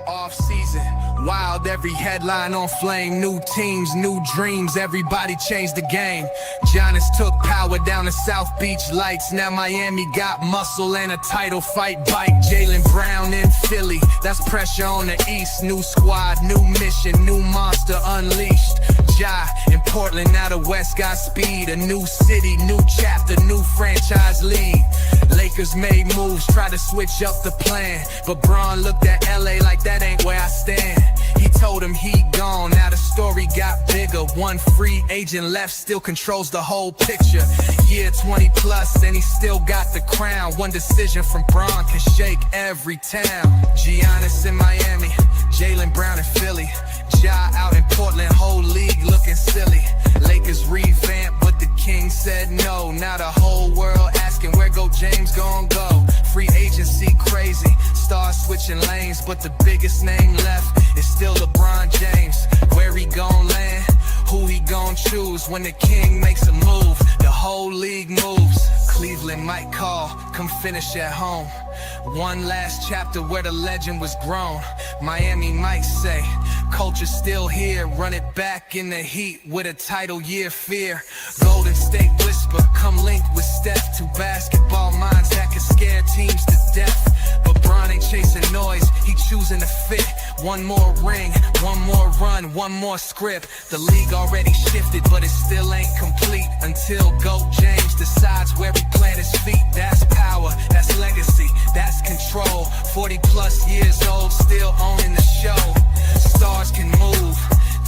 Offseason, wild, every headline on flame. New teams, new dreams, everybody changed the game. Giannis took power down the South Beach lights. Now Miami got muscle and a title fight bite. Jaylen Brown in Philly, that's pressure on the East. New squad, new mission, new monster unleashed. Ja in Portland, now the West got speed. A new city, new chapter, new franchise lead. Lakers made moves, try to switch up the plan, but Bron looked at LA like that ain't where I stand. He told him he gone, now the story got bigger. One free agent left, still controls the whole picture. Year 20 plus and he still got the crown. One decision from Bron can shake every town. Giannis in Miami, Jaylen Brown in Philly, Ja out in Portland, whole league looking silly. Lakers revamped, but the king said no. Now the whole world asking where James gon' go. Free agency crazy, stars switching lanes, but the biggest name left is still LeBron James. Where he gon' land, who he gon' choose. When the king makes a move, the whole league moves. Cleveland might call, come finish at home. One last chapter where the legend was grown. Miami might say, culture's still here, run it back in the heat with a title year fear. Golden State whisper, come link with Steph. Two basketball minds that can scare teams to death. But Bron ain't chasing noise, he choosing to fit. One more ring, one more run, one more script. The league already shifted, but it still ain't complete until GOAT James decides where he plant his feet. That's power, that's legacy, that's control. 40 plus years old, still owning the show. Stars can move,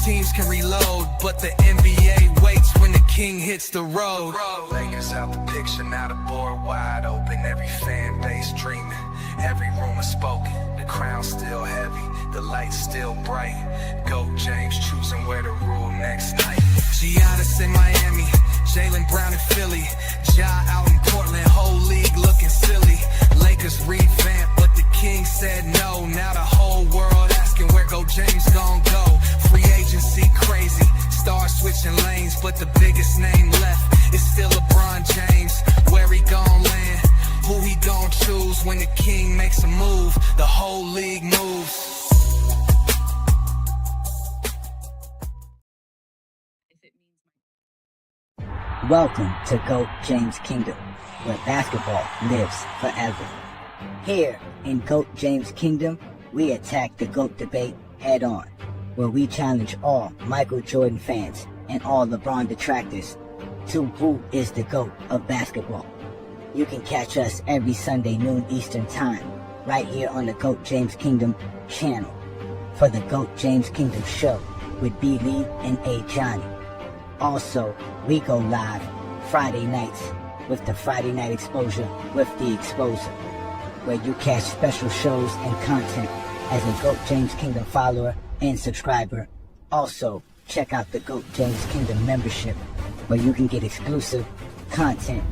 teams can reload, but the NBA waits when the king hits the road. Lakers out the picture, now the board wide open. Every fan base dreaming, every rumor spoken. The crown's still heavy, the light's still bright. GOAT James choosing where to rule next night. Giannis in Miami, Jaylen Brown in Philly, Ja out in Portland, whole league looking silly. Lakers revamped, but the king said no. Now the whole world asking where James gon' go. Free agency crazy, stars switching lanes, but the biggest name left is still LeBron James. Where he gon' land, who he gon' choose. When the king makes a move, the whole league moves. Welcome to GOAT James Kingdom, where basketball lives forever. Here in GOAT James Kingdom, we attack the GOAT debate head on, where we challenge all Michael Jordan fans and all LeBron detractors to who is the GOAT of basketball. You can catch us every Sunday noon Eastern Time, right here on the GOAT James Kingdom channel, for the GOAT James Kingdom show with B. Lee and A. Johnny. Also, we go live Friday nights with the Friday Night Exposure with the Exposer, where you catch special shows and content as a GOAT James Kingdom follower and subscriber. Also, check out the GOAT James Kingdom membership, where you can get exclusive content.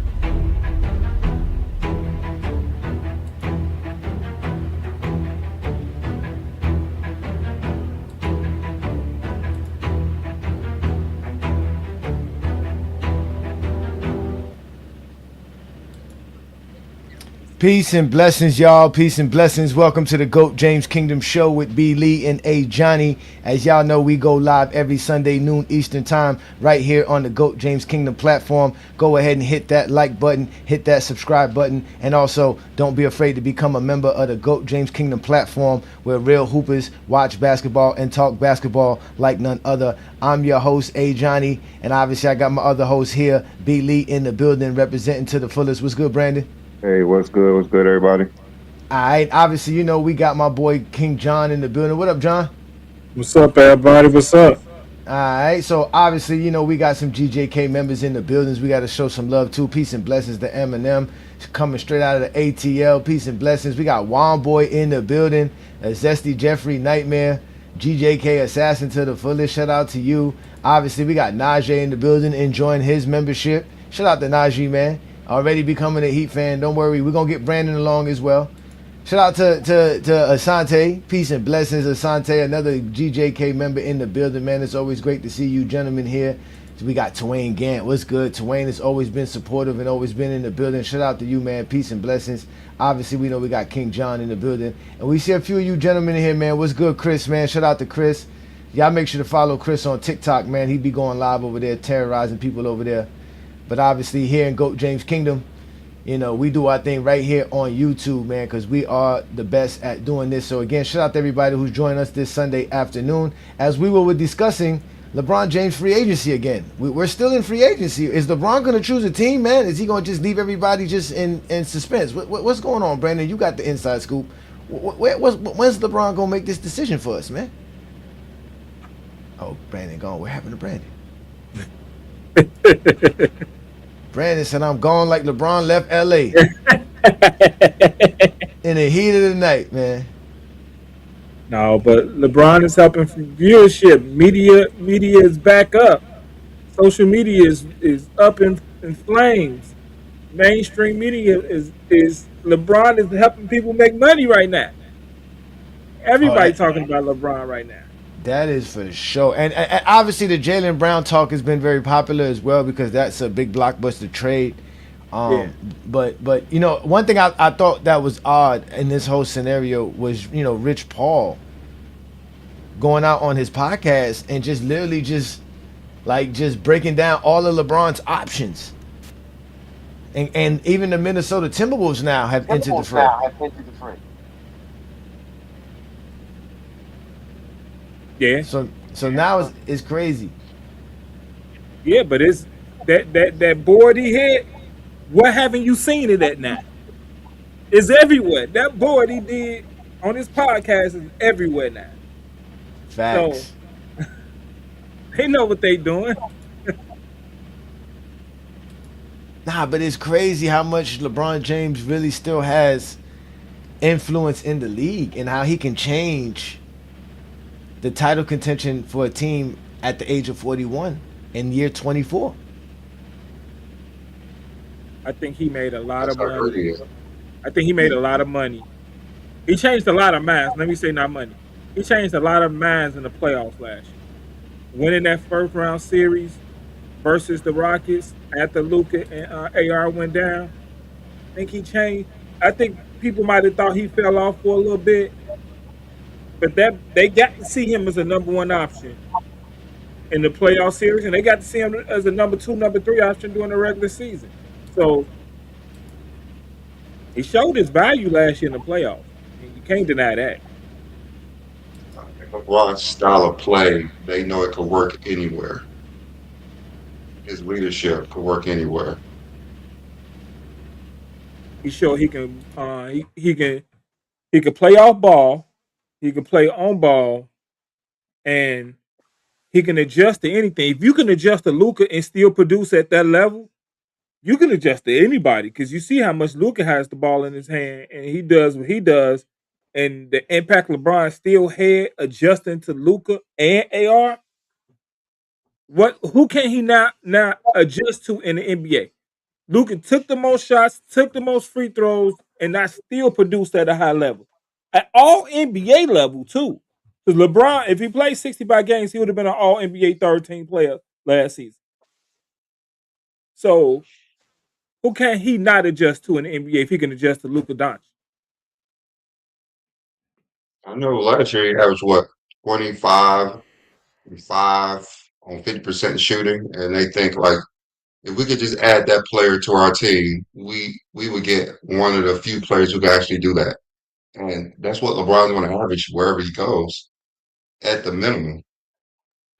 Peace and blessings, y'all. Peace and blessings. Welcome to the GOAT James Kingdom show with B. Lee and A. Johnny. As y'all know, we go live every Sunday noon Eastern Time right here on the GOAT James Kingdom platform. Go ahead and hit that like button, hit that subscribe button, and also don't be afraid to become a member of the GOAT James Kingdom platform, where real hoopers watch basketball and talk basketball like none other. I'm your host, A. Johnny, and obviously I got my other host here, B. Lee, in the building, representing to the fullest. What's good, Brandon? Hey, what's good? What's good, everybody? All right, obviously, you know, we got my boy King John in the building. What up, John? What's up, everybody? What's up? All right, so obviously, you know, we got some GJK members in the buildings. We got to show some love, too. Peace and blessings to Eminem, coming straight out of the ATL. Peace and blessings. We got Juan Boy in the building, Zesty Jeffrey Nightmare, GJK Assassin to the fullest. Shout out to you. Obviously, we got Najee in the building, enjoying his membership. Shout out to Najee, man. Already becoming a Heat fan. Don't worry, we're going to get Brandon along as well. Shout out to Asante. Peace and blessings, Asante. Another GJK member in the building, man. It's always great to see you gentlemen here. We got Twain Gant. What's good? Twain has always been supportive and always been in the building. Shout out to you, man. Peace and blessings. Obviously, we know we got King John in the building. And we see a few of you gentlemen in here, man. What's good, Chris, man? Shout out to Chris. Y'all make sure to follow Chris on TikTok, man. He be going live over there, terrorizing people over there. But obviously, here in GOAT James Kingdom, you know, we do our thing right here on YouTube, man, because we are the best at doing this. So, again, shout out to everybody who's joining us this Sunday afternoon. As we were discussing LeBron James free agency again. We're still in free agency. Is LeBron going to choose a team, man? Is he going to just leave everybody just in suspense? What's going on, Brandon? You got the inside scoop. When's LeBron going to make this decision for us, man? Oh, Brandon gone. What happened to Brandon? Brandon said, I'm gone like LeBron left L.A. in the heat of the night, man. No, but LeBron is helping for viewership. Media is back up. Social media is up in flames. Mainstream media is LeBron is helping people make money right now. Everybody talking about LeBron right now. That is for sure. And obviously the Jaylen Brown talk has been very popular as well because that's a big blockbuster trade. But you know, one thing I thought that was odd in this whole scenario was, you know, Rich Paul going out on his podcast and just literally just breaking down all of LeBron's options. And even the Minnesota Timberwolves now have entered the fray. Yeah. So now it's crazy. Yeah, but it's that board he hit. What haven't you seen it at now? It's everywhere. That board he did on his podcast is everywhere now. Facts. So they know what they doing. Nah, but it's crazy how much LeBron James really still has influence in the league and how he can change the title contention for a team at the age of 41 in year 24. I think he made a lot of money. I think he made a lot of money. He changed a lot of minds. Let me say not money. He changed a lot of minds in the playoffs last year. Winning that first round series versus the Rockets after Luka and AR went down. I think he changed. I think people might have thought he fell off for a little bit. But that they got to see him as a number one option in the playoff series, and they got to see him as a number two, number three option during the regular season. So he showed his value last year in the playoffs. You can't deny that. LeBron's style of play, they know it could work anywhere. His leadership could work anywhere. He showed he can he can play off ball, he can play on ball, and he can adjust to anything. If you can adjust to Luka and still produce at that level, you can adjust to anybody because you see how much Luka has the ball in his hand and he does what he does, and the impact LeBron still had adjusting to Luka and AR. Who can he not adjust to in the NBA? Luka took the most shots, took the most free throws, and not still produced at a high level. At all NBA level, too. Because LeBron, if he played 65 games, he would have been an all NBA third team player last season. So who can he not adjust to in the NBA if he can adjust to Luka Doncic? I know last year he averaged what, 25, 5 on 50% shooting, and they think like if we could just add that player to our team, we would get one of the few players who can actually do that. And that's what LeBron's going to average wherever he goes at the minimum.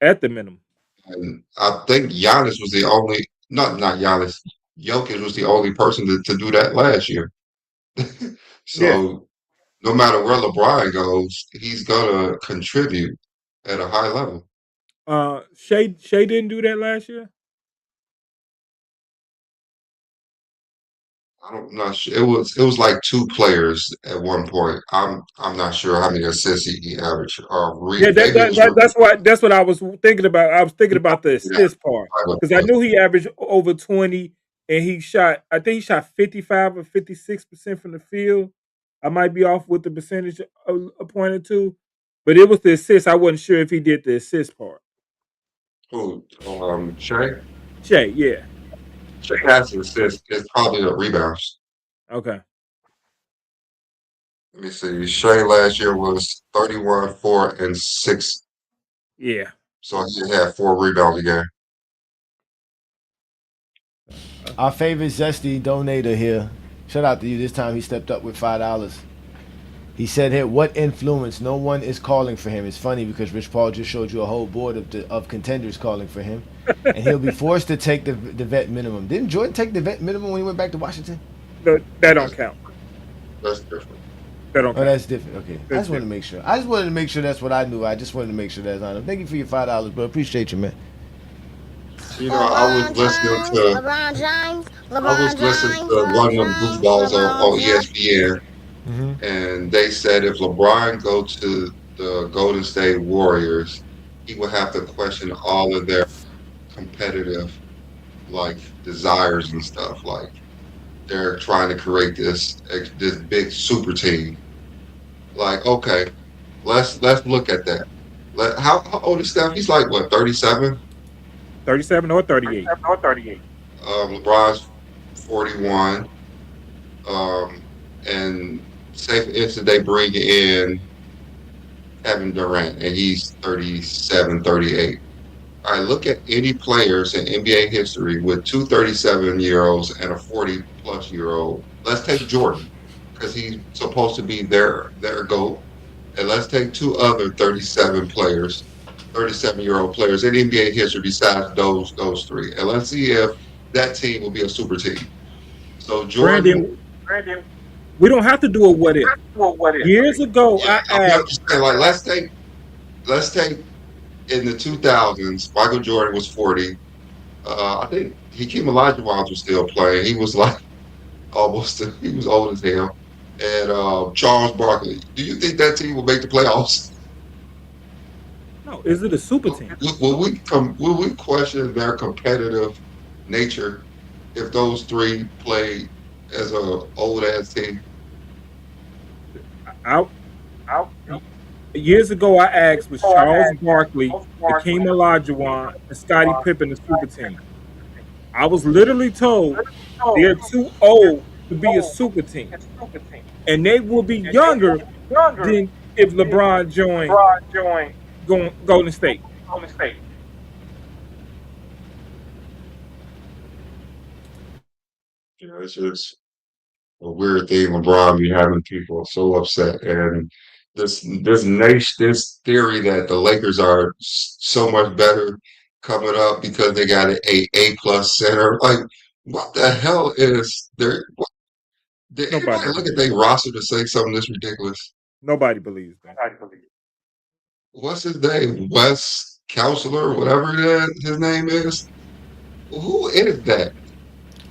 At the minimum. And I think Giannis was the only, not Giannis, Jokic was the only person to do that last year. So no matter where LeBron goes, he's going to contribute at a high level. Shea didn't do that last year? I'm not sure. It was like two players at one point. I'm not sure how many assists he averaged. Yeah, Maybe it was that's what I was thinking about. I was thinking about the yeah, assist part because I knew he averaged over 20, and he shot. I think he shot 55 or 56% from the field. I might be off with the percentage a point or two, but it was the assist. I wasn't sure if he did the assist part. Who? Shea? Shea, yeah. Shea has an assist. It's probably the rebounds. Okay. Let me see. Shea last year was 31, 4, and 6. Yeah. So he had 4 rebounds a game. Our favorite Zesty donator here. Shout out to you. This time he stepped up with $5. He said here, what influence? No one is calling for him. It's funny because Rich Paul just showed you a whole board of contenders calling for him. And he'll be forced to take the vet minimum. Didn't Jordan take the vet minimum when he went back to Washington? No, that don't count. That's different. That don't Oh, count. that's different. Okay. I just wanted to make sure. I just wanted to make sure that's what I knew. I just wanted to make sure that's on him. Thank you for your $5, bro. Appreciate you, man. You know, I was listening to LeBron James. one of them goofballs on ESPN, Mm-hmm. and they said if LeBron go to the Golden State Warriors, he would have to question all of their competitive like desires and stuff. Like they're trying to create this big super team. Like, okay, let's look at that. How old is Steph? He's like what, 37? 37 or 38. LeBron's 41. And say for instance they bring in Kevin Durant and he's 37, 38. I look at any players in NBA history with two 37-year-olds and a 40-plus-year-old. Let's take Jordan because he's supposed to be their GOAT. And let's take two other 37-year-old players in NBA history besides those three. And let's see if that team will be a super team. So Jordan, Brandon, we don't have to do a what if. Years ago, yeah, I I'm asked. just saying, like let's take in the 2000s, Michael Jordan was 40. I think Hakeem Olajuwon was still playing. He was like he was old as hell. And Charles Barkley. Do you think that team will make the playoffs? No, is it a super team? Will we question their competitive nature if those three play as a old ass team? I, years ago, I asked, was Charles Barkley, Hakeem Olajuwon, and Scottie Pippen the super team? I was literally told they're too old to be a super team, and they will be younger than if LeBron joined Golden State. You know, it's just a weird thing. LeBron be having people so upset, and this theory that the Lakers are so much better coming up because they got an A plus center. Like, what the hell is there? Did anybody Nobody, look at their roster to say something this ridiculous? nobody believes that. What's his name? Wes Counselor, whatever his name is. Who is that?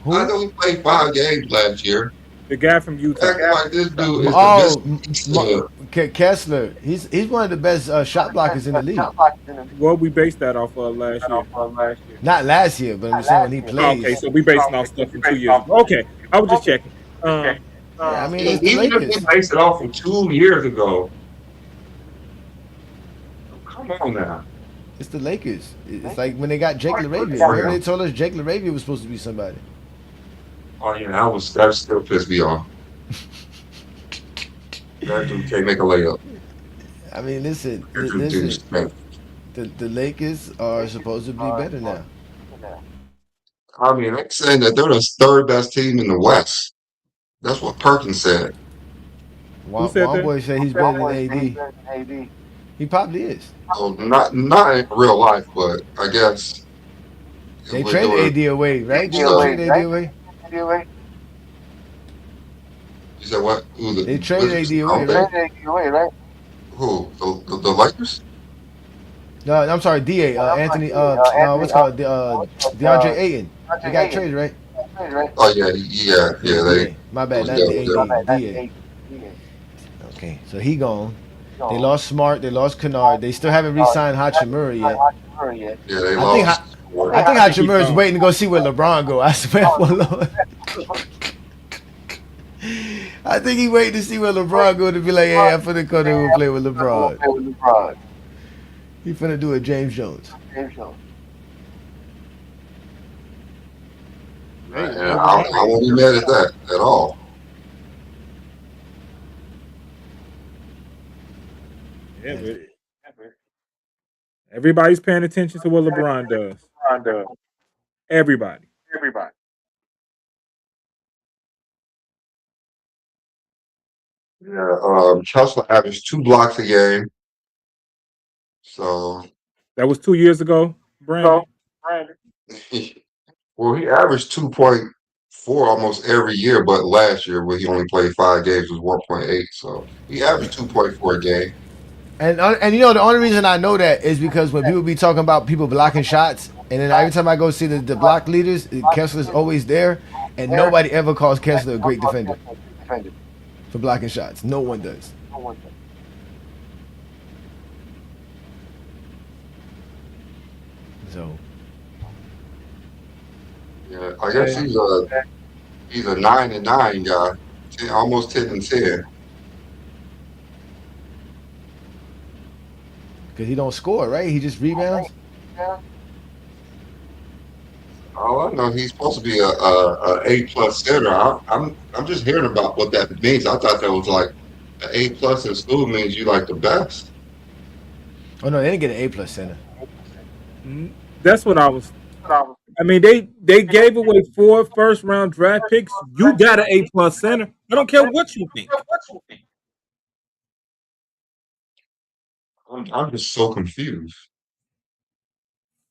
I Who? know he played 5 games last year. The guy from Utah. Acting like this dude is Oh, the Mr. Kessler. He's one of the best shot blockers in the league. Well, we based that off of last year. Not last year, but I'm saying when he plays. Okay, so we basing off stuff from 2 years ago. Okay, I was just checking. Yeah, I mean, it's the Even if Lakers. we base it off from 2 years ago, come on now. It's the Lakers. It's like when they got Jake LaRavia. Remember they told us Jake LaRavia was supposed to be somebody. Oh yeah, that still pissed me off. That dude can't make a layup. I mean, listen, That dude didn't listen. spend. The Lakers are supposed to be better now. I mean, they're saying that they're the third best team in the West. That's what Perkins said. Who said One that? boy said he's better than AD. He probably is. So not in real life, but I guess They we're traded doing. AD away, right? Did So they trade AD away? you said what? Who the They traded Wizards? AD away, right? Who? The Lakers? No, I'm sorry, DA. Anthony. No, what's called DeAndre Ayton. They got traded, right? Oh yeah. DA. My bad, not Yeah. the AD. DA. Okay, so he gone. They lost Smart. They lost Kennard. They still haven't re-signed Hachimura yet. Yeah, they I think lost. I think Hachimura is waiting to go see where LeBron go. I swear for Lord. I think he waiting to see where LeBron go to be like, hey, I'm finna come there and play with LeBron. He finna do a James Jones. Hey, And I won't be mad at that at all. yeah, but everybody's paying attention to what LeBron does. Everybody. Yeah, Kessler averaged 2 blocks a game. So, That was 2 years ago, Brandon. well, he averaged 2.4 almost every year, but last year, where he only played 5 games, was 1.8. So he averaged 2.4 a game. And you know the only reason I know that is because when people be talking about people blocking shots, and then every time I go see the block leaders, Kessler's always there, and nobody ever calls Kessler a great defender for blocking shots. No one does. So Yeah, I guess he's a 9-9 guy, almost 10-10. because he don't score, right? He just rebounds. All I know, he's supposed to be a A+ center. I'm just hearing about what that means. I thought that was like an A+ in school means you like the best. Oh no, they didn't get an A+ center. That's what I was. I mean, they gave away 4 first-round draft picks. You got an A+ center. I don't care what you think. I'm just so confused.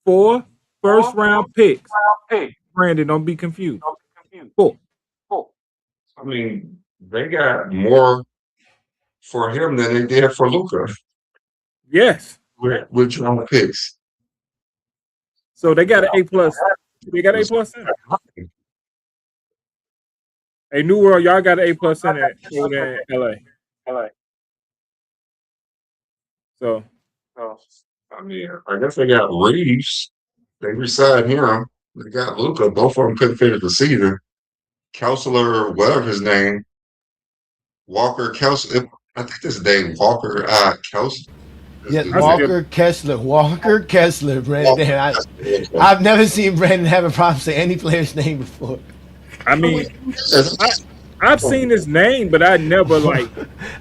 4 first-round picks. Brandon, don't be confused. 4. I mean, they got more for him than they did for Luka Yes. with draft picks. So they got an A+. They got an A+ center. Hey, New World, y'all got an A+ center over there in LA. So I mean, I guess they got Reeves. They resigned him. They got Luka. Both of them couldn't finish the season. Counselor, whatever his name, Walker Kelsey. I think this name Walker Kelsey. Yeah, Walker Kessler, Brandon. I've never seen Brandon have a problem say any player's name before. I mean, I've seen his name, but I never like.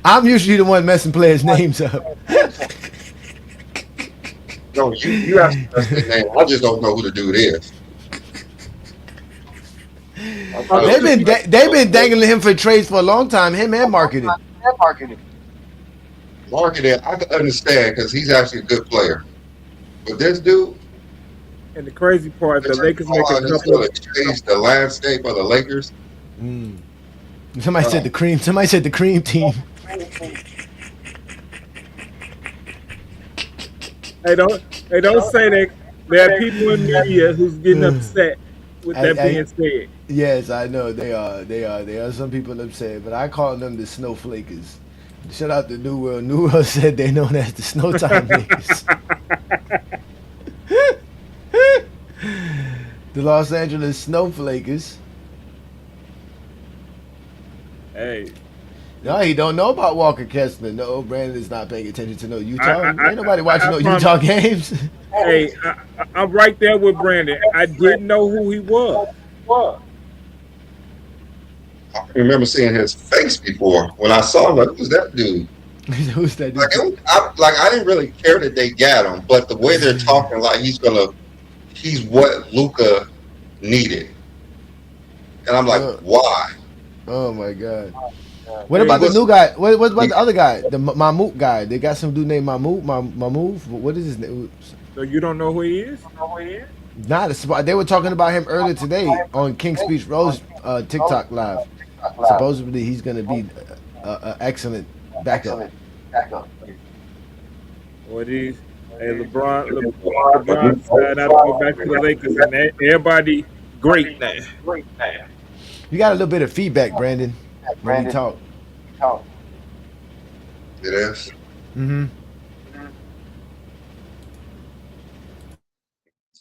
I'm usually the one messing players' names up. No, you asked me his name. I just don't know who the dude is. They've been dangling him for trades for a long time. Him and marketing. Marketing, I can understand because he's actually a good player. But this dude, And the crazy part, the Lakers make a he's couple. going to change the landscape of the Lakers. Somebody said the cream. Somebody said the cream team. Hey, don't say that. There are people in media who's getting upset with that being said. Yes, I know they are. There are some people upset, but I call them the Snowflakers. Shout out to New World. New World said they known as the Snowtime Lakers. The Los Angeles Snowflakers. Hey. No, he don't know about Walker Kessler. No, Brandon is not paying attention to no Utah. Ain't nobody watching no Utah games. Hey, I'm right there with Brandon. I didn't know who he was. I remember seeing his face before. When I saw him, like, who's that dude? Who's that dude? I didn't really care that they got him, but the way they're talking, like he's what Luka needed. And I'm like, why? Oh my God. What about the new guy? What about the other guy? The Mahmoud guy. They got some dude named Mahmoud. Mahmoud. What is his name? So you don't know who he is? Nah, they were talking about him earlier today on King Speech Rose TikTok live. Supposedly he's going to be an excellent backup. What is? Hey, LeBron decided not to go back to the Lakers, and everybody great now. You got a little bit of feedback, Brandon, when you talk. It is. Mm-hmm.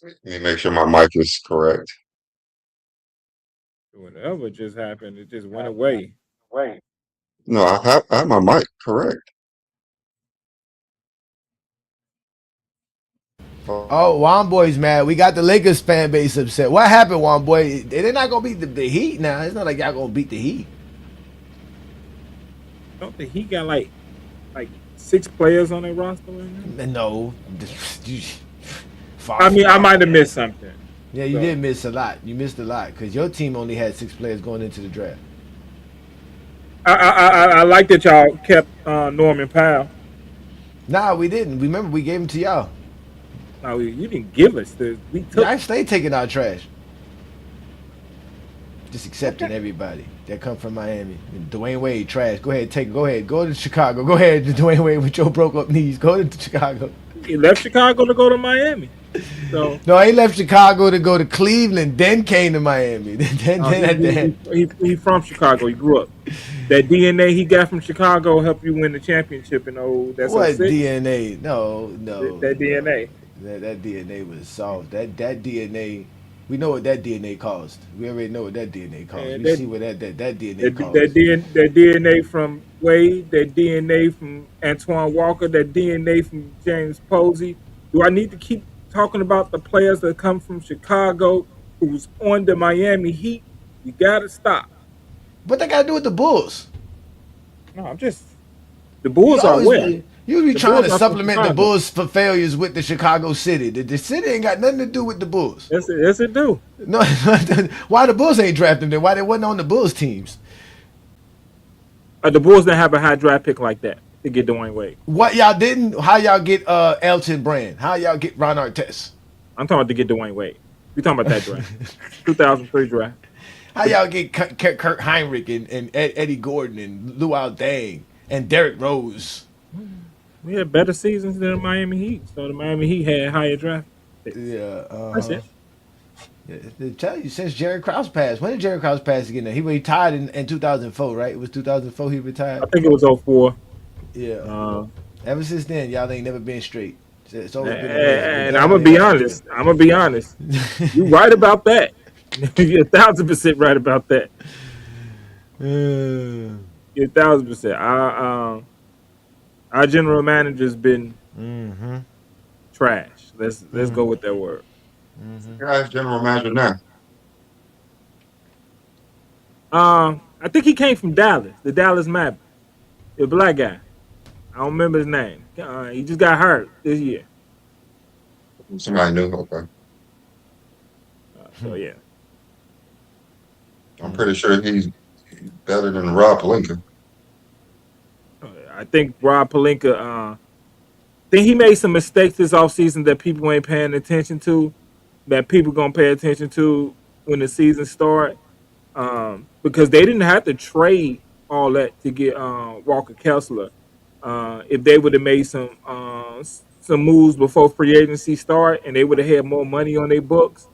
Let me make sure my mic is correct. Whatever just happened, it just went away. No, I have my mic correct. Oh, Juan Boy's mad. We got the Lakers fan base upset. What happened, Juan Boy? They're not gonna beat the Heat now. It's not like y'all gonna beat the Heat. Don't think he got like 6 players on their roster right now? No. I mean, I might have missed something. Yeah, you did miss a lot. You missed a lot because your team only had 6 players going into the draft. I like that y'all kept Norman Powell. Nah, we didn't. Remember, we gave him to y'all. No, you didn't give us this. We took. I stay taking our trash. Just accepting everybody that come from Miami. And Dwayne Wade, trash. Go ahead, take it. Go ahead. Go to Chicago. Go ahead, Dwayne Wade, with your broke up knees. Go to Chicago. He left Chicago to go to Miami. So no, he left Chicago to go to Cleveland, then came to Miami. He from Chicago. He grew up. That DNA he got from Chicago helped you win the championship in that's what 06? DNA? No. That DNA. That DNA was soft. That DNA, we know what that DNA caused. We already know what that DNA caused. We see what that DNA caused. That DNA from Wade, that DNA from Antoine Walker, that DNA from James Posey. Do I need to keep talking about the players that come from Chicago who's on the Miami Heat? You gotta stop. What they gotta do with the Bulls? No, I'm just the Bulls are where? You be trying to supplement the Bulls for failures with the Chicago City. The city ain't got nothing to do with the Bulls. Yes, it do. No, why the Bulls ain't drafting them? Why they wasn't on the Bulls teams? The Bulls didn't have a high draft pick like that to get Dwayne Wade. What y'all didn't? How y'all get Elton Brand? How y'all get Ron Artest? I'm talking about to get Dwayne Wade. We talking about that draft, 2003 draft. How y'all get Kurt Heinrich and Eddie Gordon and Luol Deng and Derrick Rose? We had better seasons than the Miami Heat, so the Miami Heat had higher draft picks. Yeah, that's it. They tell you since Jerry Krause passed. When did Jerry Krause pass again? He retired in 2004, right? It was 2004 he retired. I think it was 04. Yeah. Ever since then, y'all ain't never been straight. It's always been and I'm gonna be honest. You right about that. You're 1,000% right about that. You're 1,000%. Our general manager's been trash. Let's go with that word. Guy's general manager now. I think he came from Dallas, the Dallas Mavericks. The black guy. I don't remember his name. He just got hurt this year. Somebody knew. Okay. So yeah. I'm pretty sure he's better than Rob Pelinka. I think Rob Pelinka. I think he made some mistakes this offseason that people ain't paying attention to. That people gonna pay attention to when the season start. Because they didn't have to trade all that to get Walker Kessler. If they would have made some moves before free agency start, and they would have had more money on their books,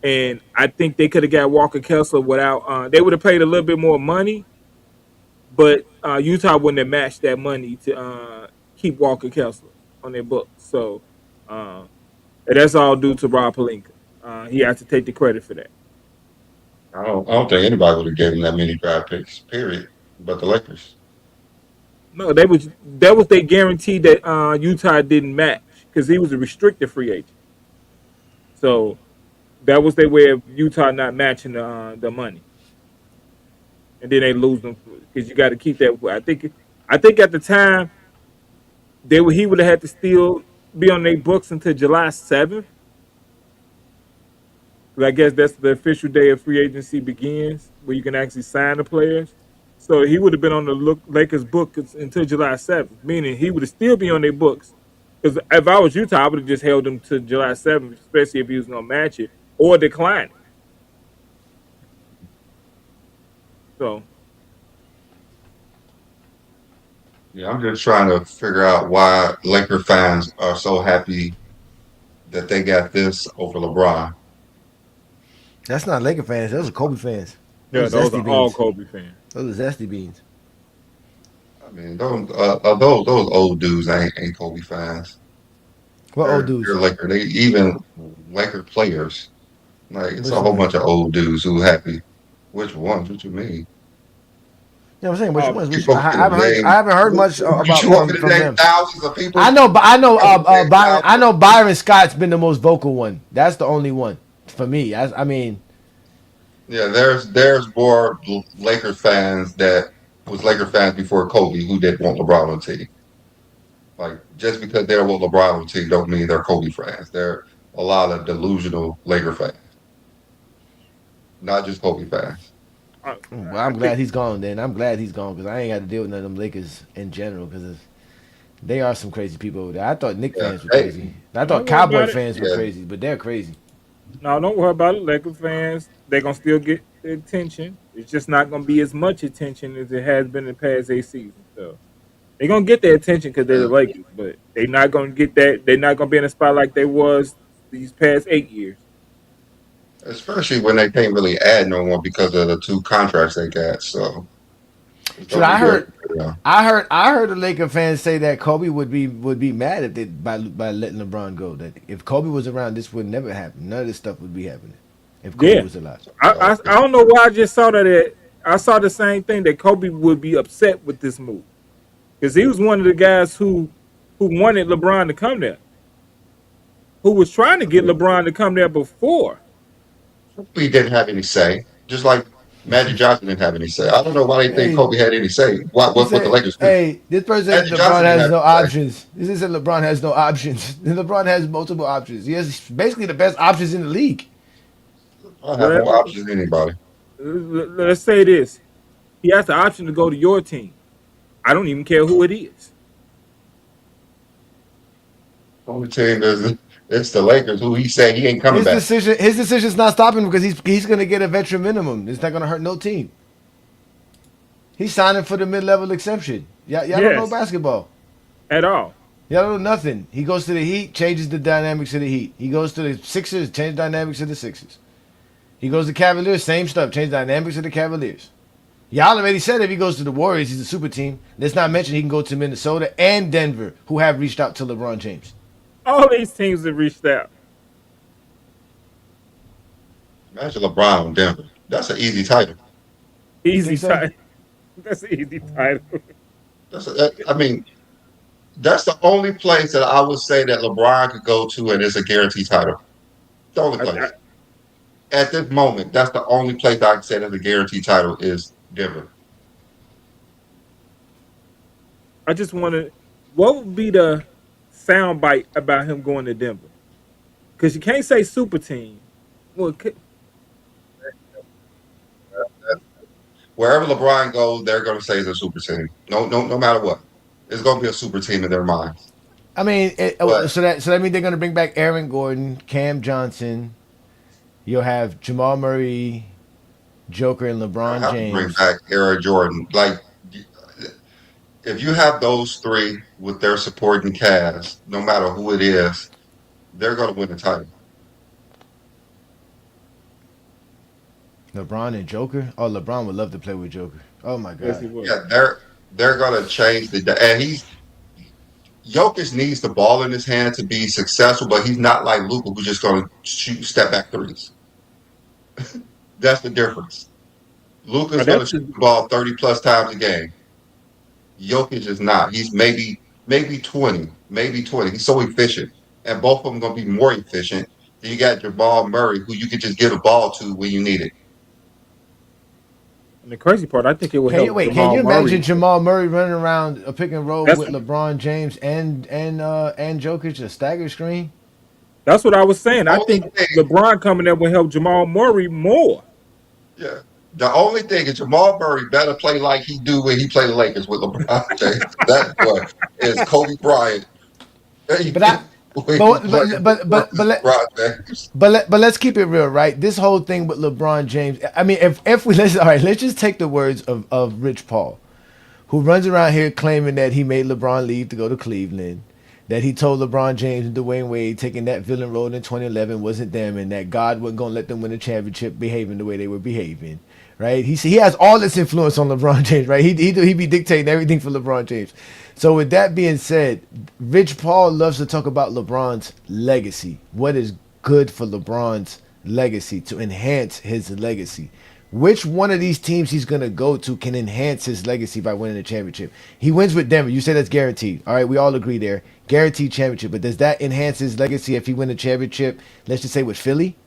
and I think they could have got Walker Kessler without. They would have paid a little bit more money, but Utah wouldn't have matched that money to keep Walker Kessler on their books. So that's all due to Rob Pelinka. He has to take the credit for that. I don't think anybody would have given him that many draft picks, period. But the Lakers. No, that was their guarantee that Utah didn't match because he was a restricted free agent. So that was their way of Utah not matching the money, and then they lose them because you got to keep that. I think at the time he would have had to still be on their books until July 7th. I guess that's the official day of free agency begins, where you can actually sign the players. So he would have been on the Lakers' book until July 7th, meaning he would still be on their books. Because if I was Utah, I would have just held him to July 7th, especially if he was going to match it or decline it. So. Yeah, I'm just trying to figure out why Laker fans are so happy that they got this over LeBron. That's not Laker fans. Those are Kobe fans. Those are all Kobe fans. Those are zesty beans. I mean, those old dudes ain't Kobe fans. What old dudes? They're Laker. They even Laker players. Like it's a whole bunch of old dudes who happy. Which ones? What you mean? Yeah, I'm saying which ones? You want me to I name? haven't heard much about You want me to from name them. thousands of people? I know, but Want me to name Byron. I thousands? know Byron Scott's been the most vocal one. That's the only one for me. I mean, Yeah, there's more Lakers fans that was Laker fans before Kobe who didn't want LeBron on the team. Like just because they're with LeBron on the team don't mean they're Kobe fans. They're a lot of delusional Laker fans, not just Kobe fans. well, I I'm glad think he's gone. Then I'm glad he's gone because I ain't got to deal with none of them Lakers in general because they are some crazy people over there. I thought Knicks Yeah, fans were hey, crazy. I thought don't worry Cowboy about it. fans were yeah, crazy, but they're crazy. No, don't worry about it. Lakers fans, they're gonna still get the attention. It's just not gonna be as much attention as it has been in the past 8 seasons. So they're gonna get their attention because they're yeah. the Lakers, but they're not gonna get that. They're not gonna be in a spot like they was these past 8 years. Especially when they can't really add no more because of the two contracts they got. So it's Should gonna be I very, heard? yeah. I heard the Laker fans say that Kobe would be mad if they by letting LeBron go. That if Kobe was around, this would never happen. None of this stuff would be happening if Kobe Yeah, was alive. I don't know why I just saw that. I saw the same thing that Kobe would be upset with this move because he was one of the guys who wanted LeBron to come there, who was trying to get LeBron to come there before. He didn't have any say, just like Magic Johnson didn't have any say. I don't know why they think Hey, Kobe had any say. he What the said, Lakers do? "Hey, this person said Magic LeBron Johnson didn't has have no any say. options. This said LeBron has no options. LeBron has multiple options. He has basically the best options in the league. I have Let, more options than anybody. let's say this: he has the option to go to your team. I don't even care who it is. Only team is it's the Lakers, who he said he ain't coming back. His decision's not stopping him because he's going to get a veteran minimum. It's not going to hurt no team. He's signing for the mid-level exception. Y'all don't know Yes, basketball. at all. Y'all don't know nothing. He goes to the Heat, changes the dynamics of the Heat. He goes to the Sixers, change dynamics of the Sixers. He goes to Cavaliers, same stuff, change dynamics of the Cavaliers. Y'all already said if he goes to the Warriors, he's a super team. Let's not mention he can go to Minnesota and Denver, who have reached out to LeBron James. All these teams have reached out. Imagine LeBron in Denver. That's an easy title. You Easy think so? title. That's an easy title. I mean, that's the only place that I would say that LeBron could go to and it's a guaranteed title. The only I, I, place. At this moment, that's the only place I can say that's a guaranteed title is Denver. I just want to. What would be the sound bite about him going to Denver? Because you can't say super team. Well, Wherever LeBron goes, they're going to say it's a super team. No matter what, it's going to be a super team in their minds. I mean, But so that means they're going to bring back Aaron Gordon, Cam Johnson. You'll have Jamal Murray, Joker, and I LeBron have to bring James. back Eric Jordan. Like, if you have those three with their supporting cast, no matter who it is, they're going to win the title. LeBron and Joker. Oh, LeBron would love to play with Joker. Oh my yes, he God. was. Yeah, they're going to change and Jokic needs the ball in his hand to be successful, but he's not like Luka who's just going to shoot step back threes. That's the difference. Luka's going to That's shoot the ball 30 plus times a game. Jokic is not. He's maybe 20, maybe 20. He's so efficient. And both of them going to be more efficient. Then you got Jamal Murray, who you can just give the ball to when you need it. and the crazy part. I think it will help Can Jamal you imagine Murray. Jamal Murray running around a pick and roll That's with LeBron James and Jokic, a stagger screen? that's what I was saying. I Only think thing, LeBron coming there will help Jamal Murray more. yeah. The only thing is Jamal Murray better play like he do when he play the Lakers with LeBron James. That boy is Kobe Bryant. But I, When he but play versus LeBron James. but let's keep it real, right? This whole thing with LeBron James. I mean, if we let's just take the words of Rich Paul, who runs around here claiming that he made LeBron leave to go to Cleveland, that he told LeBron James and Dwayne Wade taking that villain role in 2011 wasn't them, and that God wasn't gonna let them win a championship behaving the way they were behaving. Right? He has all this influence on LeBron James. Right? He be dictating everything for LeBron James. So with that being said, Rich Paul loves to talk about LeBron's legacy. What is good for LeBron's legacy to enhance his legacy. Which one of these teams he's gonna go to can enhance his legacy by winning a championship? He wins with Denver. You say that's guaranteed. All right, we all agree there. Guaranteed championship. But does that enhance his legacy if he win a championship? Let's just say with Philly.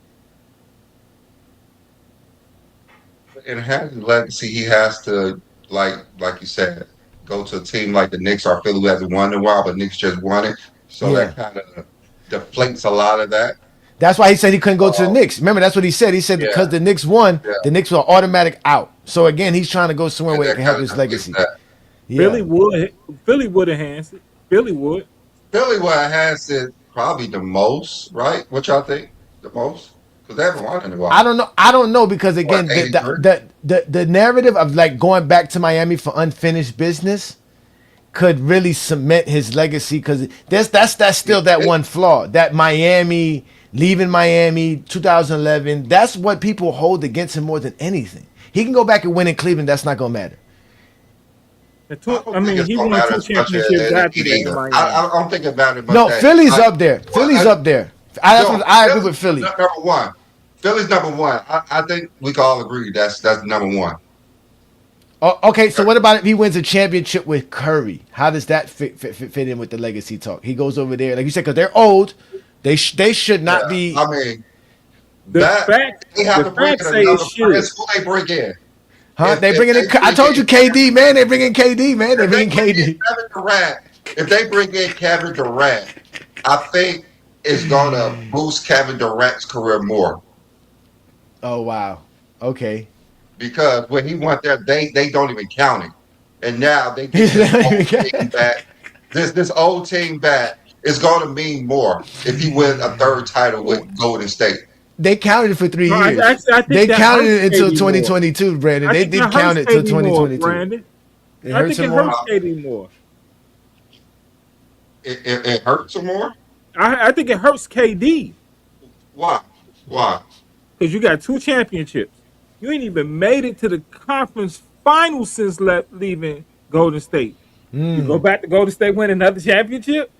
And has his legacy, he has to like you said, go to a team like the Knicks or Philly who hasn't won in a while, but Knicks just won it. So Yeah. that kind of deflates a lot of that. That's why he said he couldn't go to the Um, Knicks. Remember, that's what he said. He said yeah, because the Knicks won, yeah, the Knicks were automatic out. So again, he's trying to go somewhere and where it that can help kind of his deflates legacy. that. Yeah. Philly would enhance it. Philly would. Philly what has it probably the most, right? What y'all think? The most? Because they haven't won in a I while. don't know. I don't know because What, again, 83? the narrative of like going back to Miami for unfinished business could really cement his legacy because that's still that one flaw that Miami leaving Miami 2011. That's what people hold against him more than anything. He can go back and win in Cleveland. That's not gonna matter. I don't I think mean, it's he gonna won matter two as much as championships it after that in either. Miami. I don't think it matters much No, that Philly's like up there. well, Philly's up there. no, I agree Philly's with Philly. number one. Philly's number one. I think we can all agree that's number one. Oh, okay, so what about if he wins a championship with Curry? How does that fit in with the legacy talk? He goes over there, like you said, because they're old. They should Yeah, not be. I mean The that fact they have the to bring fact in say it another should. prince. Who they bring in? Huh? They If bringing in. they I bring told you in KD, man. They bringing KD, man. They if they bringing bring in KD. Kevin Durant, if they bring in Kevin Durant, I think it's gonna boost Kevin Durant's career more Oh wow. Okay. because when he went there, they don't even count him, and now they get this old team back. This old team back is going to mean more if he wins a third title with Golden State. They counted it for three No, years. I think They that counted hurts it until KD more. 2022, Brandon. I They think did that count hurts it till KD more, 2022. Brandon. It I hurts think him it more. hurts KD more. It hurts him more. I think it hurts KD Why? Why? because you got two championships. You ain't even made it to the conference finals since leaving Golden State. You go back to Golden State, win another championship.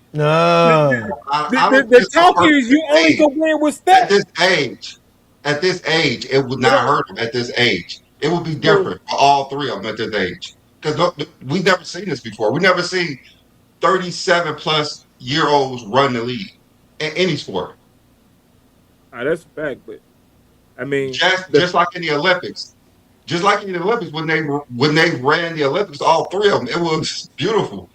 The, No. I don't think the it's gonna talk hurt is you his only age. go win with At Steph. this age, at this age, it would But not hurt him. At this age, it would be so, different for all three of them at this age because we've never seen this before. We never seen 37-plus-year-olds run the league in any sport. that's a fact. But I mean, the Just like in the Olympics, just like in the Olympics when they ran the Olympics, all three of them, it was beautiful.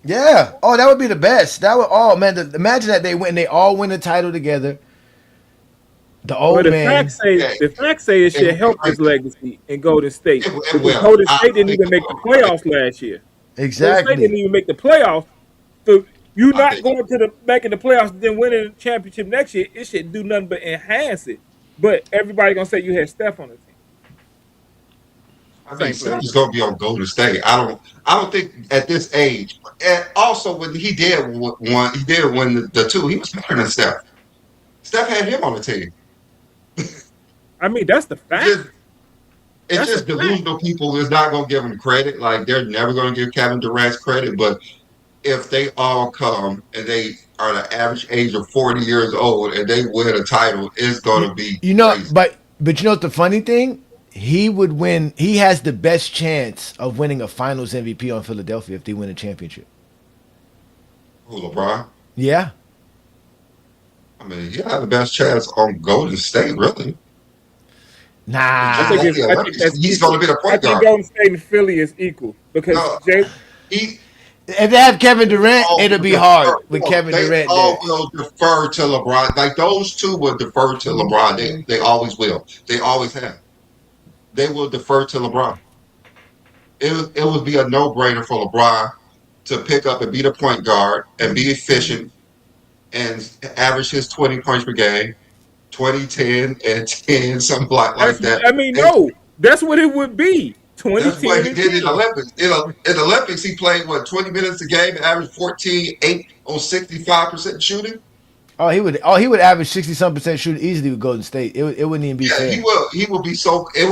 Yeah. Oh, that would be the best. That would. Oh man, imagine that they all win a title together. The but old man. Yeah, the facts say it it should would be help great. his legacy in Golden State It because will. Golden I State didn't think even it make the will. playoffs last year. Golden State didn't Exactly. even make the playoffs. So you I not think going to the back in the playoffs and then winning the championship next year, it should do nothing but enhance it. But everybody gonna say you had Steph on the team. I mean, Same player. Simmons gonna be on Golden State. I don't think at this age. And also, when he did one, he did win the two. He was better than Steph. Steph had him on the team. I mean, that's the It's fact. it's That's a just fact. delusional people is not gonna give him credit. Like they're never gonna give Kevin Durant credit. But if they all come and they are the average age of 40 years old and they win a title, it's You, gonna be you know, crazy. but you know what the funny thing? He would win. He has the best chance of winning a Finals MVP on Philadelphia if they win a championship. Who, LeBron? Yeah. I mean, he had the best chance on Golden State, really. He I just Nah. think won it's the I think Olympics. that's He's gonna equal. be the I point think guard. Golden State and Philly is equal because No, Jay. he If they have Kevin Durant, all it'll will be defer. hard with Kevin They Durant all there. will defer to LeBron. Like those two will defer to LeBron. They always will. They always have. They will defer to LeBron. It would be a no brainer for LeBron to pick up and be the point guard and be efficient and average his 20 points per game, 20, 10, and 10, something like That's that. I mean And no, that's what it would be. 20, that's what 10, he and did in the 10. Olympics. In the Olympics, he played, 20 minutes a game, averaged 14, 8 on 65% shooting? Oh, he would average 60-some% shooting easily with Golden State. It wouldn't even be Yeah, he fair. will. He will be so. It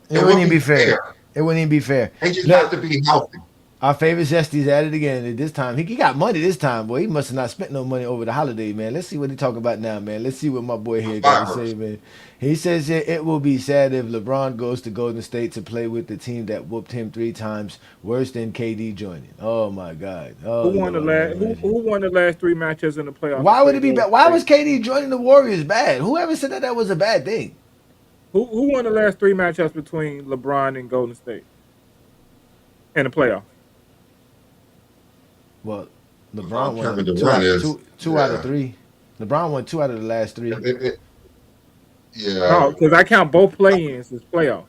It wouldn't would even be be fair. fair. It wouldn't even be fair. They just have Look, to be healthy. Our favorite Zesty's at it again. This time he got money. This time, boy, he must have not spent no money over the holiday, man. Let's see what he talking about now, man. Let's see what my boy here got to say, man. He says it will be sad if LeBron goes to Golden State to play with the team that whooped him 3 times, worse than KD joining. Oh my God. Oh, Who won the last? Who won the last 3 matches in the playoffs? Why would it be bad? Why was KD joining the Warriors bad? Whoever said that was a bad thing? Who won the last 3 matchups between LeBron and Golden State in the playoffs? Well, LeBron won two out of 3. LeBron won 2 out of the last 3. Yeah. No, because I count both play-ins as playoffs.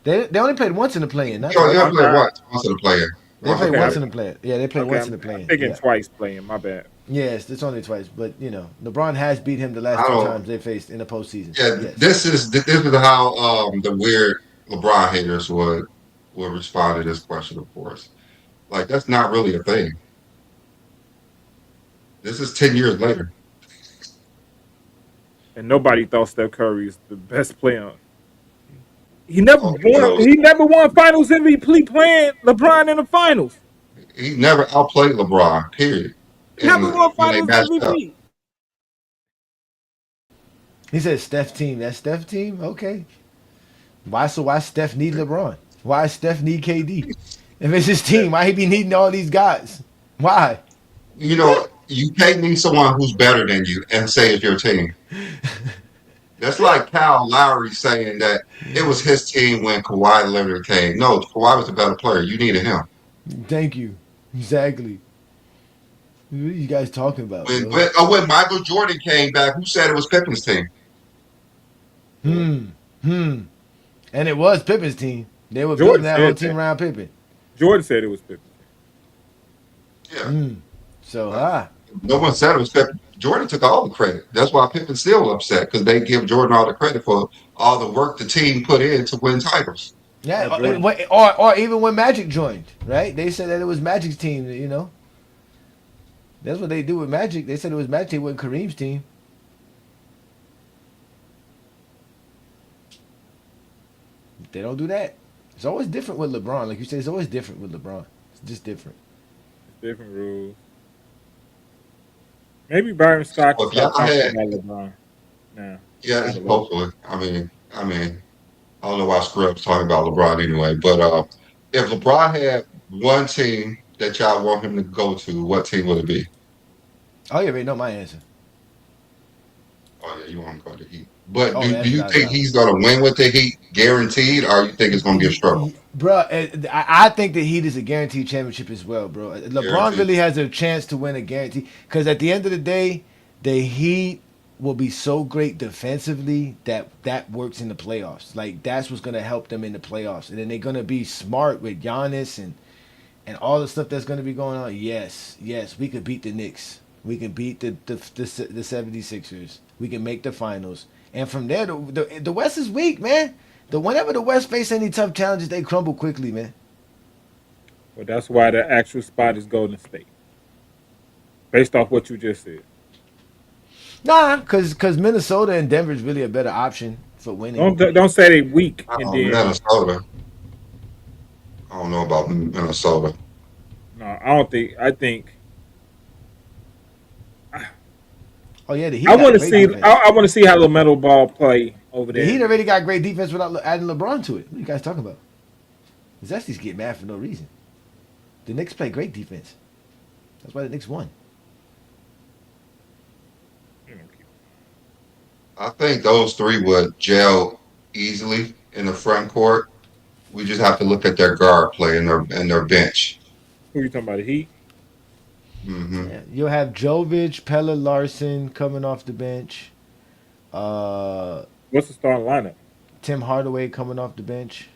They only played once in the play-in. They only played once in the play-in. They played once in the play-in. Yeah, they played once in the play-in. I'm thinking twice playing. My bad. Yes, it's only twice, but LeBron has beat him the last 2 times they faced in the postseason. Yeah, yes. this is how the weird LeBron haters would respond to this question. Of course, like that's not really a thing. This is 10 years later, and nobody thought Steph Curry is the best player. He never won. He never won Finals MVP playing LeBron in the finals. He never outplayed LeBron. Period. Never won Finals MVP. He said Steph team. That's Steph team. Okay. Why Steph need LeBron? Why Steph need KD? If it's his team, why he be needing all these guys? Why? You can't need someone who's better than you and say it's your team. That's like Kyle Lowry saying that it was his team when Kawhi Leonard came. No, Kawhi was a better player. You needed him. Thank you. Exactly. What are you guys talking about? When Michael Jordan came back, who said it was Pippen's team? And it was Pippen's team. They were building that whole team around Pippen. Jordan said it was Pippen. Yeah. So, no one said it was Pippen. Jordan took all the credit. That's why Pippen's still upset, because they give Jordan all the credit for all the work the team put in to win titles. Yeah, or even when Magic joined, right? They said that it was Magic's team, That's what they do with Magic. They said it was Magic, it wasn't Kareem's team. They don't do that. It's always different with LeBron. Like you said, it's always different with LeBron. It's just different. Different rules. Maybe Byron Scott can stop talking about LeBron. Yeah, hopefully. I mean, I don't know why Scrub's talking about LeBron anyway, but if LeBron had one team that y'all want him to go to, what team would it be? Oh, you already know my answer. Oh, yeah, you want him to go to the Heat. But do you think he's going to win with the Heat guaranteed, or you think it's going to be a struggle? Bro, I think the Heat is a guaranteed championship as well, bro. LeBron really has a chance to win a guarantee, because at the end of the day, the Heat will be so great defensively that works in the playoffs. Like, that's what's going to help them in the playoffs. And then they're going to be smart with Giannis and all the stuff that's going to be going on. Yes, we could beat the Knicks. We can beat the 76ers. We can make the finals. And from there, the West is weak, man. Whenever the West face any tough challenges, they crumble quickly, man. Well, that's why the actual spot is Golden State. Based off what you just said. Nah, because Minnesota and Denver is really a better option for winning. Don't say they weak. Minnesota. I don't know about Minnesota. No, I don't think. I think. Oh yeah, the Heat. I want to see. I want to see how LaMelo Ball play over there. The Heat already got great defense without adding LeBron to it. What are you guys talking about? The Zesties get mad for no reason. The Knicks play great defense. That's why the Knicks won. I think those three would gel easily in the front court. We just have to look at their guard play and their bench. Who are you talking about? The Heat? Mm-hmm. Yeah, you'll have Jovic, Pelle Larson coming off the bench. What's the starting lineup? Tim Hardaway coming off the bench.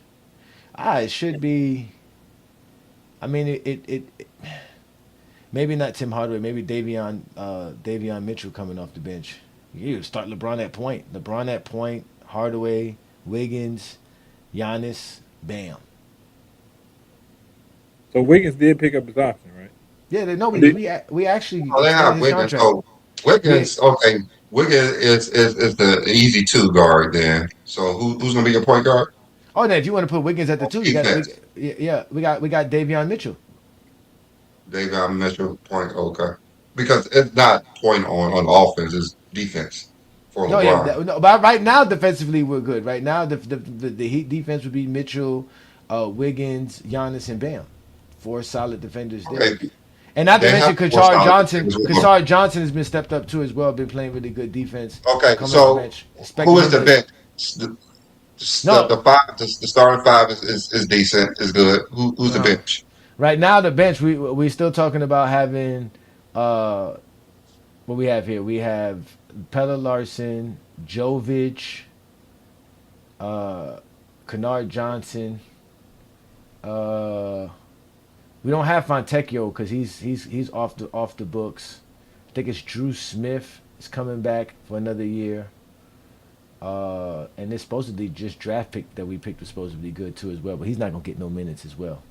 It should be. I mean, it maybe not Tim Hardaway. Maybe Davion Mitchell coming off the bench. You start LeBron at point. Hardaway, Wiggins, Giannis, bam. So Wiggins did pick up his option, right? Yeah, we actually. Oh, they have Wiggins. Oh, Wiggins. Okay, Wiggins is the easy 2 guard then. So who's gonna be your point guard? Oh, now if you want to put Wiggins at the 2, we got Davion Mitchell. Davion Mitchell point. Okay, because it's not point on offense; it's defense for No, yeah, LeBron. no, but right now defensively we're good. Right now the Heat defense would be Mitchell, Wiggins, Giannis, and Bam. Four solid defenders there. Okay, And not to they have mention more Kachar solid Johnson. defenders as well. Kachar Johnson has been stepped up too as well. Been playing really good defense Okay, coming off the so bench. who Expecting is him the to bench? no. The five, the starting five is decent, is good. Who's the Uh, bench? right now the bench we still talking about having uh what we have here. We have Pella Larson, Jovic, uh Kennard Johnson. Uh we don't have Fontecchio because he's off the books. I think it's Drew Smith is coming back for another year. And this supposedly just draft pick that we picked was supposed to be good too as well, but he's not gonna get no minutes as well.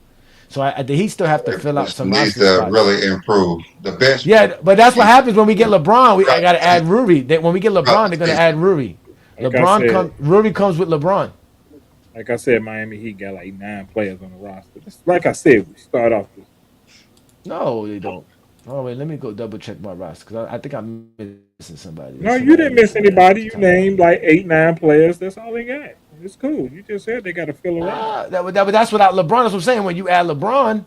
So I think he still have to fill out some Needs roster to spots. really improve. The bench Yeah, but that's what happens when we get LeBron. I got to throughout add Ruri. When we get LeBron, they're gonna the add Ruri. Like I said, Ruri comes with LeBron. like I said, Miami Heat got like 9 players on the roster. Like I said, we start off with No, they don't. Oh wait, let me go double check my roster because I think I'm missing somebody. no, There's you somebody didn't I'm miss missing anybody. off You the top of my named head. like 8, 9 players. That's all they got. It's cool. You just said they got to fill around. That's without LeBron. That's what I'm saying. When you add LeBron,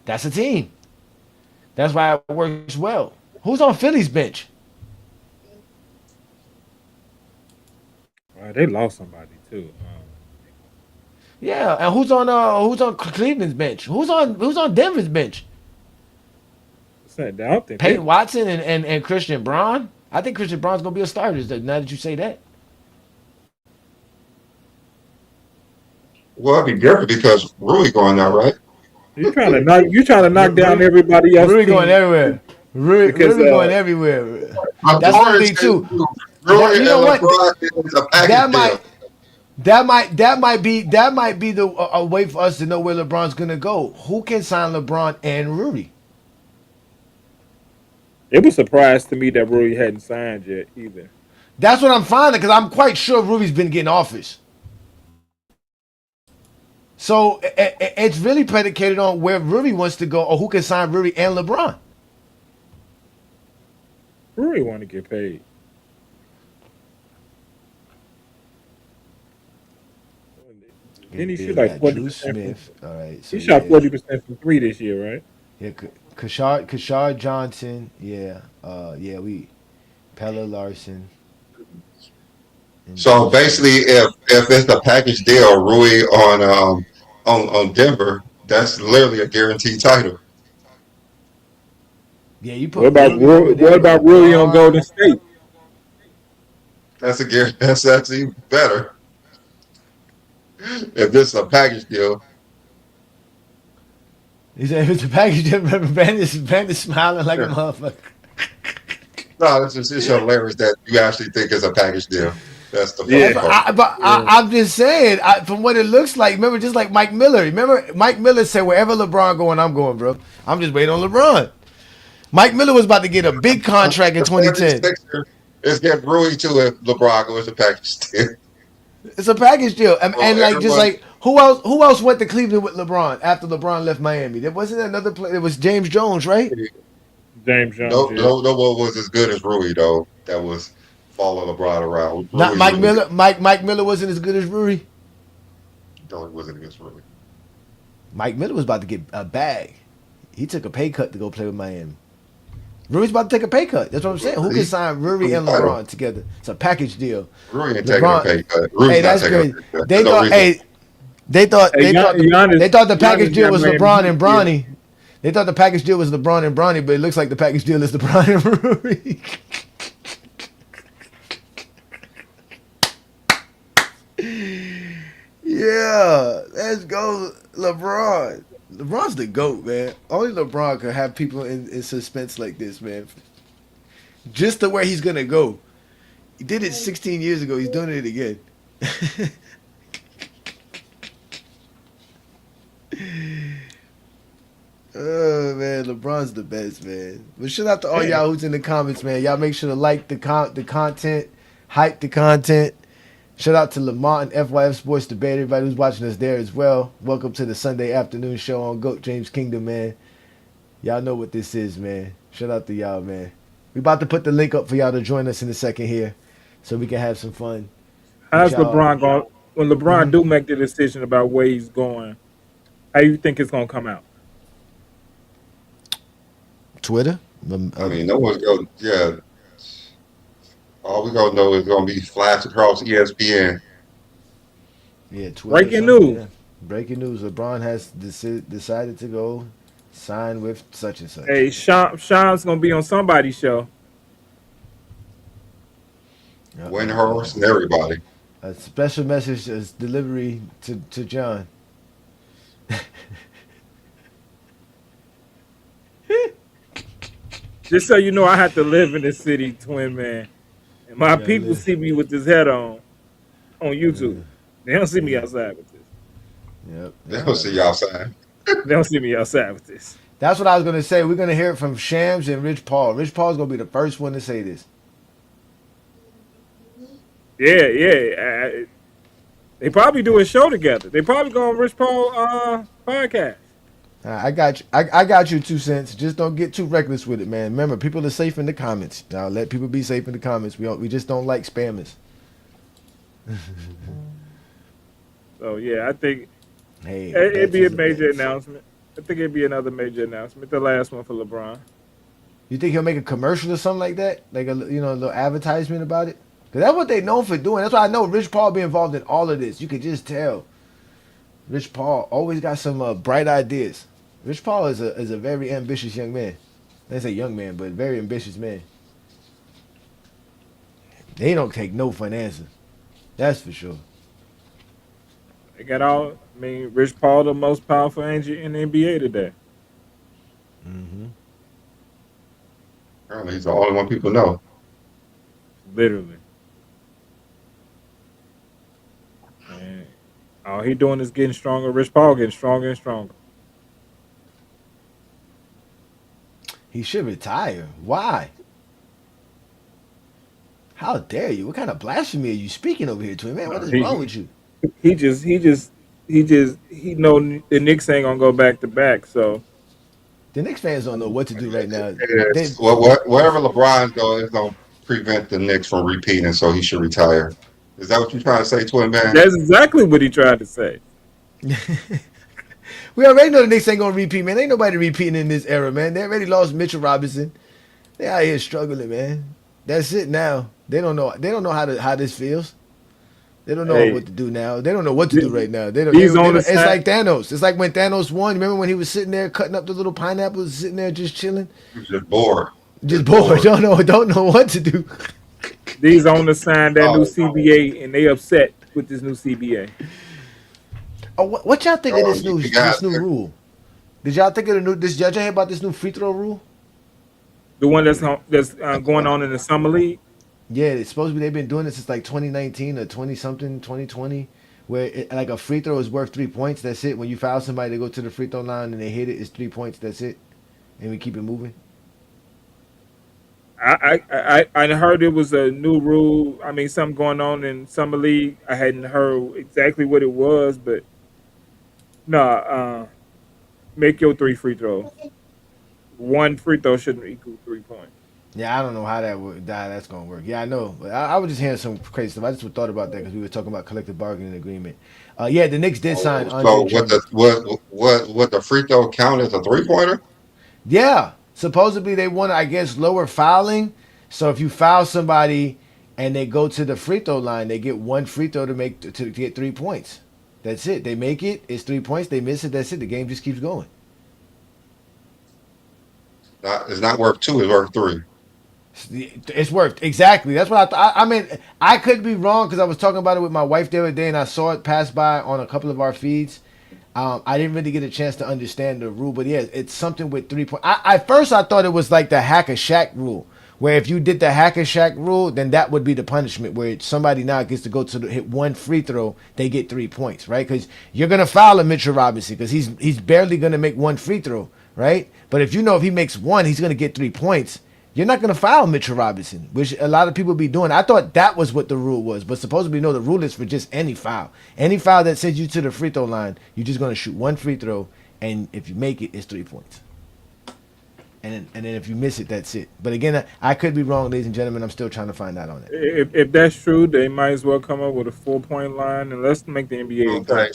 that's a team. That's why it works well. Who's on Philly's bench? They lost somebody too. Yeah, and who's on Cleveland's bench? Who's on Denver's bench? What's that? I don't think they, Peyton Watson and Christian Braun. I think Christian Braun's gonna be a starter. Now that you say that, well, it'd be different because Rui going now, right? you trying to knock down everybody else Rui going team everywhere. because Rui going everywhere. My That's one point thing is too. Rui You and know what? LeBron is a That package deal. might be the a way for us to know where LeBron's gonna go. Who can sign LeBron and Rudy? it was a surprise to me that Rui hadn't signed yet either. That's what I'm finding because I'm quite sure Rudy's been getting offers. So it's really predicated on where Rudy wants to go or who can sign Rudy and LeBron. Rui want to get paid. Then he shoot like got Drew 40%. Smith. All right, so He shot yeah, 40% from 3 this year, right? yeah, Kashard Johnson. Yeah, yeah, we Pella Larson. And So Drew Smith. basically, if it's a package deal, Rui on Denver, that's literally a guaranteed title. Yeah, you put Rudy over there What with about Rui on LeBron. Golden State? That's a that's even better. If this is a package deal, He said, if it's a package, Brandon smiling like a yeah. motherfucker. No, it's hilarious that you actually think it's a package deal. That's the Yeah, funny part. yeah. I'm just saying, from what it looks like, remember, just like Mike Miller. Remember, Mike Miller said, wherever LeBron going, I'm going, bro. I'm just waiting on LeBron. Mike Miller was about to get a big contract in The 2010. 76ers is getting Rui too if LeBron goes to package deal. It's a package deal, and Well, like just everyone, like who else went to Cleveland with LeBron after LeBron left Miami? There wasn't another player. It was James Jones, right? James Jones, no, yeah. no one was as good as Rui though. That was following LeBron around. Not Rui Mike really, Miller. Mike Miller wasn't as good as Rui. no, it wasn't against Rui. Mike Miller was about to get a bag. He took a pay cut to go play with Miami. Rui's about to take a pay cut. That's what I'm saying. Who can sign Rui and LeBron together? It's a package deal. Rui ain't taking a LeBron, pay cut. hey, Rui's not that's taking a crazy. pay cut. They There's no thought, reason. hey, they thought Giannis, they thought the package deal got was Miami LeBron Heat and deal. Bronny. They thought the package deal was LeBron and Bronny, but it looks like the package deal is LeBron and Rui. Yeah, let's go, LeBron. LeBron's the GOAT, man. Only LeBron could have people in suspense like this, man. Just to where he's gonna go. He did it 16 years ago. He's doing it again. Oh man, LeBron's the best, man. But shout out to all Yeah. y'all who's in the comments, man. Y'all make sure to like the content, hype the content. Shout out to Lamont and FYF Sports Debate, everybody who's watching us there as well. Welcome to the Sunday afternoon show on GOAT James Kingdom, man. Y'all know what this is, man. Shout out to y'all, man. We about to put the link up for y'all to join us in a second here, so we can have some fun with How's y'all. LeBron going? When LeBron do make the decision about where he's going, how you think it's gonna come out? Twitter. I mean, no one's going. Yeah, all we gonna know is gonna be flashed across ESPN. Yeah, Twitter. Breaking Something. Yeah. news. Breaking news: LeBron has decided to go sign with such and such. Hey, Sean's gonna be on somebody's show. Windhorse and everybody. A special message is delivery to John. Just so you know, I have to live in this city, twin man. And my people live. see me with this head on YouTube. They don't see me outside with this. Yep. They don't see y'all outside. They don't see me outside with this. That's what I was gonna say. We're gonna hear it from Shams and Rich Paul. Rich Paul's gonna be the first one to say this. Yeah. They probably do a show together. They probably go on Rich Paul podcast. I got you. I got you 2 cents. Just don't get too reckless with it, man. Remember, people are safe in the comments. Now let people be safe in the comments. We just don't like spammers. So yeah, I think Hey, it'd be a that's major bet. announcement. I think it'd be another major announcement. The last one for LeBron. You think he'll make a commercial or something like that? Like a little advertisement about it? Cause that's what they known for doing. That's why I know Rich Paul be involved in all of this. You could just tell. Rich Paul always got some bright ideas. Rich Paul is a very ambitious young man. Let's say young man, but very ambitious man. They don't take no for an answer. That's for sure. They got all. I mean, Rich Paul, the most powerful agent in the NBA today. Mm-hmm. Apparently, he's the only one people know. Literally. And all he doing is getting stronger. Rich Paul getting stronger and stronger. He should retire. Why? How dare you? What kind of blasphemy are you speaking over here, twin man? What is wrong with you? He know the Knicks ain't gonna go back to back. So The Knicks fans don't know what to do right now. Wherever LeBron goes, it's gonna prevent the Knicks from repeating, so he should retire. Is that what you're trying to say, Twin Man? that's exactly what he tried to say. We already know the Knicks ain't gonna repeat, man. Ain't nobody repeating in this era, man. They already lost Mitchell Robinson. They out here struggling, man. That's it now. They don't know. They don't know how this feels. They don't know what to do now. They don't know what to do right now. It's like Thanos. It's like when Thanos won. Remember when he was sitting there cutting up the little pineapples, sitting there just chilling, He was just bored. just bored. Don't know what to do. These owners signed that new CBA and they upset with this new CBA. Oh, what y'all think of this you new got it. rule? Did y'all think of the new? Did y'all hear about this new free throw rule? The one that's going on in the summer league. Yeah, it's supposed to be. They've been doing this since like 2019 or 20 something, 2020, where like a free throw is worth 3 points. That's it. When you foul somebody, they go to the free throw line and they hit it. It's 3 points. That's it, and we keep it moving. I heard it was a new rule. I mean, something going on in summer league. I hadn't heard exactly what it was, but no. Make your 3 free throws. 1 free throw shouldn't equal 3 points. Yeah, I don't know how that's gonna work. Yeah, I know, but I was just hearing some crazy stuff. I just thought about that because we were talking about collective bargaining agreement. Yeah, the Knicks did sign. So what the free throw count as a 3-pointer? Yeah, supposedly they want to, I guess, lower fouling. So if you foul somebody and they go to the free throw line, they get 1 free throw to get 3 points. That's it. They make it. It's 3 points. They miss it. That's it. The game just keeps going. It's not worth 2. It's worth 3. It's worked exactly. That's what I thought. I mean, I could be wrong because I was talking about it with my wife the other day, and I saw it pass by on a couple of our feeds. I didn't really get a chance to understand the rule, but yeah, it's something with 3 points. At first I thought it was like the hack a Shaq rule, where if you did the hack a Shaq rule, then that would be the punishment, where somebody now gets to go to hit 1 free throw, they get 3 points, right? Because you're gonna foul a Mitchell Robinson because he's barely gonna make 1 free throw, right? But if he makes 1, he's gonna get 3 points. You're not going to foul Mitchell Robinson, which a lot of people be doing. I thought that was what the rule was, but supposedly no, the rule is for just any foul. Any foul that sends you to the free throw line, you're just going to shoot 1 free throw, and if you make it, it's 3 points. then if you miss it, that's it. But again, I could be wrong, ladies and gentlemen. I'm still trying to find out on it. If that's true, they might as well come up with a 4 point line and let's make the NBA a Okay, game.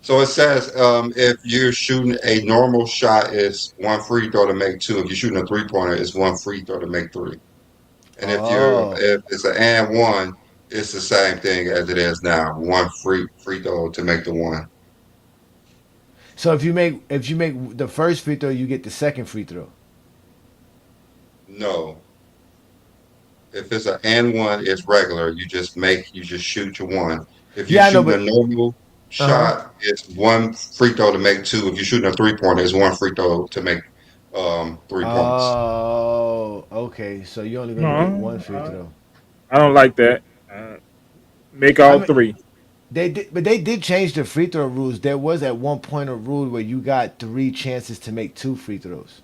so it says if you're shooting a normal shot, it's one free throw to make two. If you're shooting a 3-pointer, it's one free throw to make three. And Oh, if it's an and one, it's the same thing as it is now. One free throw to make the one. so if you make the first free throw, you get the second free throw. No, if it's an and one, it's regular. You just shoot your one. If you're Yeah, I know, shooting a but normal uh huh. shot, it's one free throw to make two. If you're shooting a 3-pointer, it's one free throw to make 3 points. Oh, okay. So you're only gonna get one No, free throw. I don't like that. Uh, make I all mean, three. but they did change the free throw rules. There was at one point a rule where you got three chances to make two free throws.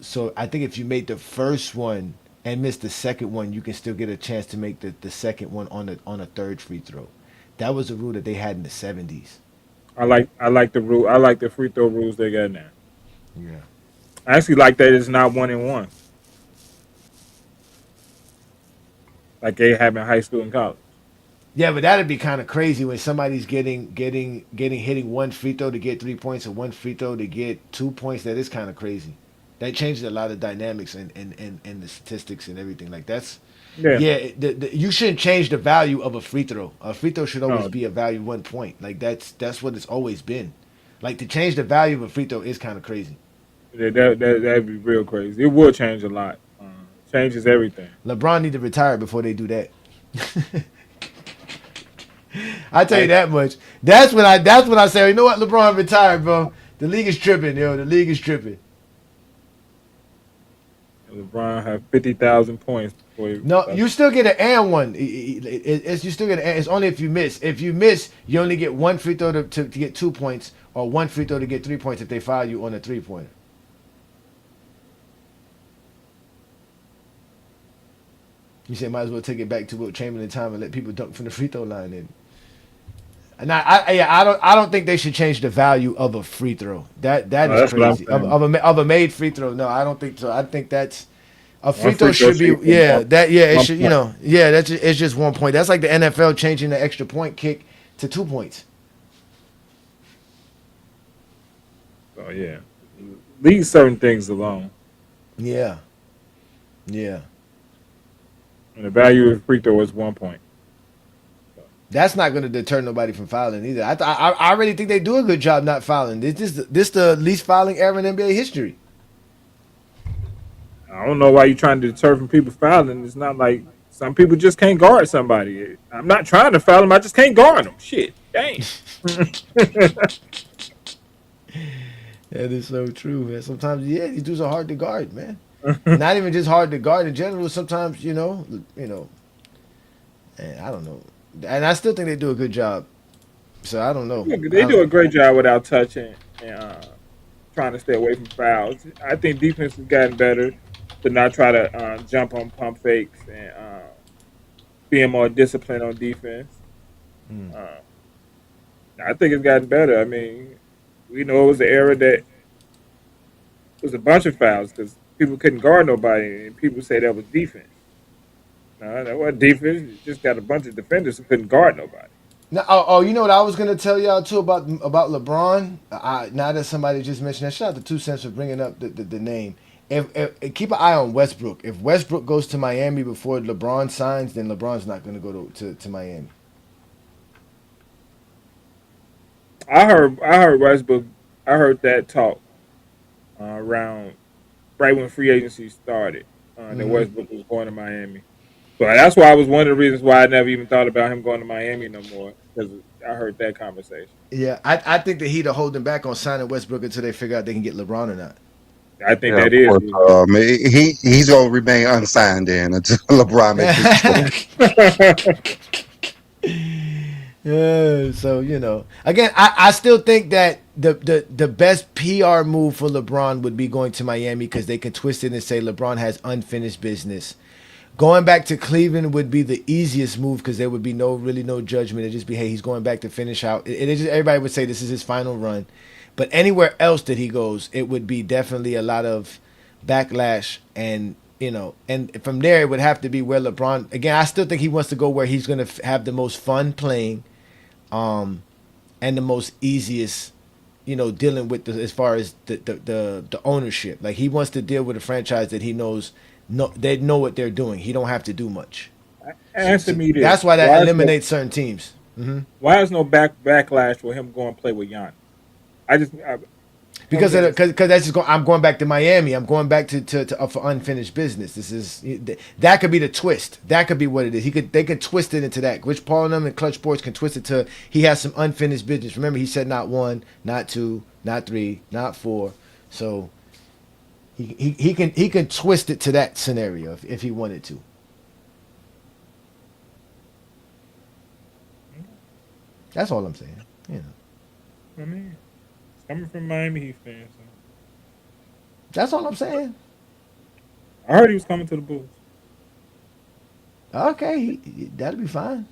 So I think if you made the first one and missed the second one, you can still get a chance to make the second one on a third free throw. That was a rule that they had in the 70s. I like the rule. I like the free throw rules they got now. Yeah. I actually like that it's not 1-and-1 like they have in high school and college. Yeah, but that'd be kind of crazy when somebody's hitting one free throw to get 3 points and one free throw to get 2 points. That is kind of crazy. That changes a lot of dynamics and the statistics and everything. Like that's Yeah. yeah. You shouldn't change the value of a free throw. A free throw should always No, be a value 1 point. Like that's what it's always been. Like to change the value of a free throw is kind of crazy. that'd be real crazy. It would change a lot. Changes everything. LeBron need to retire before they do that. I tell you I that much. That's when I say, you know what, LeBron retired, bro. The league is tripping, yo. The league is tripping. LeBron have 50,000 points before he No, stops. you still get an and one. You still get an and. It's only if you miss. If you miss, you only get one free throw to get 2 points, or one free throw to get 3 points if they foul you on a 3 pointer. You say might as well take it back to Wilt Chamberlain time and let people dunk from the free throw line. And I don't think they should change the value of a free throw. That is That's what I'm crazy. Of saying. of a made free throw. No, I don't think so. I think that's a One free throw free throw should be, should be yeah, that, yeah, it one should, point. yeah, it's just 1 point. That's like the NFL changing the extra point kick to 2 points. So yeah, leave certain things alone. Yeah, yeah. And the value of free throw is 1 point. That's not going to deter nobody from fouling either. I really think they do a good job not fouling. This the least fouling era in NBA history. I don't know why you're trying to deter from people fouling. It's not like some people just can't guard somebody. I'm not trying to foul them. I just can't guard them. Shit, dang. That is so true, man. Sometimes, yeah, these dudes are hard to guard, man. Not even just hard to guard in general. Sometimes, and I don't know. And I still think they do a good job. So I don't know. They do a great job without touching and trying to stay away from fouls. I think defense has gotten better to not try to jump on pump fakes and being more disciplined on defense. Mm. Uh, I think it's gotten better. I mean, we know it was an era that was a bunch of fouls because people couldn't guard nobody, and people say that was defense. No, that wasn't defense. You just got a bunch of defenders who couldn't guard nobody. Now, you know what I was gonna tell y'all too about LeBron. Now that somebody just mentioned that, shout out to 2 Cents for bringing up the name. If keep an eye on Westbrook. If Westbrook goes to Miami before LeBron signs, then LeBron's not gonna go to Miami. I heard Westbrook. I heard that talk around right when free agency started. That Hmm. Westbrook was going to Miami. So that's why I was one of the reasons why I never even thought about him going to Miami no more because I heard that conversation. Yeah, I think the Heat are holding back on signing Westbrook until they figure out they can get LeBron or not. I think Yeah, of that is. course. He's gonna remain unsigned then until LeBron makes his choice. Yeah, so again, I still think that the best PR move for LeBron would be going to Miami because they can twist it and say LeBron has unfinished business. Going back to Cleveland would be the easiest move because there would be no judgment. It'd just be, hey, he's going back to finish out. Everybody would say this is his final run. But anywhere else that he goes, it would be definitely a lot of backlash, and and from there it would have to be where LeBron. Again, I still think he wants to go where he's going to have the most fun playing, and the most easiest, dealing with as far as the ownership. Like, he wants to deal with a franchise that he knows they know what they're doing. He don't have to do much. Answer me this. That's why that eliminates certain teams. Why is no backlash for him going to play with Giannis? Because that's just I'm going back to Miami. I'm going back to for unfinished business. This is that could be the twist. That could be what it is. They could twist it into that. Which Paul and them and Clutch Sports can twist it to. He has some unfinished business. Remember, he said not 1, not 2, not 3, not 4. So he can twist it to that scenario if he wanted to. That's all I'm saying. I mean, it's coming from Miami Heat fans. So. That's all I'm saying. I heard he was coming to the Bulls. Okay, that'll be fine.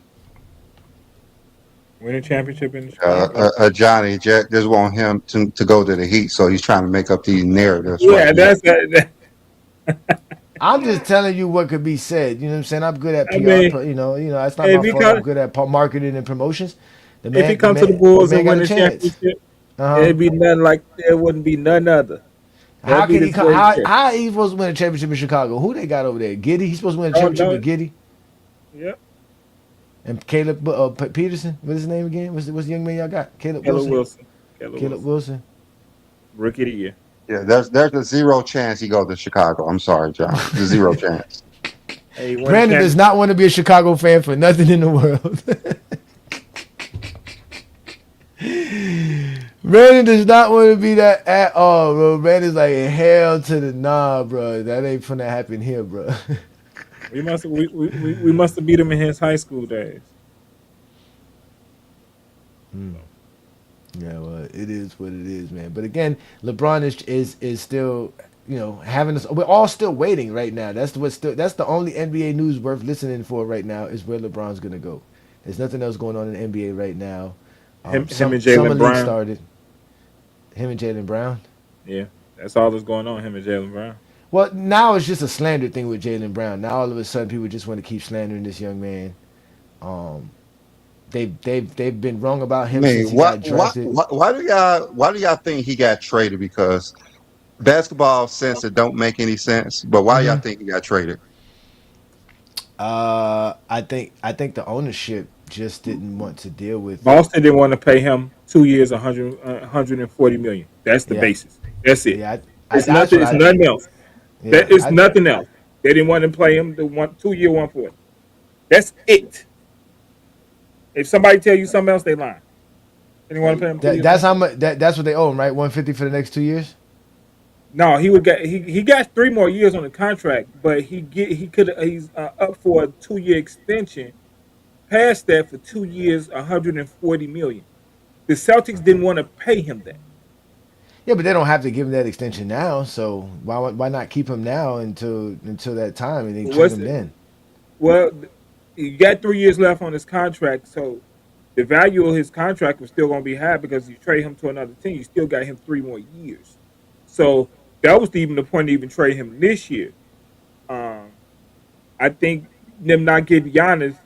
Win a championship in Chicago. Johnny Jack just want him to go to the Heat, so he's trying to make up these narratives. Yeah, right that's that. I'm just telling you what could be said. You know what I'm saying? I'm good at PR. It's not my fault. I'm good at marketing and promotions. If he comes to the Bulls and win a championship, it'd be nothing like there wouldn't be none other. How can he come? How he supposed to win a championship in Chicago? Who they got over there? Giddy. He's supposed to win a championship with Giddy. Yep. And Caleb Peterson. What's his name again? What's the young man y'all got? Caleb Wilson. Caleb Wilson. Rookie of the year. Yeah, there's a 0 chance he goes to Chicago. I'm sorry, John. There's 0 chance. Hey, Brandon does not want to be a Chicago fan for nothing in the world. Brandon does not want to be that at all, bro. Brandon's like, hell to the nah, bro. That ain't finna happen here, bro. we must have beat him in his high school days. Yeah, well, it is what it is, man. But again, LeBron is still, having us. We're all still waiting right now. That's the only NBA news worth listening for right now is where LeBron's gonna go. There's nothing else going on in the NBA right now. Him and Jaylen Brown started. Him and Jaylen Brown. Yeah, that's all that's going on. Him and Jaylen Brown. Well, now it's just a slander thing with Jaylen Brown. Now all of a sudden people just want to keep slandering this young man. They've been wrong about him since he got drafted. Why do y'all think he got traded? Because basketball sense it don't make any sense. But why y'all think he got traded? I think the ownership just didn't want to deal with. Boston didn't want to pay him 2 years, 140 million. That's the basis. That's it. Yeah, it's nothing. It's nothing else. Yeah, it's nothing else. They didn't want to play him the 2 year 140. That's it. If somebody tell you something else, they lying. They didn't want to pay him. That's how much. That's what they owe him, right? 150 for the next 2 years. No, he got 3 more years on the contract, but he's up for a 2 year extension. Past that for 2 years, 140 million. The Celtics didn't want to pay him that. Yeah, but they don't have to give him that extension now. So why not keep him now until that time and then trade him then? Well, he got 3 years left on his contract, so the value of his contract was still going to be high because you trade him to another team, you still got him 3 more years. So that was even the point to even trade him this year. I think them not getting Giannis,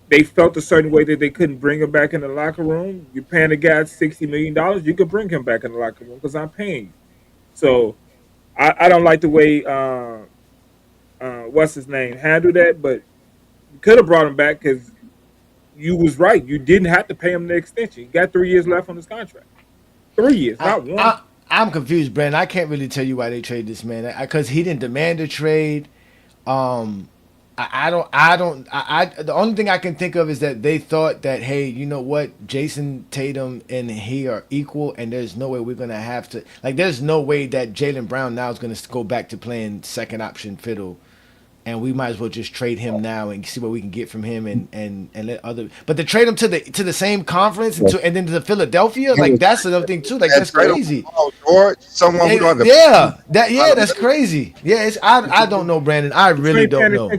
they felt a certain way that they couldn't bring him back in the locker room. You're paying the guy $60 million, you could bring him back in the locker room because I'm paying you. So I don't like the way what's his name handled that, but you could have brought him back because you was right. You didn't have to pay him the extension. He got 3 years left on his contract. 3 years, not one. I'm confused, Brandon. I can't really tell you why they trade this man because he didn't demand a trade. The only thing I can think of is that they thought that, hey, you know what, Jason Tatum and he are equal, and there's no way we're gonna have to there's no way that Jaylen Brown now is gonna go back to playing second option fiddle, and we might as well just trade him now and see what we can get from him and let other. But to trade him to the same conference and then to Philadelphia, that's another thing too. That's crazy. Someone that's crazy. Yeah, I don't know, Brandon. I really don't know. The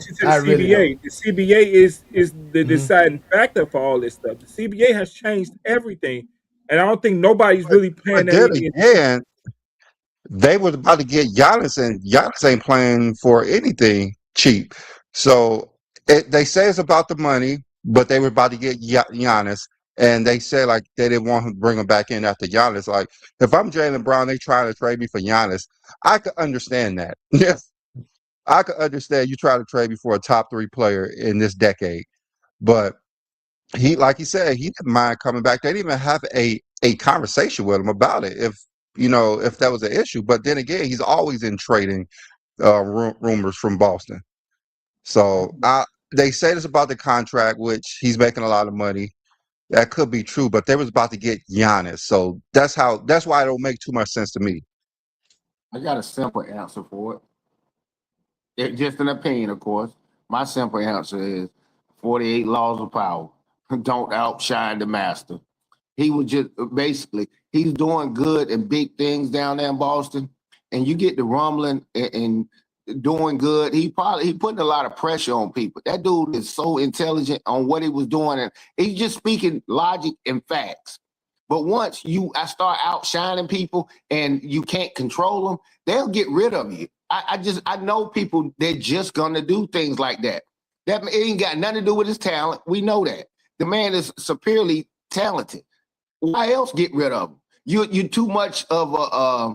CBA is the deciding factor for all this stuff. The CBA has changed everything And I don't think nobody's really paying But that then any attention. again, they were about to get Giannis, and Giannis ain't playing for anything cheap. So they say it's about the money, but they were about to get Giannis, and they said like they didn't want him to bring him back in after Giannis. Like if I'm Jaylen Brown, they trying to trade me for Giannis. I could understand that. Yes, I could understand you try to trade me for a top 3 player in this decade, but he, like he said, he didn't mind coming back. They didn't even have a conversation with him about it. If that was an issue, but then again, he's always in trading rumors from Boston. So they say this about the contract, which he's making a lot of money. That could be true, but they was about to get Giannis, so that's why it don't make too much sense to me. I got a simple answer for it. Just an opinion, of course. My simple answer is 48 laws of power. Don't outshine the master. He was just basically he's doing good and big things down there in Boston, and you get the rumbling and doing good. He putting a lot of pressure on people. That dude is so intelligent on what he was doing, and he's just speaking logic and facts. But once I start outshining people and you can't control them, they'll get rid of you. I know people, they're just gonna do things like that. That it ain't got nothing to do with his talent. We know that. The man is superiorly talented. Why else get rid of him? You're too much of a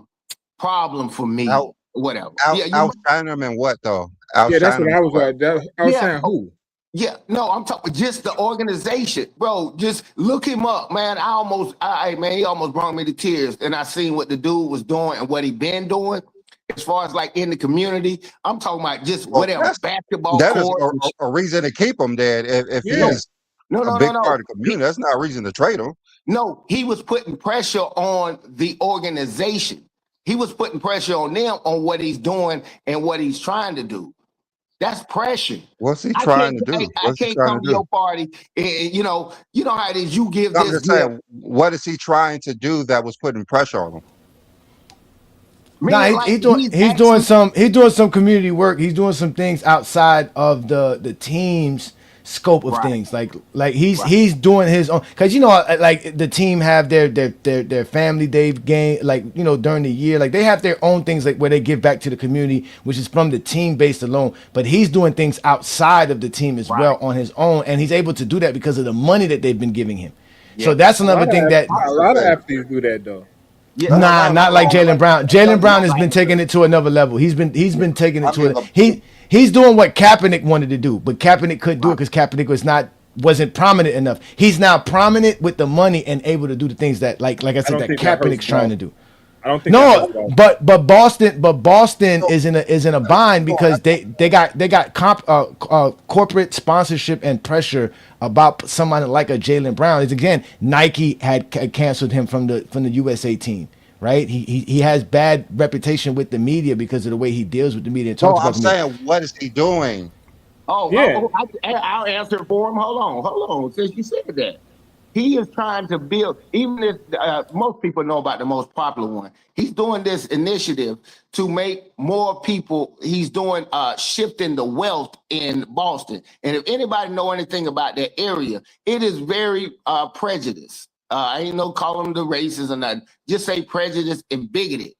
problem for me. Whatever. Outshine him and what though? Yeah, that's what I was like. I was saying who? Yeah, no, I'm talking just the organization, bro. Just look him up, man. He almost brought me to tears. And I seen what the dude was doing and what he been doing as far as like in the community. I'm talking about just whatever basketball. That is a reason to keep him there. If he's a big part of the community, that's not a reason to trade him. No, he was putting pressure on the organization. He was putting pressure on them on what he's doing and what he's trying to do. That's pressure. What's he trying to do? I can't come to your party. And, you know how it is. You give I'm just saying, what is he trying to do that was putting pressure on him? Nah, he's doing some community work. He's doing some things outside of the team's scope of things. Like he's doing his own, because like the team have their family they've gained, like during the year, like they have their own things like where they give back to the community, which is from the team based alone. But he's doing things outside of the team as well on his own, and he's able to do that because of the money that they've been giving him. Yeah. So that's another thing that a lot of athletes do that though. Yeah, not like Jaylen Brown. Jaylen Brown has been taking it to another level. He's been taking it to it. He's doing what Kaepernick wanted to do, but Kaepernick couldn't do it because Kaepernick wasn't prominent enough. He's now prominent with the money and able to do the things that like I said that Kaepernick's trying to do. I don't think but Boston is in a bind because they got corporate sponsorship and pressure about somebody like a Jaylen Brown. Is again, Nike had canceled him from the USA team. Right, he has bad reputation with the media because of the way he deals with the media and talks about the media. I'm saying, what is he doing? I'll answer for him. Hold on. Since you said that, he is trying to build. Even if most people know about the most popular one, he's doing this initiative to make more people. He's doing shifting the wealth in Boston. And if anybody know anything about that area, it is very prejudiced. I ain't no call him the racist or nothing. Just say prejudice and bigoted.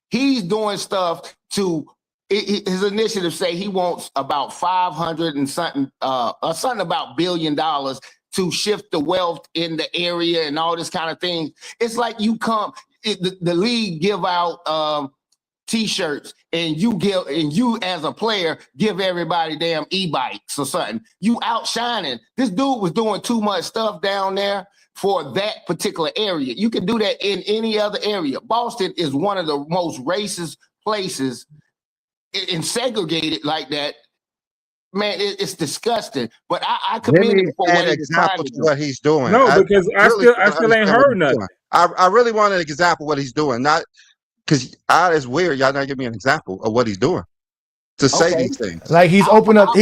He's doing stuff to his initiative say he wants about 500 and something, something about $1 billion to shift the wealth in the area and all this kind of thing. It's like the league give out T-shirts and you as a player give everybody damn e-bikes or something. You outshining. This dude was doing too much stuff down there for that particular area. You can do that in any other area. Boston is one of the most racist places and segregated like that. Man, it's disgusting. But I commend him for what he's trying to do. What he's doing. No, because I still ain't heard nothing. I really want an example of what he's doing. Not because it's weird. Y'all not give me an example of what he's doing to say these things. Like he's opened up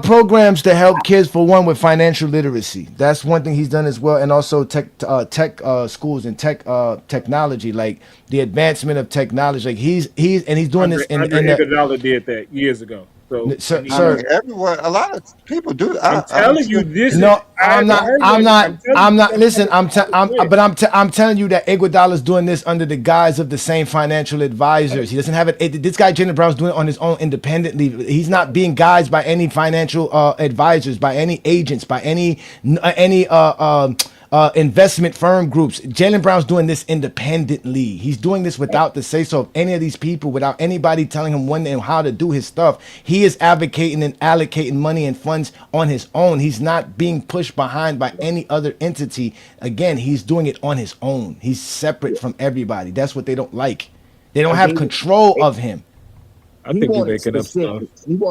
programs to help kids, for one, with financial literacy. That's one thing he's done as well, and also tech schools and technology, like the advancement of technology. Like he's doing this. Andre Iguodala did that years ago. So Sir, everyone, a lot of people do. I'm telling you, this is. no, I I'm haven't not. heard I'm of it. not. I'm telling I'm you, not. that's Listen, what I'm telling you that Iguodala's doing this under the guise of the same financial advisors. He doesn't have it. This guy Jaylen Brown's doing it on his own independently. He's not being guided by any financial advisors, by any agents, by any investment firm groups. Jaylen Brown's doing this independently. He's doing this without the say so of any of these people, without anybody telling him when and how to do his stuff. He is advocating and allocating money and funds on his own. He's not being pushed behind by any other entity. Again, he's doing it on his own. He's separate from everybody. That's what they don't like. They don't have control of him. I think you're making up stuff.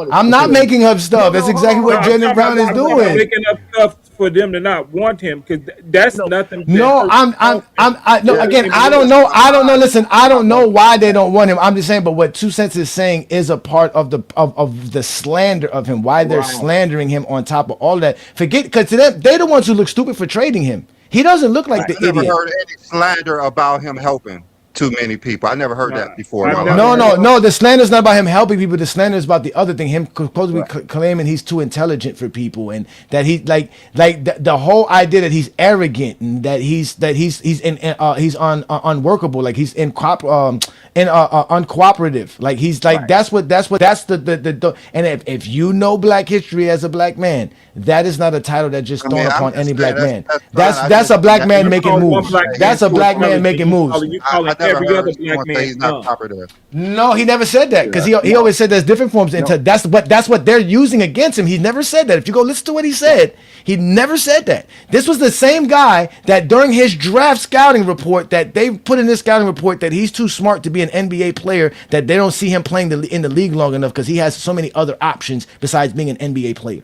I'm not making up stuff. That's exactly what Jaylen Brown is I'm doing. making up stuff for them to not want him because that's nothing. No, again, I don't know. Listen, I don't know why they don't want him. I'm just saying, but what 2 Cents is saying is a part of the slander of him. Why they're slandering him on top of all that. Forget, because to them, they're the ones who look stupid for trading him. He doesn't look like the I never idiot. heard any slander about him helping too many people. I never heard that before. No. The slander is not about him helping people. The slander is about the other thing. Him supposedly claiming he's too intelligent for people, and that he like the whole idea that he's arrogant and that he's unworkable. Like he's uncooperative. Like he's like that's the and if you know Black history as a black man, that is not a title that just thrown upon any black man. That's a black man making moves. That's a black man making moves. Every other black man. He's not cooperative. No, he never said that because he always said there's different forms. That's what they're using against him. He never said that. If you go listen to what he said, he never said that. This was the same guy that during his draft scouting report that they put in this scouting report that he's too smart to be an NBA player, that they don't see him playing in the league long enough because he has so many other options besides being an NBA player.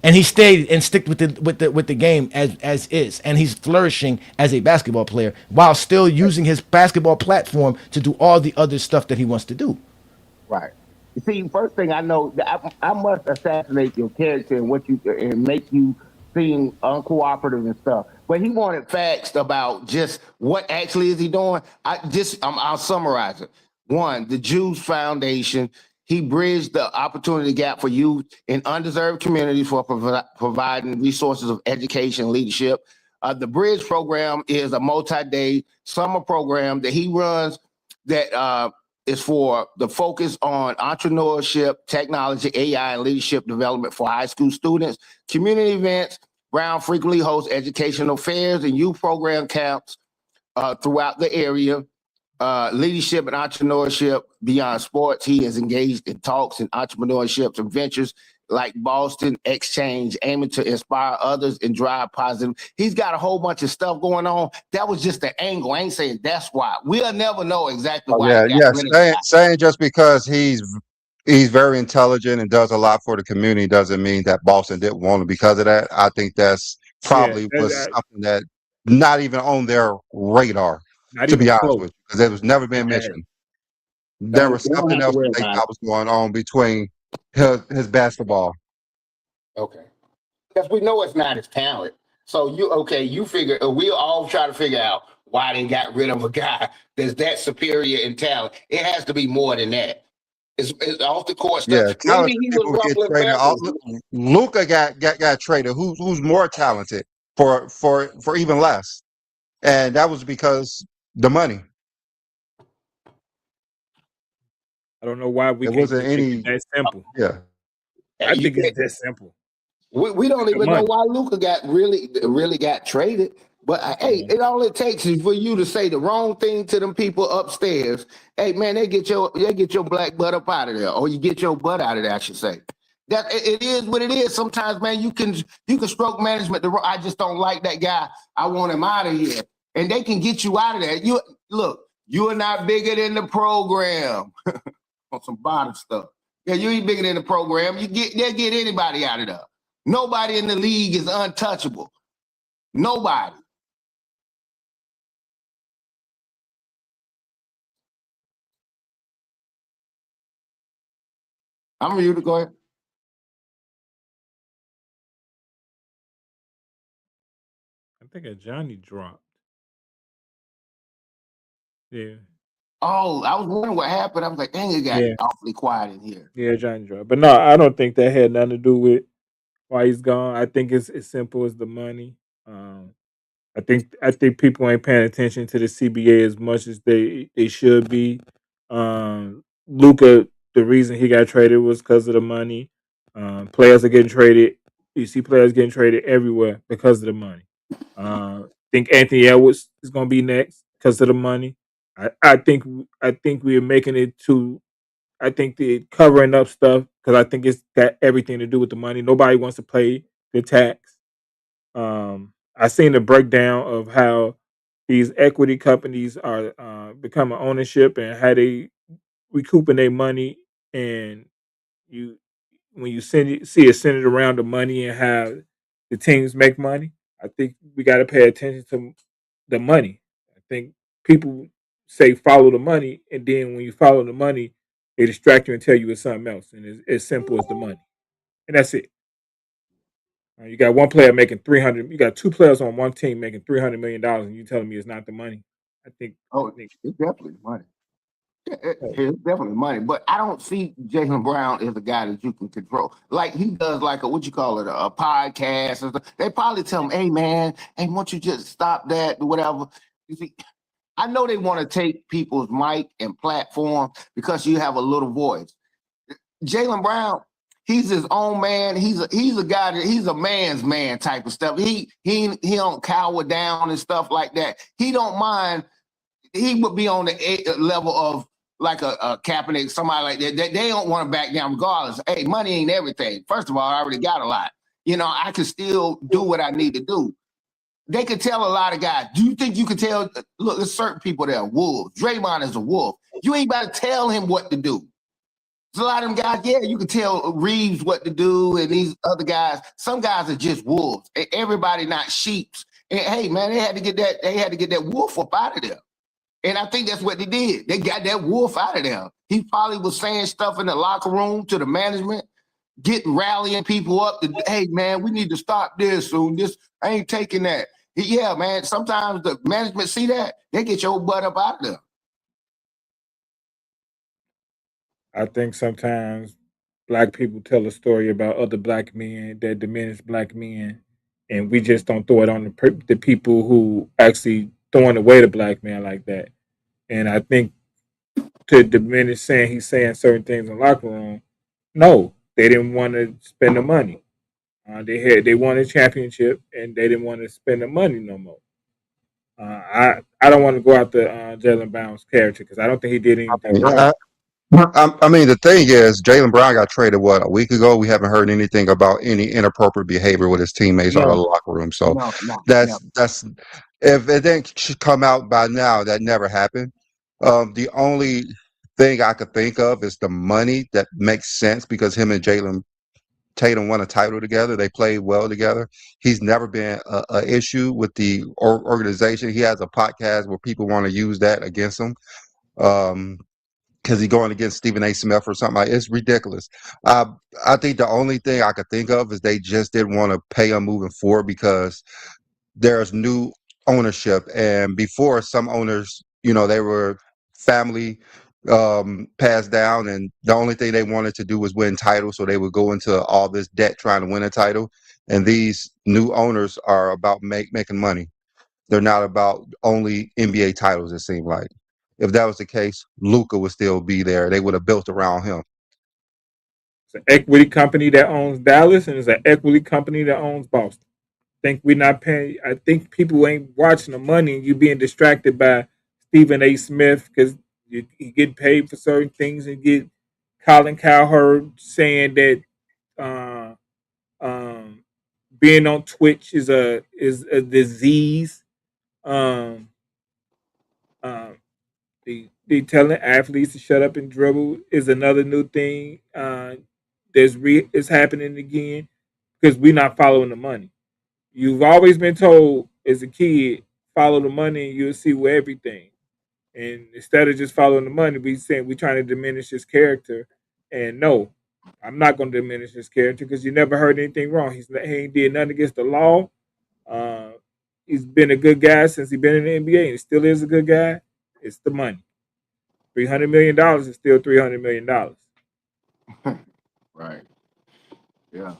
And he stayed and stick with the game as is, and he's flourishing as a basketball player while still using his basketball platform to do all the other stuff that he wants to do. Right. You see, first thing I know, I must assassinate your character and make you seem uncooperative and stuff. But he wanted facts about just what actually is he doing. I'll summarize it. One, the Jews Foundation. He bridged the opportunity gap for youth in undeserved communities for providing resources of education and leadership. The Bridge program is a multi-day summer program that he runs that is for the focus on entrepreneurship, technology, AI, and leadership development for high school students. Community events. Brown frequently hosts educational fairs and youth program camps throughout the area. Leadership and entrepreneurship beyond sports. He is engaged in talks and entrepreneurship and ventures like Boston Exchange, aiming to inspire others and drive positive. He's got a whole bunch of stuff going on. That was just the angle. I ain't saying that's why. We'll never know exactly why. Saying just because he's very intelligent and does a lot for the community doesn't mean that Boston didn't want him because of that. I think that's probably was something that not even on their radar. To be honest with you, because it was never been mentioned. There was something else they thought was going on between his basketball. Okay. Because we know it's not his talent. So you figure we all try to figure out why they got rid of a guy that's that superior in talent. It has to be more than that. It's off the court stuff. Yeah, maybe he was traded. Luka got traded. Who's more talented for even less, and that was because the money. I don't know why we can't wasn't any that simple. Yeah, I think it's that simple. We don't even know why Luka got really got traded. But hey, all it takes is for you to say the wrong thing to them people upstairs. Hey man, they get your black butt up out of there, or you get your butt out of there, I should say. That it is what it is. Sometimes, man, you can stroke management. I just don't like that guy. I want him out of here. And they can get you out of there. You are not bigger than the program. On some bottom stuff. Yeah, you ain't bigger than the program. They'll get anybody out of there. Nobody in the league is untouchable. Nobody. I'm ready to go ahead. I think Johnny dropped. Yeah. Oh, I was wondering what happened. I was like, dang, it got Yeah, awfully quiet in here. yeah, Johnny Draw. But no, I don't think that had nothing to do with why he's gone. I think it's as simple as the money. Um, I think people ain't paying attention to the CBA as much as they should be. Luca, the reason he got traded was because of the money. Players are getting traded. You see players getting traded everywhere because of the money. I think Anthony Edwards is going to be next because of the money. I think we're making it to. I think the covering up stuff because I think it's got everything to do with the money. Nobody wants to pay the tax. I seen the breakdown of how these equity companies are becoming ownership and how they recouping their money. And you, when you see it centered around the money and how the teams make money, I think we got to pay attention to the money. I think people say follow the money, and then when you follow the money, they distract you and tell you it's something else, and it's as simple as the money, and that's it. You got one player making 300. You got two players on one team making $300 million, and you telling me it's not the money? I think. I Oh, think. it's definitely money. Oh, It's definitely money, but I don't see Jaylen Brown as a guy that you can control. Like he does, like a what you call it, a podcast or stuff. They probably tell him, "Hey, man, hey, won't you just stop that or whatever." You see, I know they want to take people's mic and platform because you have a little voice. Jaylen Brown, he's his own man. He's a guy that he's a man's man type of stuff. He don't cower down and stuff like that. He don't mind. He would be on the level of like a Kaepernick, somebody like that. They don't want to back down regardless. Hey, money ain't everything. First of all, I already got a lot. I can still do what I need to do. They could tell a lot of guys. Do you think you could tell? Look, there's certain people that are wolves. Draymond is a wolf. You ain't about to tell him what to do. There's a lot of them guys, yeah, you can tell Reeves what to do, and these other guys. Some guys are just wolves. Everybody not sheeps. And hey, man, they had to get that. They had to get that wolf up out of there. And I think that's what they did. They got that wolf out of there. He probably was saying stuff in the locker room to the management, rallying people up to, hey, man, we need to stop this soon. This I ain't taking that. Yeah, man. Sometimes the management see that, they get your butt up out of there. I think sometimes black people tell a story about other black men that diminish black men, and we just don't throw it on the people who actually throwing away the black man like that. And I think to diminish saying he's saying certain things in the locker room, no, they didn't want to spend the money. They won a championship and they didn't want to spend the money no more. I don't want to go after Jaylen Brown's character because I don't think he did anything wrong. I mean, the thing is, Jaylen Brown got traded a week ago. We haven't heard anything about any inappropriate behavior with his teammates or the No, locker room. So No, no. that's if it didn't come out by now, that never happened. The only thing I could think of is the money that makes sense because him and Jalen Tatum won a title together. They played well together. He's never been a issue with the organization. He has a podcast where people want to use that against him. Um, because he's going against Stephen A. Smith or something like it's ridiculous. Uh, I think the only thing I could think of is they just didn't want to pay him moving forward because there's new ownership, and before some owners, they were family passed down, and the only thing they wanted to do was win titles, so they would go into all this debt trying to win a title. And these new owners are about making money. They're not about only NBA titles, it seemed like. If that was the case, Luca would still be there. They would have built around him. it's an equity company that owns Dallas and it's an equity company that owns Boston. Think we're not paying. I think people ain't watching the money and you being distracted by Stephen A. Smith because you get paid for certain things and get Colin Cowherd saying that uh, um, being on Twitch is a disease. Um, um, they telling athletes to shut up and dribble is another new thing. It's happening again because we're not following the money. You've always been told as a kid, follow the money and you'll see where everything. And instead of just following the money, we're trying to diminish his character. And no, I'm not going to diminish his character because you never heard anything wrong. He ain't did nothing against the law. Uh, he's been a good guy since he's been in the NBA and he still is a good guy. It's the money. $300 million is still $300 million. Right. Yeah.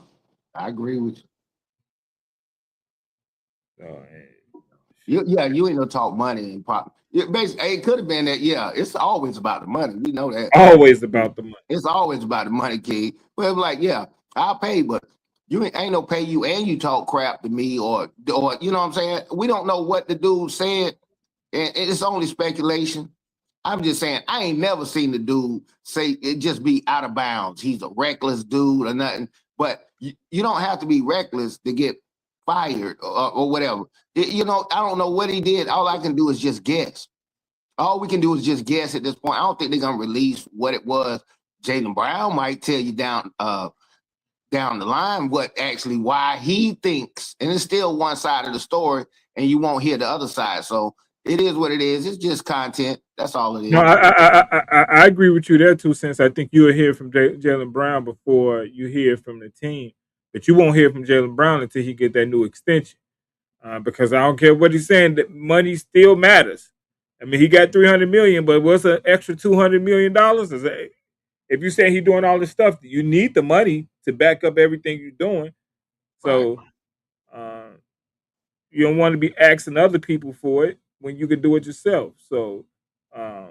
I agree with you. So, You ain't gonna talk money and pop. Basically, it could have been that. Yeah, it's always about the money. We know that. always about the money. It's always about the money, kid. But it's like, yeah, I'll pay, but you ain't no pay you, and you talk crap to me, or you know what I'm saying? We don't know what the dude said, and it's only speculation. I'm just saying, I ain't never seen the dude say it just be out of bounds. He's a reckless dude or nothing. But you don't have to be reckless to get fired or whatever. I don't know what he did. All I can do is just guess. All we can do is just guess at this point. I don't think they're gonna release what it was. Jaylen Brown might tell you down the line why he thinks, and it's still one side of the story, and you won't hear the other side. So it is what it is. It's just content. That's all it is. No, I agree with you there too. Since I think you'll hear from Jaylen Brown before you hear from the team, but you won't hear from Jaylen Brown until he get that new extension. Because I don't care what he's saying, that money still matters. I mean, he got $300 million, but what's an extra $200 million? If you're saying he's doing all this stuff, you need the money to back up everything you're doing. So you don't want to be asking other people for it when you can do it yourself. So, go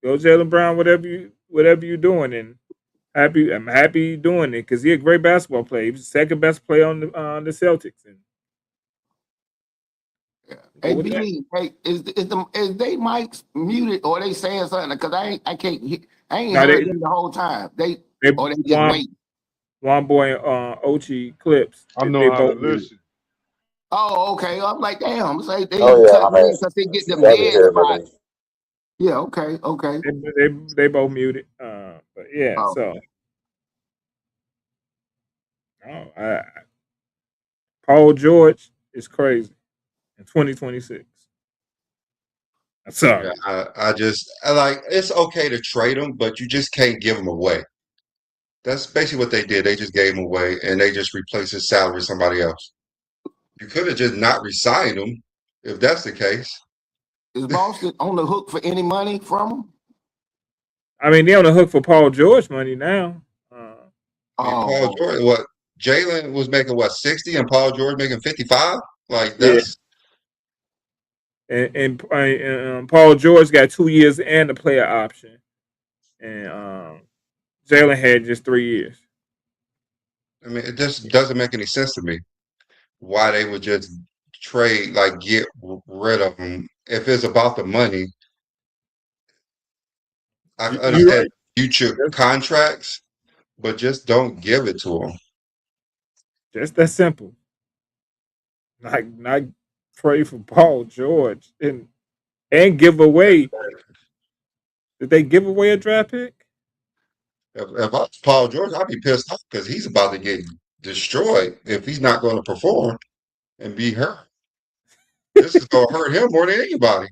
Jaylen Brown, whatever you're doing, and I'm happy you're doing it because he's a great basketball player. He was the second best player on the Celtics. And hey, B, is they mics muted or they saying something? Because I ain't heard them the whole time. They just wait. One boy Ochi clips. I know how to listen. Oh, okay. I'm like, damn. Say they because they get them dead spots. Yeah. Okay. They both muted. But yeah. So. Paul George is crazy in 2026. I'm sorry. Yeah, I like it's okay to trade them, but you just can't give them away. That's basically what they did. They just gave him away, and they just replaced his salary with somebody else. You could have just not re-signed him if that's the case. Is Boston on the hook for any money from him? I mean, they're on the hook for Paul George money now. Paul George, what? Jaylen was making 60, and Paul George making 55. Like that's. Yeah. And Paul George got 2 years and a player option, and Jaylen had just 3 years. I mean, it just doesn't make any sense to me why they would just get rid of him if it's about the money. I understand future contracts, but just don't give it to him. Just that simple. Not trade for Paul George and give away. Did they give away a draft pick? If I was Paul George, I'd be pissed off because he's about to get destroyed if he's not going to perform and be hurt. This is going to hurt him more than anybody.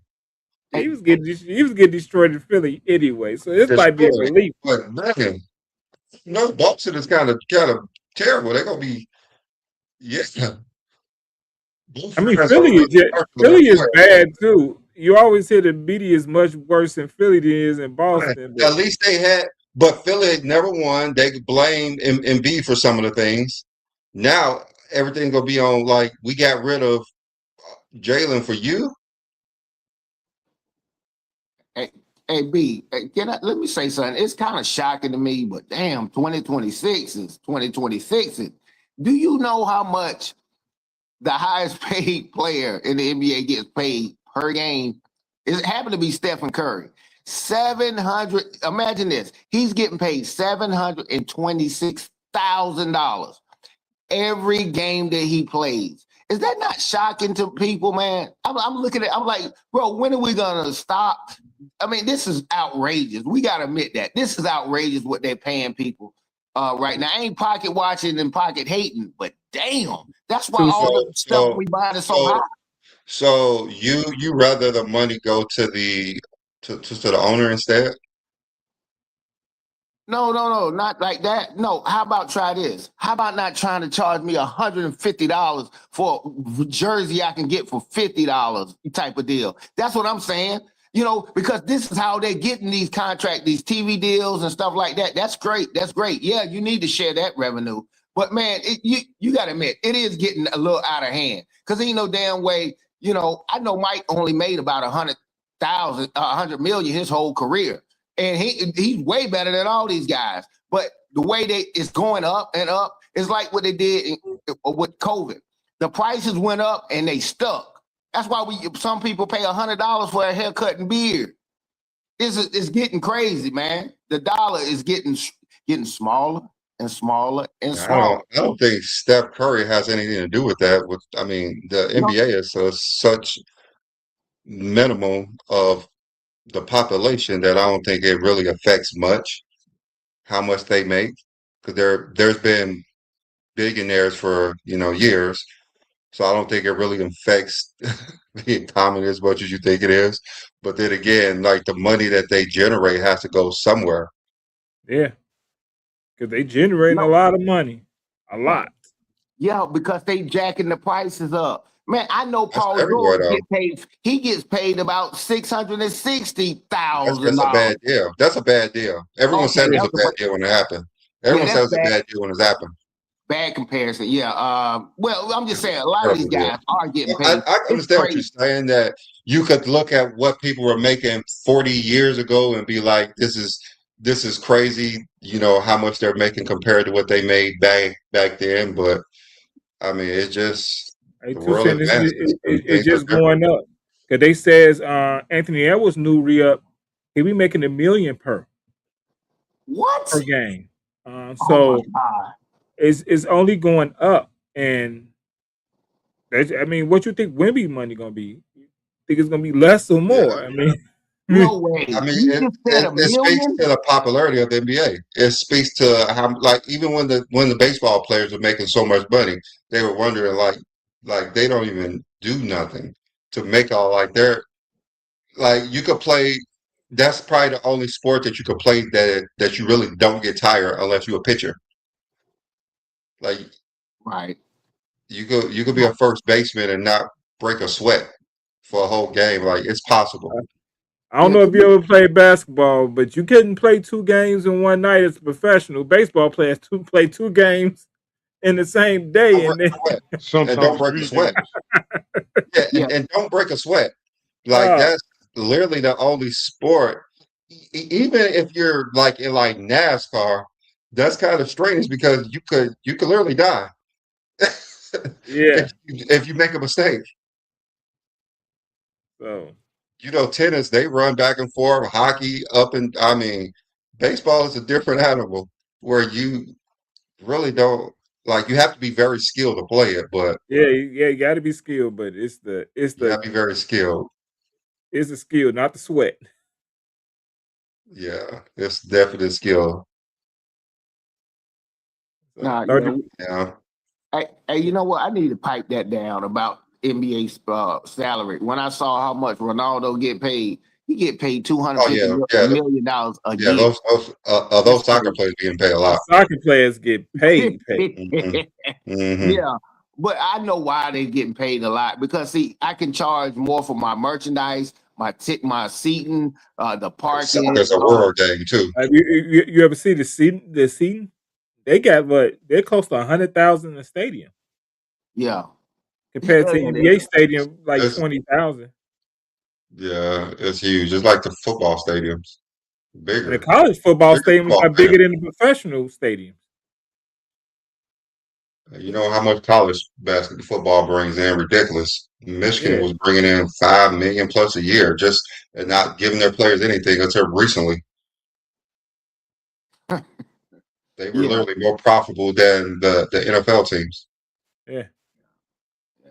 He was getting destroyed in Philly anyway, so this might be a relief. But man, Boston is kind of terrible. They're going to be I mean, Philly is bad too. You always hear the media is much worse in Philly than it is in Boston. At least they had, but Philly had never won. They could blame Embiid for some of the things. Now everything's gonna be on we got rid of Jaylen for you. Hey B, let me say something. It's kind of shocking to me, but damn, 2026 is 2026. Do you know how much the highest paid player in the NBA gets paid per game? It happened to be Stephen Curry. 700. Imagine this. He's getting paid $726,000 every game that he plays. Is that not shocking to people, man? I'm looking at. I'm like, bro, when are we gonna stop? I mean, this is outrageous. We gotta admit that this is outrageous what they're paying people right now. I ain't pocket watching and pocket hating, but damn, that's why all the stuff we buy is so high. So you rather the money go to the owner instead? No, not like that. No, how about try this? How about not trying to charge me $150 for a jersey I can get for $50 type of deal? That's what I'm saying. You know, because this is how they're getting these contracts, these TV deals and stuff like that. That's great. That's great. Yeah, you need to share that revenue. But man, you got to admit, it is getting a little out of hand. Because ain't no damn way, you know, I know Mike only made about 100 million his whole career. And he's way better than all these guys. But the way it's going up and up, it's like what they did with COVID. The prices went up and they stuck. That's why some people pay $100 for a haircut and beard. It's getting crazy, man. The dollar is getting smaller and smaller and smaller. I don't think Steph Curry has anything to do with that. I mean, the NBA is such minimal of the population that I don't think it really affects much how much they make. Because there's been billionaires for years. So I don't think it really affects the economy as much as you think it is. But then again, like the money that they generate has to go somewhere. Yeah, because they generating a lot of money, a lot. Yeah, because they jacking the prices up. Man, I know Paul everywhere, George get paid. He gets paid about $660,000. That's a bad deal. That's a bad deal. Everyone said it was a bad deal when it happened. Everyone said it was a bad deal when it happened. Bad comparison, yeah. Well, I'm just saying a lot of these guys are getting paid. I understand what you're saying, that you could look at what people were making 40 years ago and be like, this is crazy, how much they're making compared to what they made back then. But I mean, it's just the world advances. It's just going up. Because they says Anthony Edwards' new re-up, he be making $1 million per game. So it's only going up. And I mean, what you think Wemby money gonna be? Think it's gonna be less or more? Yeah. I mean, no way. I mean, it speaks to the popularity of the NBA. It speaks to how, like, even when the baseball players were making so much money, they were wondering like they don't even do nothing to make all, like, they're like, you could play. That's probably the only sport that you could play that you really don't get tired unless you're a pitcher. Like, right. You could be a first baseman and not break a sweat for a whole game. Like, it's possible. I don't know if you ever played basketball, but you couldn't play 2 games in one night as a professional. Baseball players play 2 games in the same day, and don't break a sweat. And don't break a sweat. Like, that's literally the only sport. Even if you're like in like NASCAR, that's kind of strange because you could literally die. Yeah. if you make a mistake. So tennis, they run back and forth. Hockey, I mean, baseball is a different animal where you really don't, like, you have to be very skilled to play it. But you got to be skilled. But you have to be very skilled. It's a skill, not the sweat. Yeah, it's definitely a skill. Yeah. Hey, you know what? I need to pipe that down about NBA salary. When I saw how much Ronaldo get paid, he get paid $250 million a year. Yeah, those soccer players getting paid a lot. Soccer players get paid. Mm-hmm. Yeah, but I know why they're getting paid a lot, because see, I can charge more for my merchandise, my seating, the parking. There's a world game too. You ever see the seating? They got they're close to 100,000 in the stadium. Yeah. Compared to NBA stadium, like 20,000. Yeah, it's huge. It's like the football stadiums. Bigger. And the college football stadiums are bigger than the professional stadiums. You know how much college basketball football brings in? Ridiculous. Michigan was bringing in $5 million plus a year, just and not giving their players anything until recently. They were literally more profitable than the NFL teams. Yeah.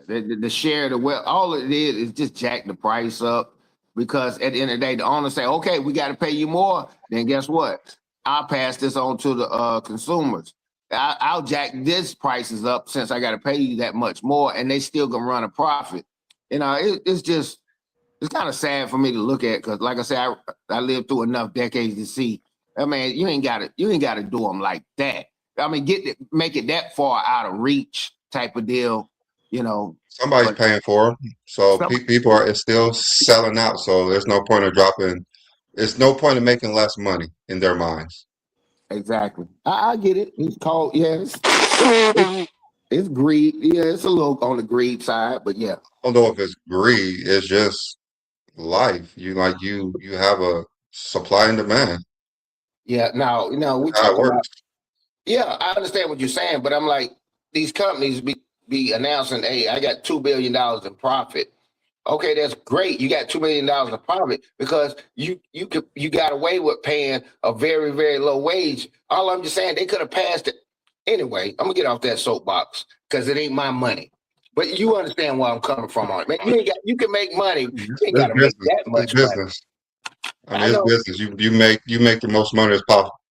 The share, the wealth, all it is just jack the price up, because at the end of the day, the owner say, okay, we got to pay you more. Then guess what? I'll pass this on to the consumers. I'll jack this prices up since I got to pay you that much more, and they still gonna run a profit. It's kind of sad for me to look at, because like I said, I lived through enough decades to see. I mean, you ain't got to do them like that. I mean, make it that far out of reach type of deal. you know. Somebody's But paying for them, so some, people are still selling out. So there's no point of dropping. It's no point of making less money in their minds. exactly. I get it. It's called, yes. It's greed. Yeah, it's a little on the greed side, but yeah. I don't know if it's greed. It's just life. You have a supply and demand. Yeah. Now, we That's how talk it about, works. yeah, I understand what you're saying, but I'm like, these companies be announcing, hey, I got $2 billion in profit. Okay, that's great. You got $2 million in profit because you got away with paying a very, very low wage. All I'm just saying, they could have passed it. Anyway, I'm gonna get off that soapbox because it ain't my money. But you understand where I'm coming from on it. Man, you can make money. You ain't It's gotta make business. that It's much money. business. I mean, I it's know. business. You make the most money as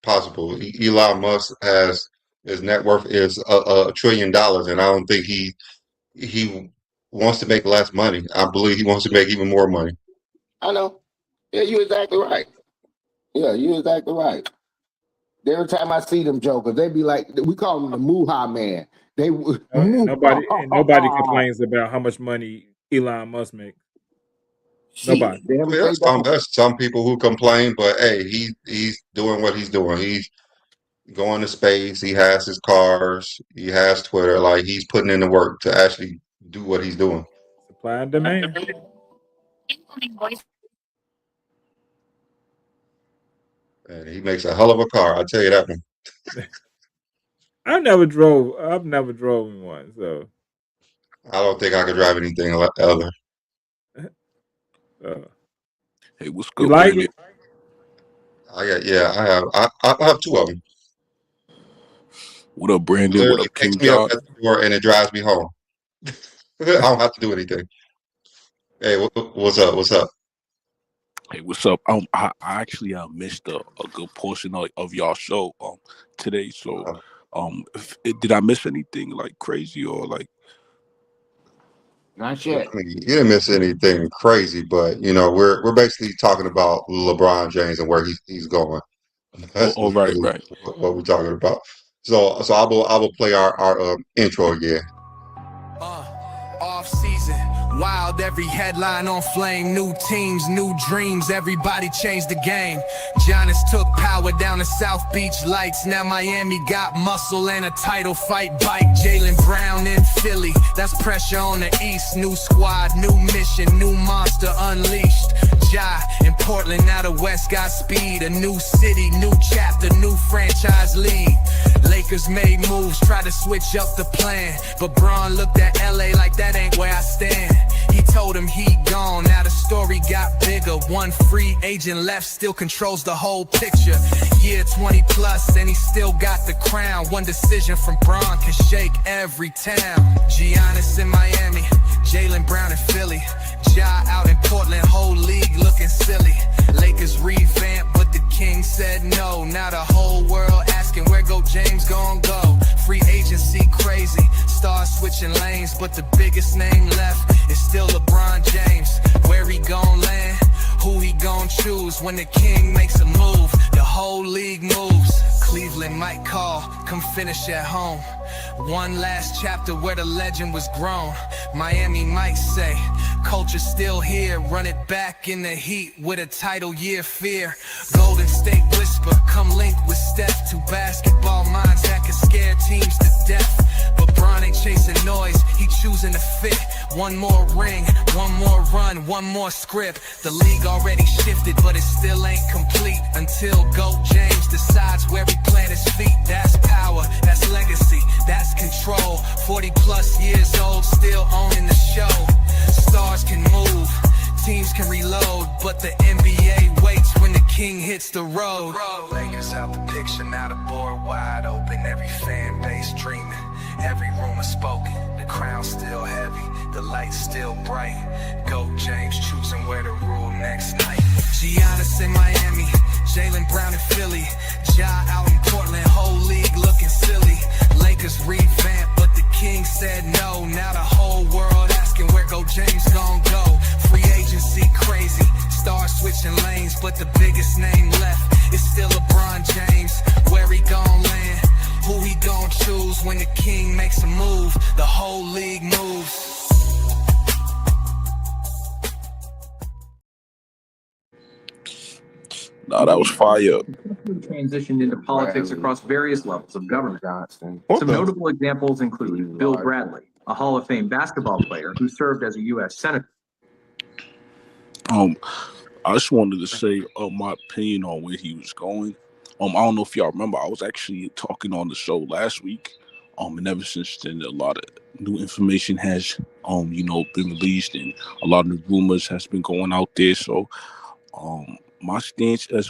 possible. Elon Musk has his net worth is $1 trillion, and I don't think he wants to make less money. I believe he wants to make even more money. I know. Yeah, you're exactly right. Yeah, you're exactly right. Every time I see them jokers, they be like, we call them the Muha man. They Nobody complains about how much money Elon Musk makes. Nobody. shit. I Damn mean, if they don't. there's some people who complain, but hey, he's doing what he's doing. He's going to space. He has his cars. He has Twitter. Like he's putting in the work to actually do what he's doing. Supply and demand. And he makes a hell of a car. I tell you that one. I've never drove in one, so I don't think I could drive anything other. uh, Hey, what's you good, like Brandon? it? I have two of them. What up, Brandon? What Literally up, picks King me up Josh? at the door and it drives me home. I don't have to do anything. Hey, what's up? What's up? Hey, what's up? I actually missed a good portion of y'all show today. So did I miss anything like crazy or like? Not I yet. mean, you didn't miss anything crazy, but we're basically talking about LeBron James and where he's going. Oh, That's oh right, really right. what we're talking about. So I will play our intro again. Offseason, wild, every headline on flame. New teams, new dreams, everybody changed the game. Giannis took power down the South Beach lights. Now Miami got muscle and a title fight bike. Jaylen Brown in Philly, that's pressure on the East. New squad, new mission, new monster unleashed. Ja in Portland, now the West got speed. A new city, new chapter, new franchise league. Lakers made moves, try to switch up the plan, but Bron looked at LA like that ain't where I stand. He told him he gone, now the story got bigger. One free agent left, still controls the whole picture. Year 20 plus, and he still got the crown. One decision from Bron can shake every town. Giannis in Miami, Jaylen Brown in Philly, Ja out in Portland, whole league looking silly. Lakers revamped, but the king said no. Now the whole world asking where James gon' go. Free agency crazy, stars switching lanes, but the biggest name left is still LeBron James. Where he gon' land, who he gon' choose. When the king makes a move, the whole league moves. Cleveland might call, come finish at home. One last chapter where the legend was grown. Miami might say, culture's still here, run it back in the heat with a title year fear. Golden State whisper, come link with Steph. Two basketball minds that can scare teams to death. But Bron ain't chasing noise, he choosing to fit. One more ring, one more run, one more script. The league already shifted, but it still ain't complete until GOAT James decides where he plant his feet. That's power, that's legacy, that's control. 40 plus years old, still owning the show. Stars can move, teams can reload, but the NBA waits when the king hits the road. Lakers out the picture, now the board wide open. Every fan base dreaming, every rumor spoken. The crown's still heavy, the light's still bright. GOAT James choosing where to rule next night. Giannis in Miami, Jaylen Brown in Philly, Ja out in Portland, whole league looking silly. Lakers revamped, but the king said no. Now the whole world asking where James gon' go. Free agency crazy, stars switching lanes, but the biggest name left is still LeBron James. Where he gon' land, Who he gon' choose when the king makes a move? The whole league moves. No, that was fire. Transitioned into politics across various levels of government. Some What the? notable examples include Bill Bradley, a Hall of Fame basketball player who served as a U.S. Senator. I just wanted to say my opinion on where he was going. I don't know if y'all remember, I was actually talking on the show last week. And ever since then, a lot of new information has, been released, and a lot of new rumors has been going out there. So, my stance as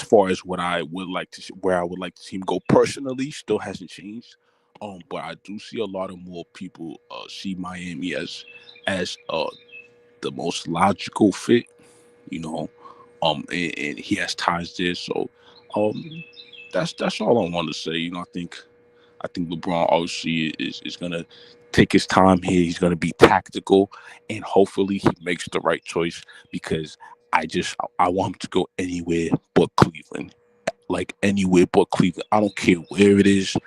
far as what I would like to where I would like to see him go personally still hasn't changed. But I do see a lot of more people see Miami as the most logical fit. And he has ties there. So, that's all I want to say. I think LeBron obviously is gonna take his time here. He's gonna be tactical, and hopefully he makes the right choice, because I want him to go anywhere but Cleveland. Like anywhere but Cleveland. I don't care where it is.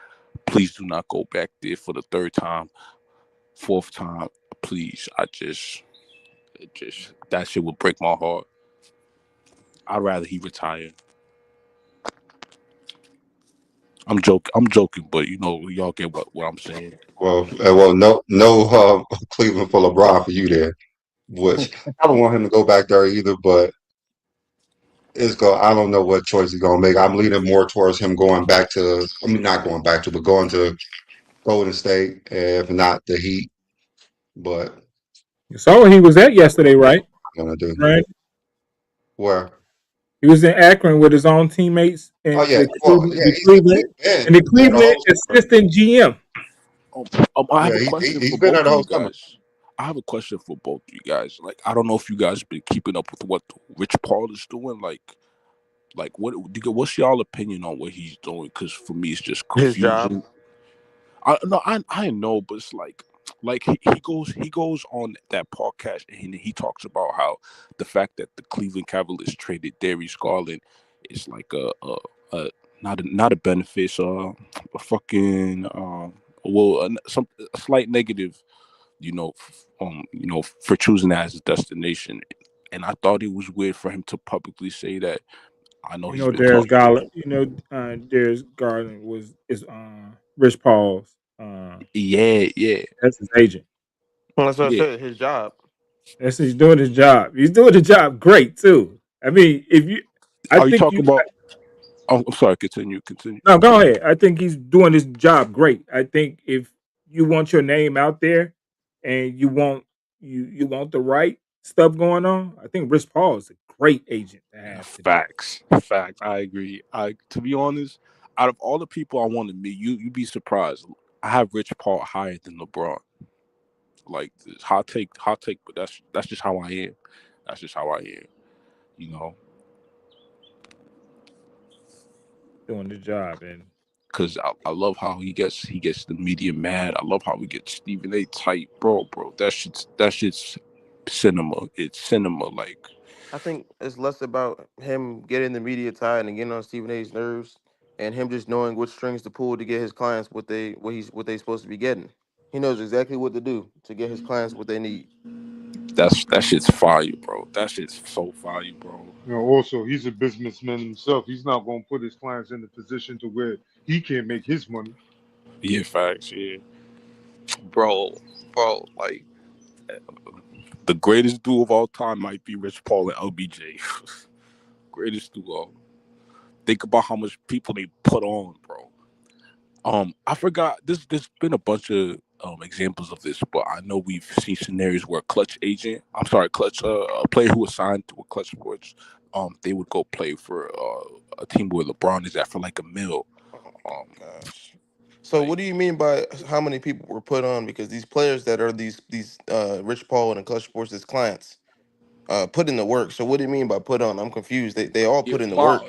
Please do not go back there for the third time, fourth time. Please. That shit would break my heart. I'd rather he retire. I'm joking, but y'all get what I'm saying. Well, no, Cleveland for LeBron for you there. Which I don't want him to go back there either, but I don't know what choice he's gonna make. I'm leaning more towards him going back to. I mean, not going back to, but going to Golden State, if not the Heat. But You saw where he was at yesterday, right? gonna do Right. where? He was in Akron with his own teammates and Oh yeah, the well yeah, Cleveland been there the whole summer. assistant GM. I have Yeah, a question he's for been there both the of whole you summer. guys. I have a question for both of you guys. Like, I don't know if you guys been keeping up with what Rich Paul is doing. What's y'all opinion on what he's doing? Because for me, it's just His job. confusing. I know, but it's like he goes on that podcast and he talks about how the fact that the Cleveland Cavaliers traded Darius Garland is like a not a benefit, so a fucking a slight negative, for choosing that as a destination. And I thought it was weird for him to publicly say that. I know he's been Darius talking. Garland. Darius Garland is Rich Paul's. Yeah. That's his agent. Well, that's what I Yeah. said. His job. He's doing his job. He's doing the job great too. I mean, I Are you think talking about? Oh, I'm sorry. Continue. no, go ahead. I think he's doing his job great. I think if you want your name out there and you want the right stuff going on, I think Rich Paul is a great agent to have today. Facts. I agree. To be honest, out of all the people I want to meet, you'd be surprised. I have Rich Paul higher than LeBron. Like, this hot take, but that's just how I am. That's just how I am. You know, Doing the job, and because I love how he gets the media mad. I love how we get Stephen A. tight, bro. That shit's cinema. It's cinema. Like, I think it's less about him getting the media tied and getting on Stephen A's nerves, and him just knowing which strings to pull to get his clients what they supposed to be getting. He knows exactly what to do to get his clients what they need. that shit's fire, bro. That shit's so fire, bro. Also, he's a businessman himself. He's not going to put his clients in a position to where he can't make his money. Yeah, facts. Yeah, bro. Like, the greatest duo of all time might be Rich Paul and LBJ. Greatest duo. Think about how much people they put on, bro. I forgot. There's been a bunch of examples of this, but I know we've seen scenarios where Clutch, a player who was signed to a Clutch Sports, they would go play for a team where LeBron is at for like $1 million. Gosh. So what do you mean by how many people were put on? Because these players that are these Rich Paul and Clutch Sports as clients put in the work. So what do you mean by put on? I'm confused. They all put in the work.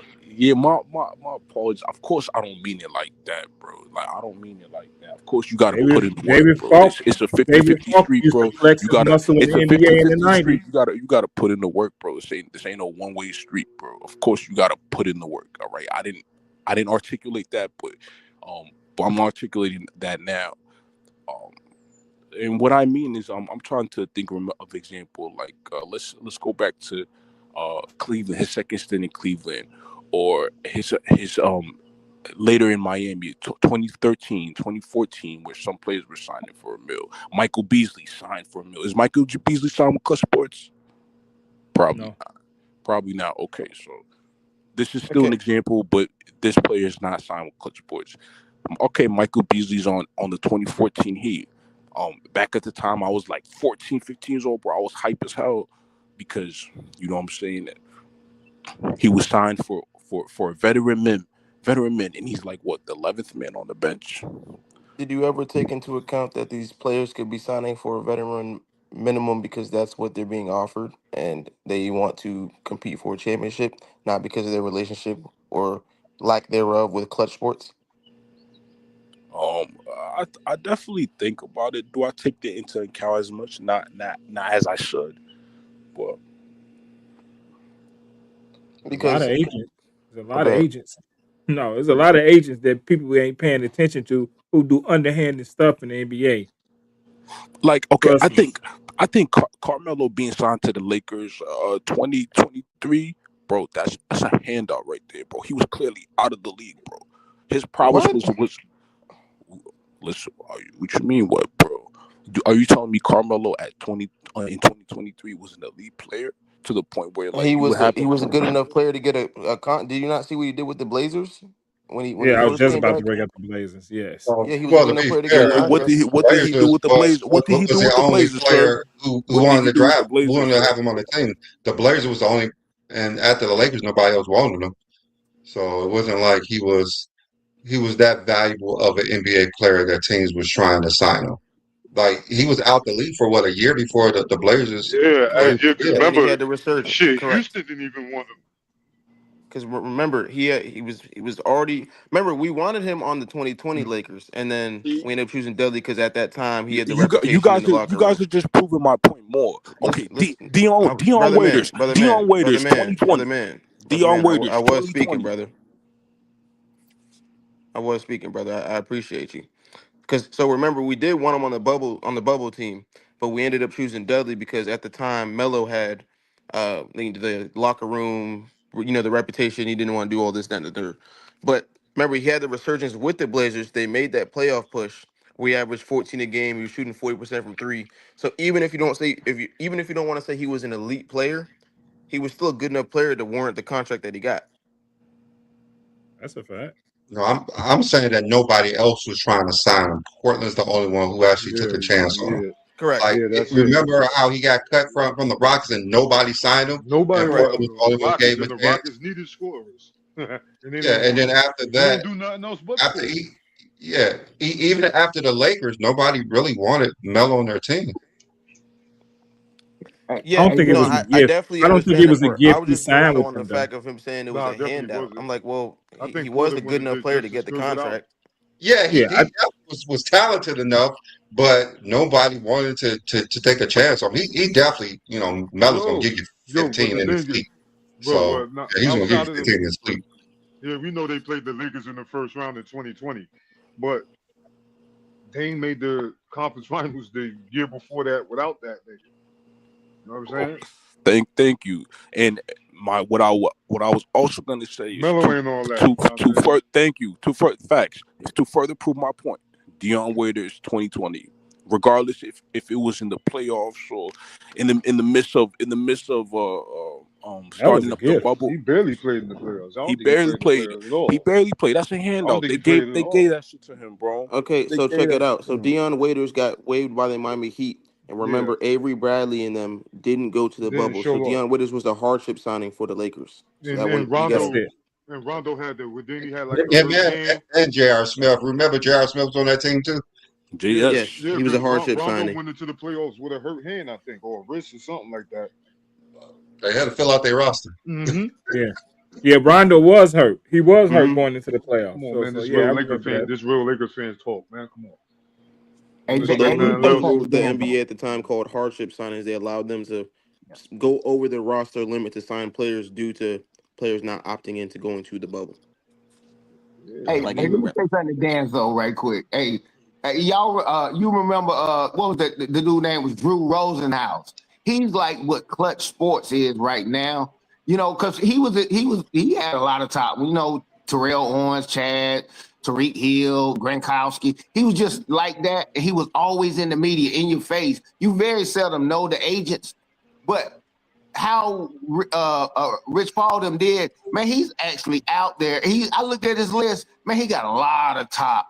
My apologies. Of course, I don't mean it like that, bro. Like, I don't mean it like that. Of course, you got to put in the work, bro. It's a 50-50 street, bro. Flex his muscle in It's the a NBA in the 50-50 street. '90s. You gotta put in the work, bro. This ain't no one-way street, bro. Of course, you gotta put in the work. All right. I didn't articulate that, but But I'm articulating that now. Um, and what I mean is, I'm trying to think of example. Like, let's go back to Cleveland, his second stint in Cleveland, or his later in Miami, 2013, 2014, where some players were signing for a mil. Michael Beasley signed for a mil. Is Michael Beasley signed with Clutch Sports? Probably No. not. Probably not. Okay, so this is still an Okay. example, but this player is not signed with Clutch Sports. Okay, Michael Beasley's on the 2014 Heat. Back at the time, I was like 14, 15 years old, bro. I was hype as hell because you know what I'm saying, that he was signed for a veteran men, and he's like what, the 11th man on the bench. Did you ever take into account that these players could be signing for a veteran minimum because that's what they're being offered and they want to compete for a championship, not because of their relationship or lack thereof with Clutch Sports? I definitely think about it. Do I take that into account as much? Not as I should. But There's a lot Because of agents. There's a lot of okay, agents. No, there's a lot of agents that people ain't paying attention to who do underhanded stuff in the NBA. like, okay, Trust me. I think Carmelo being signed to the Lakers, 2023, bro. That's a handout right there, bro. He was clearly out of the league, bro. His prowess what? was. Listen, what you mean, what, bro? Are you telling me Carmelo at 20 in 2023 was an elite player to the point where like you would have He him? was a good enough player to get a con. Did you not see what he did with the Blazers when he Yeah, I was first just came about to back? bring up the Blazers. Yes. Yeah, he was a Well, good to enough be player to get a fair, And contract. the what did he do Blazers with the Blazers? What did he was do the with the only Blazers, sir? player who What did wanted he to do with the draft, who Blazers, wanted to sir? have him on the team. The Blazers was the only, and after the Lakers, nobody else wanted him. So it wasn't like he was that valuable of an NBA player that teams was trying to sign him. Like he was out the league for what, a year before the Blazers Yeah, Yeah, made yeah, the because deal. and then he remember, had the resurgence. shit, Correct. Houston didn't even want him. Because remember, he was already. Remember, we wanted him on the 2020 Mm. Lakers, and then we ended up choosing Dudley because at that time he You, had the you reputation in guys the locker room. are just proving my point more. Okay, Listen, Dion Waiters, brother 2020. man, brother Dion man. Waiters, I was speaking, 2020. brother. I was speaking, brother. I appreciate you. Because so remember, we did want him on the bubble team, but we ended up choosing Dudley because at the time Melo had the locker room, the reputation. He didn't want to do all this, that, and the third. But remember, he had the resurgence with the Blazers. They made that playoff push. We averaged 14 a game. He was shooting 40% from three. So even if you don't say even if you don't want to say he was an elite player, he was still a good enough player to warrant the contract that he got. That's a fact. No, I'm saying that nobody else was trying to sign him. Portland's the only one who actually took a Yeah, chance on him. yeah, Correct. Like, yeah, that's it. remember how he got cut from the Rockets and nobody signed him, Nobody and Correct. Portland wanted was him. the only one who gave him And a the chance. Rockets needed scorers, and they Yeah, didn't and want then him. after He that, ain't do nothing else but after score. he, yeah, even after the Lakers, nobody really wanted Melo on their team. I Yeah, don't think it no, was a I gift. definitely I don't think it understand that was a part. I gift was he just more signed so with on the them though. fact of him saying it was Nah, a it definitely handout. I'm wasn't. like, well, I he think was a Porter good wanted enough to player to just get the fill it out. contract. Yeah, Yeah, he was talented enough, but nobody wanted to take a chance on him. He definitely, Melo's gonna give you But 15 the in his thing is, sleep. So not yeah, he's gonna give you outside of the 15 in his sleep. yeah, we know they played the Lakers in the first round in 2020, but Dame made the conference finals the year before that without that nigga. You know what I'm Oh, saying? thank you. And what I was also going to say is Melo ain't all that. You know what I'm to saying? further thank you to further facts to further prove my point. Dion Waiters 2020, regardless if it was in the playoffs or in the midst of that was starting a up the gift. He bubble. barely played in the playoffs. I He don't think he barely played in the played. playoffs at He all. barely played. That's a I don't handout. think he played at They gave all. that shit to him, bro. Okay, They so gave check it that shit out. to So him. Dion Waiters got waived by the Miami Heat, and Yeah, remember Avery Bradley and them didn't go to the didn't bubble. So show up. Dion Waiters was a hardship signing for the Lakers. So that one And you That's gotta. Rondo it. and Rondo had the then he had like a And hurt man, hand. and J.R. Smith. Remember J.R. Smith was on that team too? Yeah, JS. Yes, yeah, he was a because hardship Rondo signing. went into the playoffs with a hurt hand, I think, or a wrist or something like that. They had to fill out their roster. Mm-hmm. Yeah. Yeah, Rondo was hurt. He was hurt Hmm. going into the Come playoffs. on, So man. so yeah, I remember that. This real Lakers fans talk, man. Come on. Don't Hey, So listen to those were nothing those else. were what the NBA at the time called hardship signings. They allowed them to go over the roster limit to sign players due to players not opting into going to the bubble. Hey, Like hey, let me anyway. say something to Danzo right quick. Hey, y'all, you remember what was that? The dude name was Drew Rosenhaus. He's like what Clutch Sports is right now. You know, because he had a lot of top. We know Terrell Owens, Chad, Tariq Hill, Gronkowski. He was just like that. And he was always in the media, in your face. You very seldom know the agents, but how Rich Paul them did, man, he's actually out there. I looked at his list, man, he got a lot of top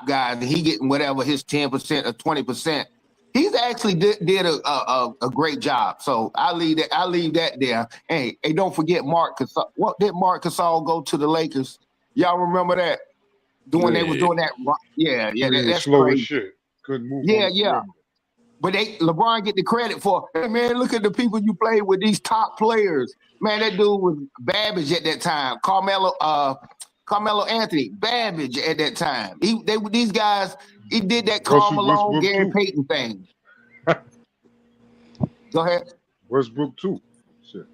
guys, and he getting whatever his 10% or 20%. He's actually did a great job. So I leave that there. Hey, don't forget Mark Gasol. What did Mark Gasol go to the Lakers? Y'all remember that? When they was doing that? Yeah, He was that's slow as crazy. shit. Couldn't move on Yeah, the yeah. perimeter. But LeBron get the credit for, hey man, look at the people you played with, these top players. Man, that dude was Babbage at that time. Carmelo Anthony, Babbage at that time. These guys, he did that Karl Malone, Westbrook Gary too. Payton thing. Go ahead. Westbrook too. Shit.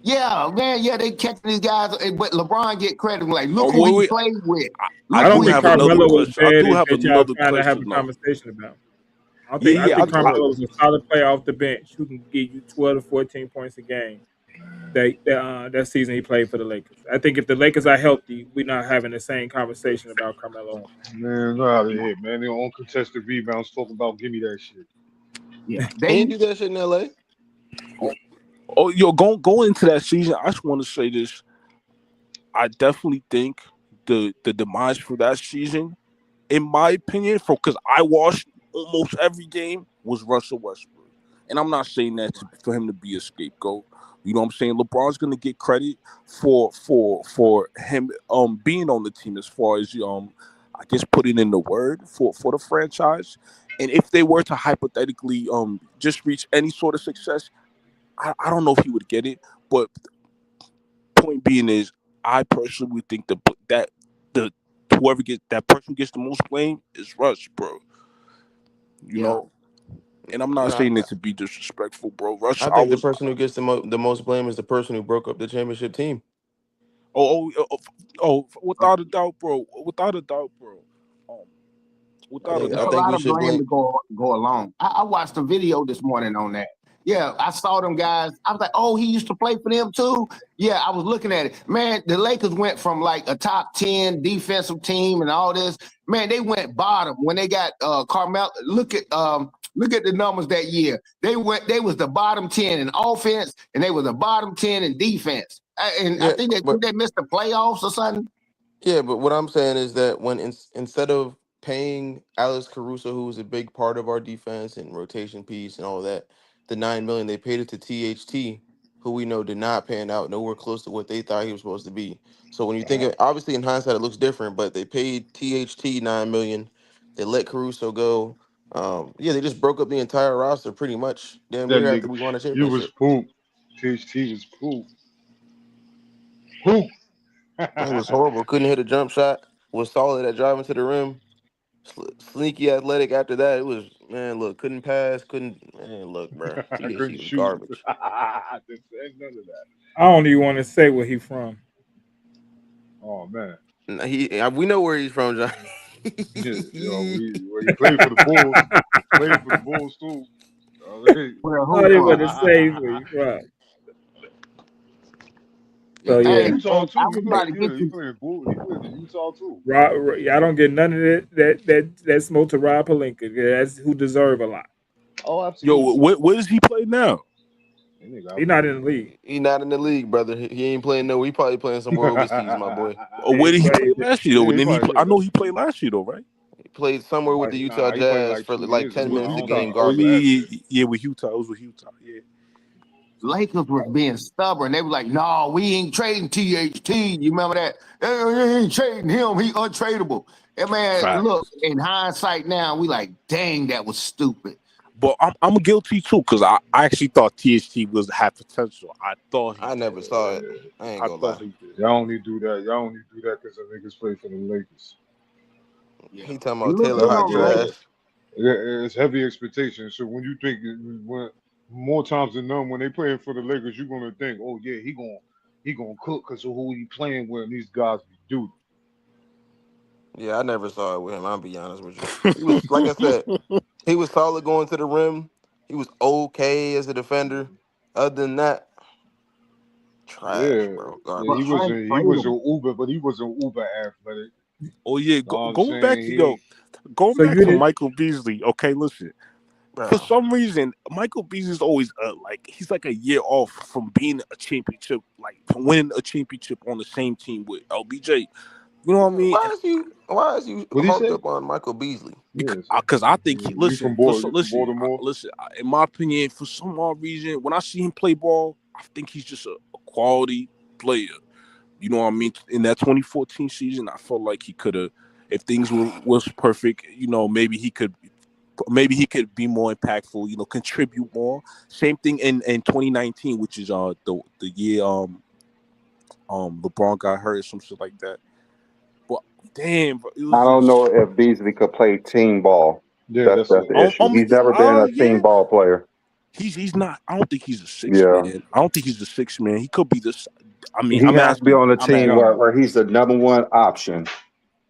Yeah, man, yeah, they catching these guys, but LeBron get credit. Like, look Oh, who he wait. played with. I I Look don't who do he think have played another Carmelo was with. question. I bad do as have that y'all another trying to have a question though. conversation about. Yeah, I yeah. think Carmelo was a solid player off the bench who can give you 12 to 14 points a game. That season he played for the Lakers. I think if the Lakers are healthy, we're not having the same conversation about Carmelo. Man, get out of here, man. They on contested rebounds talking about give me that shit. Yeah, He didn't do that shit in LA. Oh, yo, going into that season, I just want to say this. I definitely think the demise for that season, in my opinion, because I watched almost every game, was Russell Westbrook. And I'm not saying that for him to be a scapegoat. You know what I'm saying? LeBron's gonna get credit for him being on the team as far as I guess putting in the word for the franchise. And if they were to hypothetically just reach any sort of success, I don't know if he would get it. But point being is, I personally would think that the whoever gets that person who gets the most blame is Russ, bro. You yeah. know, and I'm not No, saying it to be disrespectful, bro. Russ, I think the person who gets the most blame is the person who broke up the championship team. Without a doubt, bro. Without a doubt, bro. Um, I without a think It's I a doubt. think lot we of should blame blame. to go along. I watched a video this morning on that. Yeah, I saw them guys. I was like, oh, he used to play for them too. Yeah, I was looking at it. Man, the Lakers went from like a top 10 defensive team and all this. Man, they went bottom when they got Carmelo. Look at the numbers that year. They was the bottom 10 in offense, and they were the bottom 10 in defense. And I Yeah, think but they missed the playoffs or something. yeah, but what I'm saying is that when instead of paying Alex Caruso, who was a big part of our defense and rotation piece and all that, the 9 million they paid it to THT, who we know did not pan out nowhere close to what they thought he was supposed to be. So when you think of, obviously in hindsight it looks different, but they paid THT 9 million, they let Caruso go. Yeah, they just broke up the entire roster pretty much damn That near after nigga, we won a you was championship. poop. THT was poop. Poop. It was horrible. Couldn't hit a jump shot. Was solid at driving to the rim. Sneaky athletic after that. It was, man, look, couldn't pass, couldn't, man, look, bro. I THC couldn't was shoot. garbage. I didn't say none of that. I don't even want to say where he from. Oh man. We know where he's from, John. He played for the Bulls. Played for the Bulls too. Where I who don't even want from? to say where he from. So Hey, yeah, Utah I too. He was about played. to get Yeah, he you. played Bull. He played in Utah too. I don't get none of that smoke to Rob Pelinka. Yeah, that's who deserve a lot. Oh, Yo, absolutely. where does he play now? That nigga He out not there. in the league. He not in the league, brother. He ain't playing no. He probably playing somewhere overseas, my boy. Or Yeah, where he did he play plays. last year though? Yeah, And he then probably I yeah. know he played last year though, right? He played somewhere with the Utah He played Jazz like for 2 like years 10 ago. With I minutes. The don't know. game Utah. That Oh was garbage. last year. yeah, with Utah. It was with Utah. Yeah. Lakers was being stubborn. They were like, "No, we ain't trading THT." You remember that? We ain't trading him. He untradeable. And man, look, Facts. in hindsight now, we like, dang, that was stupid. But I'm guilty too because I actually thought THT had potential. I thought he I did. never saw it. I ain't I gonna lie. thought he did. Y'all only do that. Y'all only do that because the niggas play for the Lakers. Yeah. He talking And about look, Taylor you Hot know, the Lakers, trash. It's heavy expectations. So when you think when more times than none, when they playing for the Lakers, you're gonna think, oh yeah, he gonna cook because of who he playing with, and these guys be duty. Yeah, I never saw it with him. I'll be honest with you. He was, like I said, he was solid going to the rim. He was okay as a defender. Other than that, trash, Yeah, bro. yeah, But Garbage. Frank he was Freedom. an Uber, but he was an Uber athletic. Oh yeah, Know what I'm going back saying? to He going So back you to did. Michael Beasley. Okay, listen. For Bro. some reason, Michael Beasley's always like he's like a year off from being a championship, like from winning a championship on the same team with LBJ. You know what I mean? And Why is you what he harped say? up on Michael Beasley? Yes, because I think you from you from Baltimore? in my opinion, for some odd reason, when I see him play ball, I think he's just a quality player. You know what I mean? In that 2014 season, I felt like he could have, if things was perfect, maybe he could be more impactful, contribute more. Same thing in 2019, which is the year LeBron got hurt or some shit like that. But damn, bro, it I was don't know just if Beasley could play team ball. Yeah, That's the that's issue. true. He's never been a team yeah. ball player. He's not. I don't think he's a six Yeah. man. I don't think he's a six man. He could be this. I mean, He I'm has to be asking. on a I'm team at. Nah, where he's the number one option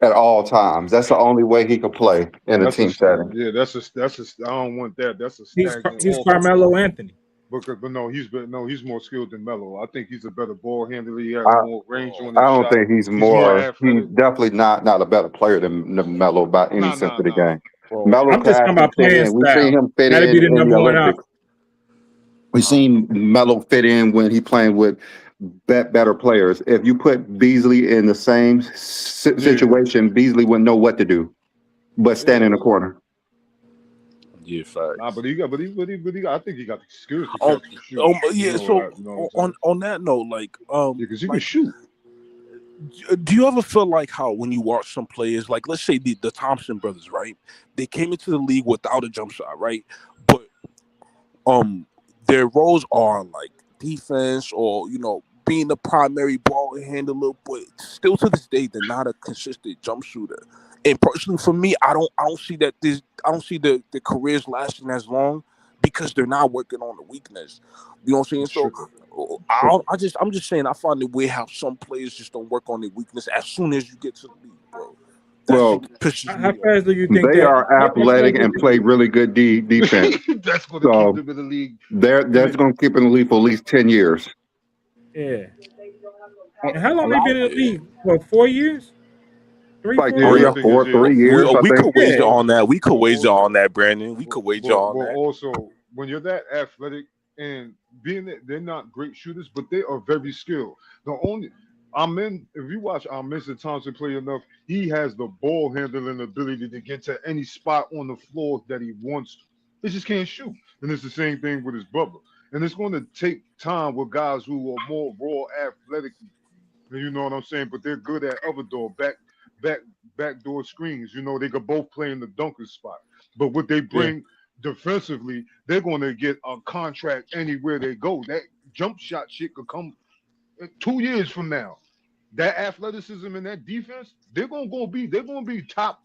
at all times. That's the only way he could play in no, a team setting. that's a. I don't want that. That's a He's stagnant he's offense. Carmelo Anthony. But no, he's more skilled than Melo. I think he's a better ball handler. He has I more range on I his don't shot. think he's He's more more. He's athletic. definitely not a better player than Melo by any Nah, sense nah, of the nah. game. Bro, Melo I'm could just talking actually about fit playing in. We've seen style. him fit That'd be in the the number one Olympics. option. We've seen Melo fit in when he playing with better players. If you put Beasley in the same Yeah, situation, Beasley wouldn't know what to do but stand in yeah. the corner. yeah, Nah, facts. I think he got the skills to Um, catch and shoot. yeah. So You know what I'm saying? on that note, Yeah, because he can shoot. do you ever feel like how when you watch some players, like let's say the Thompson brothers, right? They came into the league without a jump shot, right? But um their roles are like defense or being the primary ball handler, but still to this day they're not a consistent jump shooter. And personally for me, I don't see that this I don't see the careers lasting as long because they're not working on the weakness. You know what I'm saying? It's So tricky. I'm just saying I find it weird how some players just don't work on their weakness as soon as you get to the league, bro. That shit Well, pisses How me off. fast do you think they that? are How fast athletic do you and think? play really good defense. That's going to keep So him in the league. that's going to keep him in the league for at least 10 years. Yeah. A And how long a they lot been of in the Yeah. league? What, 4 years? Three, Like four Yeah, three I years? or think it's four, yeah. 3 years, I We think. could wager Yeah. on that. We could But wager on also, that, Brandon. We could wager on but that. also when you're that athletic and being that they're not great shooters, but they are very skilled. The only if you watch Mr. Thompson play enough, he has the ball handling ability to get to any spot on the floor that he wants to. He just can't shoot. And it's the same thing with his brother. And it's going to take time with guys who are more raw athletically. You know what I'm saying? But they're good at other back backdoor screens. They could both play in the dunker spot. But what they Yeah. bring defensively, they're going to get a contract anywhere they go. That jump shot shit could come 2 years from now. That athleticism and that defense, they're gonna be top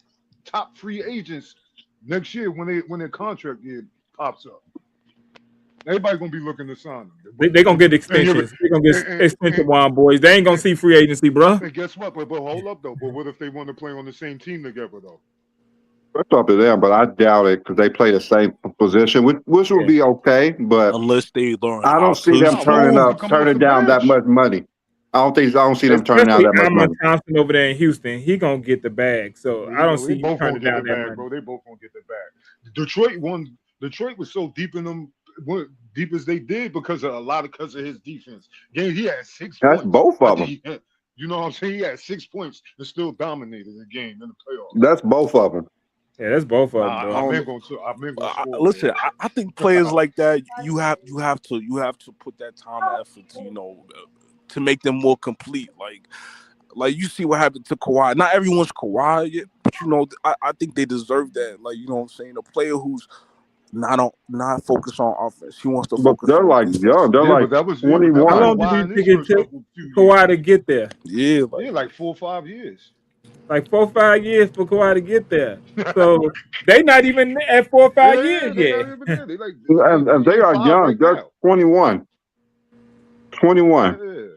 free agents next year when their contract year pops up. Everybody's gonna be looking to sign them. But They gonna get and you extensions. They gonna get extension and, one boys. They ain't gonna see free agency, bro. and guess what? But hold up though. But what if they want to play on the same team together though? It's up to them, but I doubt it because they play the same position, which would Yeah. be okay. But Unless they learn I how don't see to them No, one of turning them shoot. could come off the turning down that bench. much money. I don't see them turning down Especially that much Alma money. Thompson over there in Houston. He gonna get the bag. So I don't They see you both gonna turning get the down that bag, money. bro. They both gonna get the bag. Detroit won. Detroit was so deep in them, went deep as they did because because of his defense. Game, he had six That's points. both I of think them. you know what I'm saying. He had 6 points and still dominated the game in the playoffs. That's both of them. Yeah, that's both of them, Nah, bro. I'm Um, ain't gonna score, listen, bro. I think players like that you have to put that time and effort to to make them more complete. Like you see what happened to Kawhi. Not everyone's Kawhi yet, but I think they deserve that. Like you know what I'm saying. A player who's not focused on offense. He wants to But focus they're on like young. defense. They're Yeah, like but that How was 21. long did Kawhi you in his think it first took couple few Kawhi years. to get there? Yeah, Yeah, like 4 or 5 years. Like 4 or 5 years for Kawhi to get there. So they not even at 4 or 5 years Yeah, they not yet. even there. They like And they year are five young. right They're now. 21. 21. Yeah,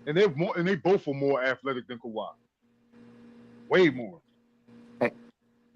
and they both are more athletic than Kawhi. way more.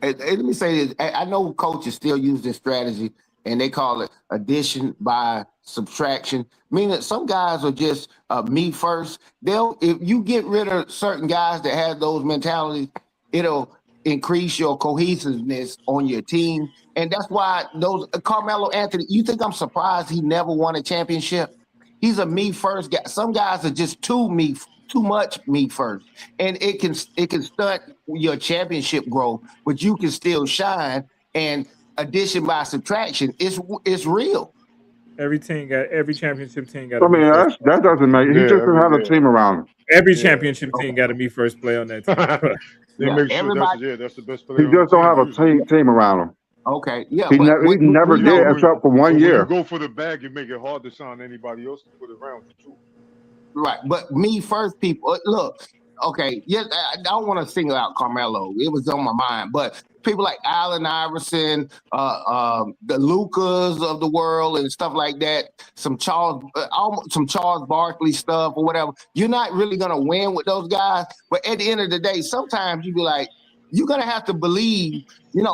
Let me say this. I know coaches still use this strategy, and they call it addition by subtraction, meaning some guys are just me first. If you get rid of certain guys that have those mentalities, it'll increase your cohesiveness on your team. And that's why those Carmelo Anthony, you think I'm surprised he never won a championship? He's a me first guy. Some guys are just too much me first, and it can stunt your championship growth, but you can still shine. And addition by subtraction is real. Every championship team got I a me mean, first. that doesn't make. He Yeah, just doesn't have a yeah. team around him. Every championship team got a me first player on that team. They Yeah, make sure everybody- that's the best He player. just don't have a team around him. Okay, yeah, He but never we did, know- except for one When year. you go for the bag, you make it hard to sign anybody else to put around you too. Right, but me first, people. Look, okay, yes, I don't want to single out Carmelo. It was on my mind, but people like Allen Iverson, the Lucas of the world, and stuff like that. Some Charles Barkley stuff or whatever. You're not really gonna win with those guys, but at the end of the day, sometimes you be like, you're gonna have to believe.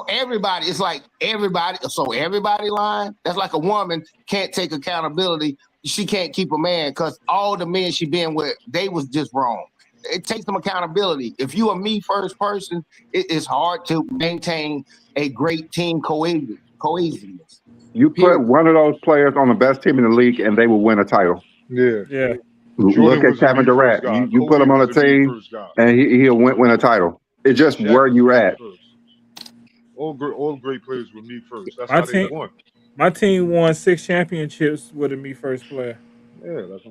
Everybody. It's like everybody. So everybody lying. That's like a woman can't take accountability. She can't keep a man because all the men she been with, they was just wrong. It takes some accountability. If you a me first person, it is hard to maintain a great team cohesiveness. You put one of those players on the best team in the league, and they will win a title. Yeah. Look Jordan at was a Kevin me Durant. first guy. You put Kobe him on a was a me team, first guy. and he'll win a title. It's just Shaq where you was at. me first. All great players were me first. That's how they won. My team won 6 championships with a me first player. Yeah, that's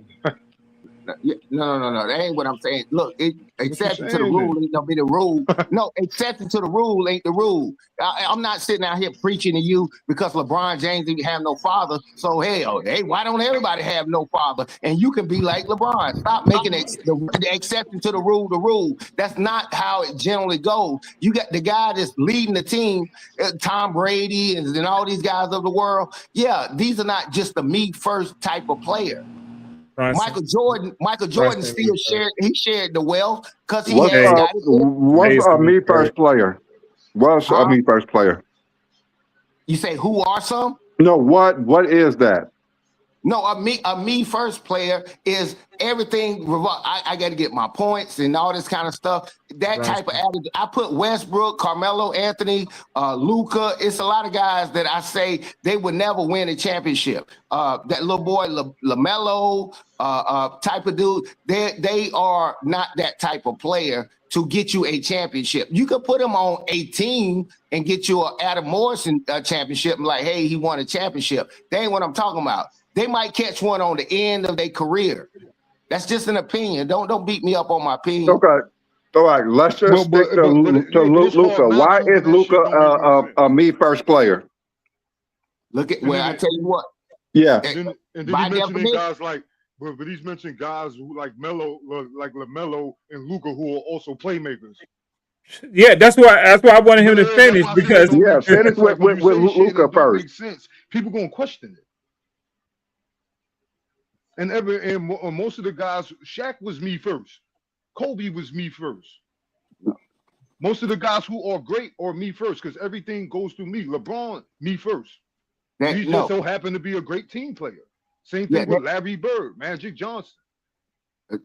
No. That ain't what I'm saying. Look, exception to the saying rule then? ain't gonna be the rule. No, exception to the rule ain't the rule. I'm not sitting out here preaching to you because LeBron James didn't have no father. So hey, why don't everybody have no father? And you can be like LeBron. Stop making the exception to the rule the rule. That's not how it generally goes. You got the guy that's leading the team, Tom Brady and all these guys of the world. Yeah, these are not just the me first type of player. Michael Jordan still shared the wealth because he What's a me first player? What's a me first player? You say who are some? No, what is that? No, a me first player is everything. I got to get my points and all this kind of stuff. That type of attitude. I put Westbrook, Carmelo Anthony, Luka. It's a lot of guys that I say they would never win a championship. That little boy LaMelo type of dude. They are not that type of player to get you a championship. You could put him on a team and get you an Adam Morrison championship and like, hey, he won a championship. That ain't what I'm talking about. They might catch one on the end of their career. That's just an opinion. Don't beat me up on my opinion. Okay. All right. Let's just stick to Luka. Why is Luka a me first player? Look at I tell you what. Yeah. And then he mentioning guys like, but he's mentioning guys who like LaMelo and Luka who are also playmakers. Yeah, that's why I wanted him to finish because finish with Luka first. Makes sense. People gonna question it. And most of the guys, Shaq was me first. Kobe was me first. Most of the guys who are great are me first because everything goes through me. LeBron, me first. He just so happened to be a great team player. Same thing with Larry Bird, Magic Johnson.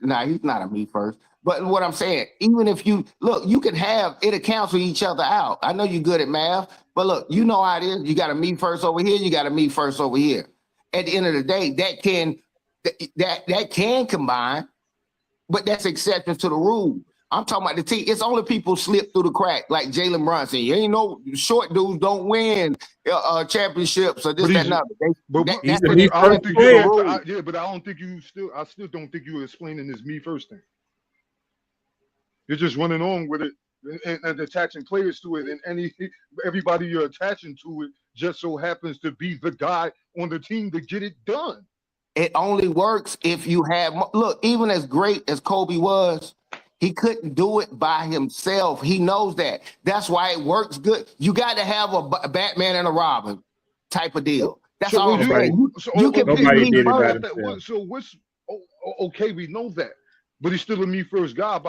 Nah, he's not a me first. But what I'm saying, even if you look, you can have it'll cancel each other out. I know you're good at math, but look, you know how it is. You got a me first over here, you got a me first over here. At the end of the day, that can combine, but that's exception to the rule. I'm talking about the team. It's only people slip through the crack, like Jaylen Brunson. You ain't no short dudes don't win championships or this, that, and other. But I don't think you I still don't think you were explaining this me first thing. You're just running on with it and attaching players to it, and everybody you're attaching to it just so happens to be the guy on the team to get it done. It only works if you have look. Even as great as Kobe was, he couldn't do it by himself. He knows that. That's why it works good. You got to have a Batman and a Robin type of deal. That's all I'm saying. You can nobody did it by themselves. So what's okay? We know that. but he's still a me first guy.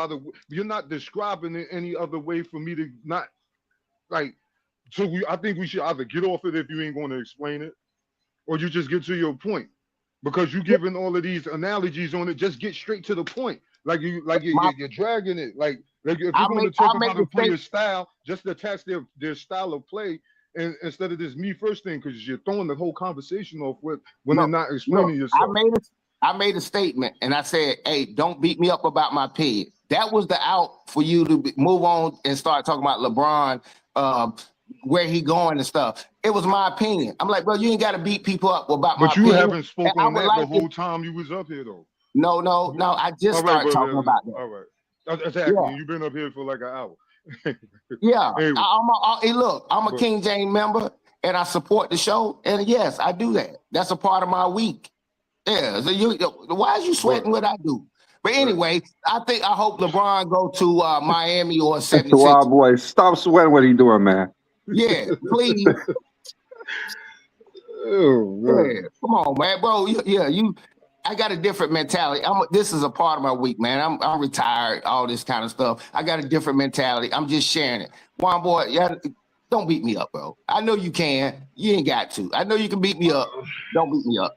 You're not describing it any other way for me to not like. So I think we should either get off it if you ain't going to explain it, or you just get to your point. Because you're giving all of these analogies on it, just get straight to the point. You're dragging it. Like if you're going to talk about a player's style, just attach their style of play, and instead of this me first thing, because you're throwing the whole conversation off when they're not explaining yourself. I made a statement, and I said, "Hey, don't beat me up about my opinion." That was the out for you to move on and start talking about LeBron, where he going and stuff. It was my opinion. I'm like, bro, you ain't got to beat people up about my opinion. But you haven't spoken on that the whole time you was up here, though. No. I just started talking about that. All right. Exactly. Yeah. You've been up here for like an hour. Yeah. Anyway. Look, I'm a King James member, and I support the show. And yes, I do that. That's a part of my week. Yeah. So why is you sweating what I do? But anyway, I hope LeBron go to Miami or 76. Wild boy, stop sweating what he doing, man. Yeah, please. Yeah, come on, man, bro. I got a different mentality. This is a part of my week, man. I'm retired, all this kind of stuff. I got a different mentality. I'm just sharing it. Juan boy, don't beat me up, bro. I know you can. You ain't got to. I know you can beat me up. Don't beat me up.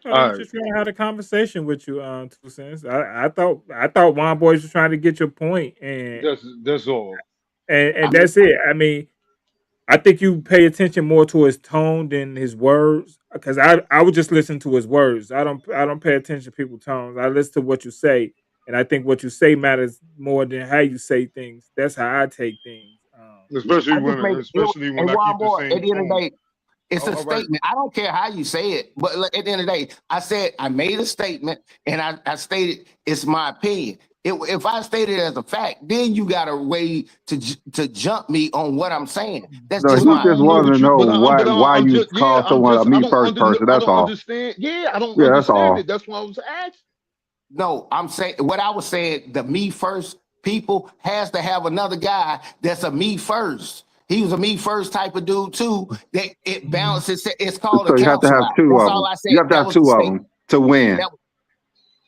I was just trying to have a conversation with you, 2 Cents. I thought Juan Boy was trying to get your point, and that's all. And that's it. I mean, I think you pay attention more to his tone than his words, because I would just listen to his words. I don't pay attention to people's tones. I listen to what you say, and I think what you say matters more than how you say things. That's how I take things. Especially when I keep the same at the end of the tone. day, it's a statement. Right. I don't care how you say it, but at the end of the day, I made a statement, and I stated it's my opinion. If I state it as a fact, then you got a way to jump me on what I'm saying. That's just my opinion. Want to know why you call someone a me first person. That's all. Understand. Yeah, I don't understand it. That's why I was asked. No, I'm saying what I was saying. The me first people has to have another guy that's a me first. He was a me first type of dude too. That it balances. It's called so a you have to have two of them. You have to have two of them to win.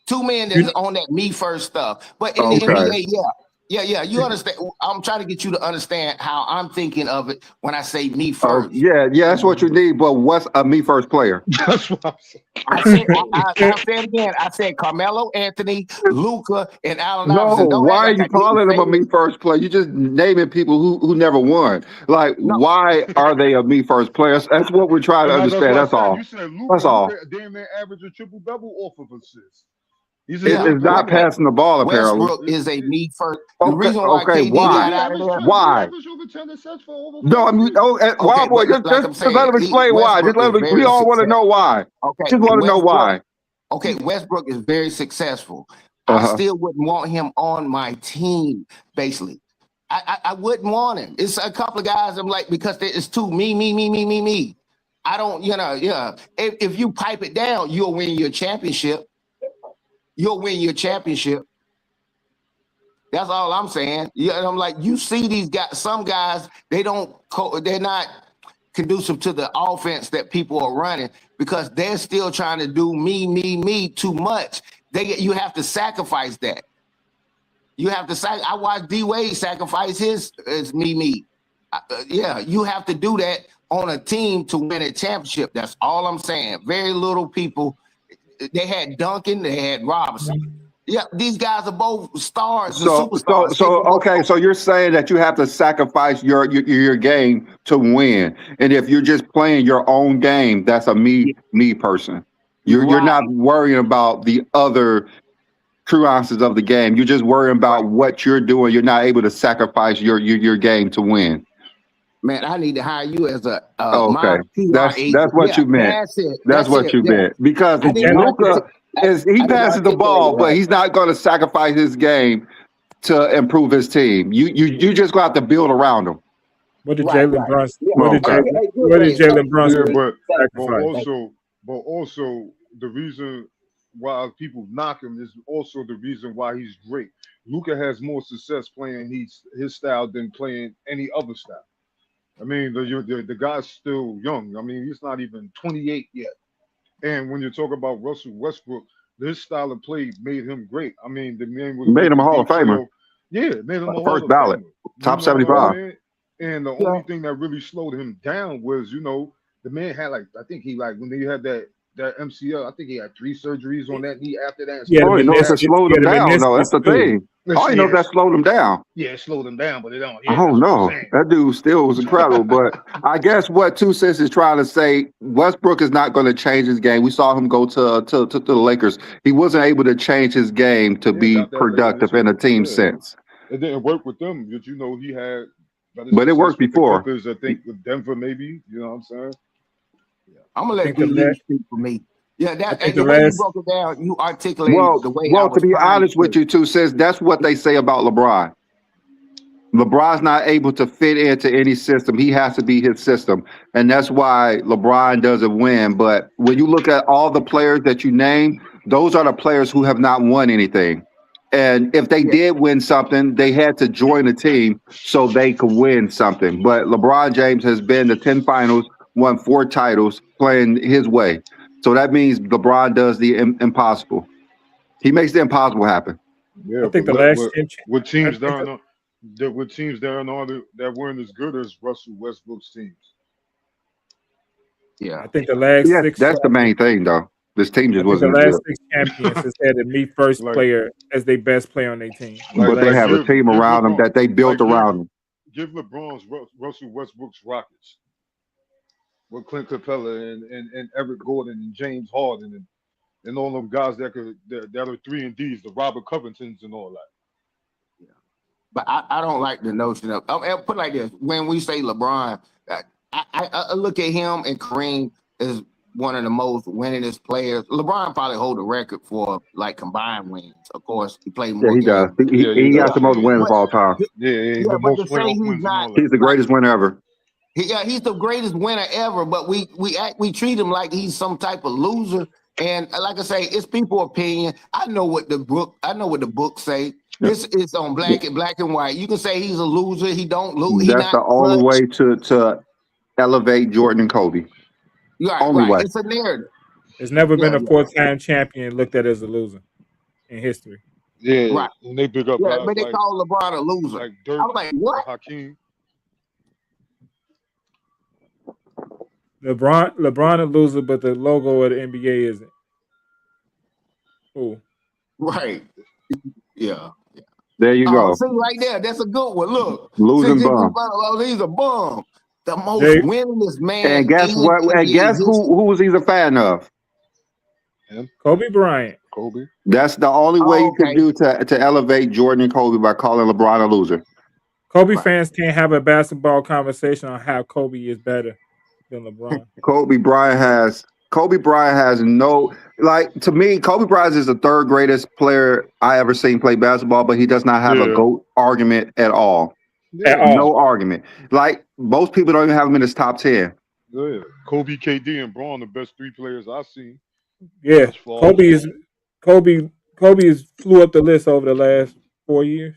Two men that's on that me first stuff. But in the NBA, yeah. You understand? I'm trying to get you to understand how I'm thinking of it when I say me first. Yeah, that's what you need. But what's a me first player? That's what I'm saying. I'll say it again. I said Carmelo Anthony, Luka, and Allen Iverson. Why are you calling them a me first player? You just naming people who never won. Like, why are they a me first player? That's what we're trying to understand. That's all. You said Luka, that's all. Damn near average a triple double off of assists. It's not passing the ball, apparently. Westbrook is a me first. The reason why KD got out of there. Why? No, I mean, Wild Boy, just let him explain why. Just let him. We all want to know why. Okay. Just want to know why. Okay, Westbrook is very successful. I still wouldn't want him on my team, basically. I wouldn't want him. It's a couple of guys I'm like, because it's too me. I don't, If you pipe it down, you'll win your championship. You'll win your championship. That's all I'm saying. Yeah, I'm like, you see these guys. Some guys, they're not conducive to the offense that people are running because they're still trying to do me too much. You have to sacrifice that. You have to I watched D Wade sacrifice his me. You have to do that on a team to win a championship. That's all I'm saying. Very little people. They had Duncan, they had Robinson. Yeah, these guys are both stars. So you're saying that you have to sacrifice your game to win, and if you're just playing your own game, that's a me person. You're not worrying about the other nuances of the game. You're just worrying about what you're doing. You're not able to sacrifice your game to win. Man, I need to hire you as a that's what you meant. That's what you meant. Because Luka he passes the ball, but he's not going to sacrifice his game to improve his team. You just going to have to build around him. What did Jaylen Brunson? What did Jaylen Brunson? But also the reason why people knock him is also the reason why he's great. Luka has more success playing his style than playing any other style. I mean, the guy's still young. I mean, he's not even 28 yet. And when you talk about Russell Westbrook, This style of play made him great. I mean, the man was Made great him a to Hall of deep Famer, playoff. Yeah, it made him a Hall first of ballot, Famer. You top know what I'm 75. saying? And the only thing that really slowed him down was, the man had like, I think he like when they had that MCL, I think he had 3 surgeries on that knee after that. And He had stuff a Oh, you like know, that. it meniscus. slowed He him had a down. No, meniscus that's the too. thing. All you know is that slowed him down. Yeah, it slowed him down, but it don't. I Yeah, don't that's what I'm know. saying. That dude still was incredible. But I guess what 2 Cents is trying to say, Westbrook is not going to change his game. We saw him go to the Lakers. He wasn't able to change his game to Yeah, be got that productive in a recognition. team Yeah, sense. it didn't work with them, but he had better But it success worked with the before. Clippers. I think with Denver, maybe. You know what I'm saying? I'm gonna I let think the B Lee last. speak for me. Yeah, I that think and the the way you last. broke it down, you articulated Well, the way I well, to was be trying honest with to. you, 2 Cents, that's what they say about LeBron. LeBron's not able to fit into any system. He has to be his system. And that's why LeBron doesn't win. But when you look at all the players that you name, those are the players who have not won anything. And if they Yeah, did win something, they had to join a team so they could win something. But LeBron James has been to 10 finals, won 4 titles, playing his way. So that means LeBron does the impossible. He makes the impossible happen. I Yeah, think but the what last what team. what I teams think. there are what teams there are that weren't as good as Russell Westbrook's teams. yeah. I think the last Yes, 6 that's the champions. main thing, though. This team I just think the wasn't as last good. 6 champions has had to meet first Like player as their best player on their team. The But they last like have a give 6. team give around them LeBron that they built like around them. give Russell Westbrook's Rockets with Clint Capella and Eric Gordon and James Harden and all them guys that are 3 and Ds, the Robert Covingtons and all that. But I don't like the notion of. I'll put it like this: when we say LeBron, I look at him and Kareem as one of the most winningest players. LeBron probably hold the record for like combined wins. Of course, he played Yeah, more he does. games. He, Yeah, he yeah, got the Yeah, most wins of but all time. yeah, yeah, the but most to say playoff he's wins and not all that. He's the like greatest winner ever. he's the greatest winner ever, but we treat him like he's some type of loser. And like I say, it's people opinion. I know what the book say. Yeah. This is on black and white. You can say he's a loser. He don't lose. He That's not the only clutch. way to elevate Jordan and Kobe. Only Right. way. It's a narrative. There's never been Yeah, a 4-time champion looked at as a loser in history. Yeah, right. and they pick up Yeah, guys but they call LeBron a loser. like I Dirk, was like, what? Hakeem. LeBron a loser, but the logo of the NBA isn't. Ooh. Right. Yeah. There you Oh, go. see right there, that's a good one. Look, Losing bum. he's a bum. The most Jay, winningest man And guess in what? And NBA guess history. who was he a fan of? Him, Kobe Bryant. Kobe. That's the only way Oh, you can okay. do to elevate Jordan and Kobe, by calling LeBron a loser. Kobe Right. fans can't have a basketball conversation on how Kobe is better than LeBron. Kobe Bryant has no, like, to me, Kobe Bryant is the 3rd greatest player I ever seen play basketball, but he does not have a Yeah. GOAT argument at all. At Yeah, all. No argument. Like, most people don't even have him in his top 10. yeah. Kobe, KD, and Braun, the best 3 players I've seen Yeah. thus far. Kobe is flew up the list over the last 4 years.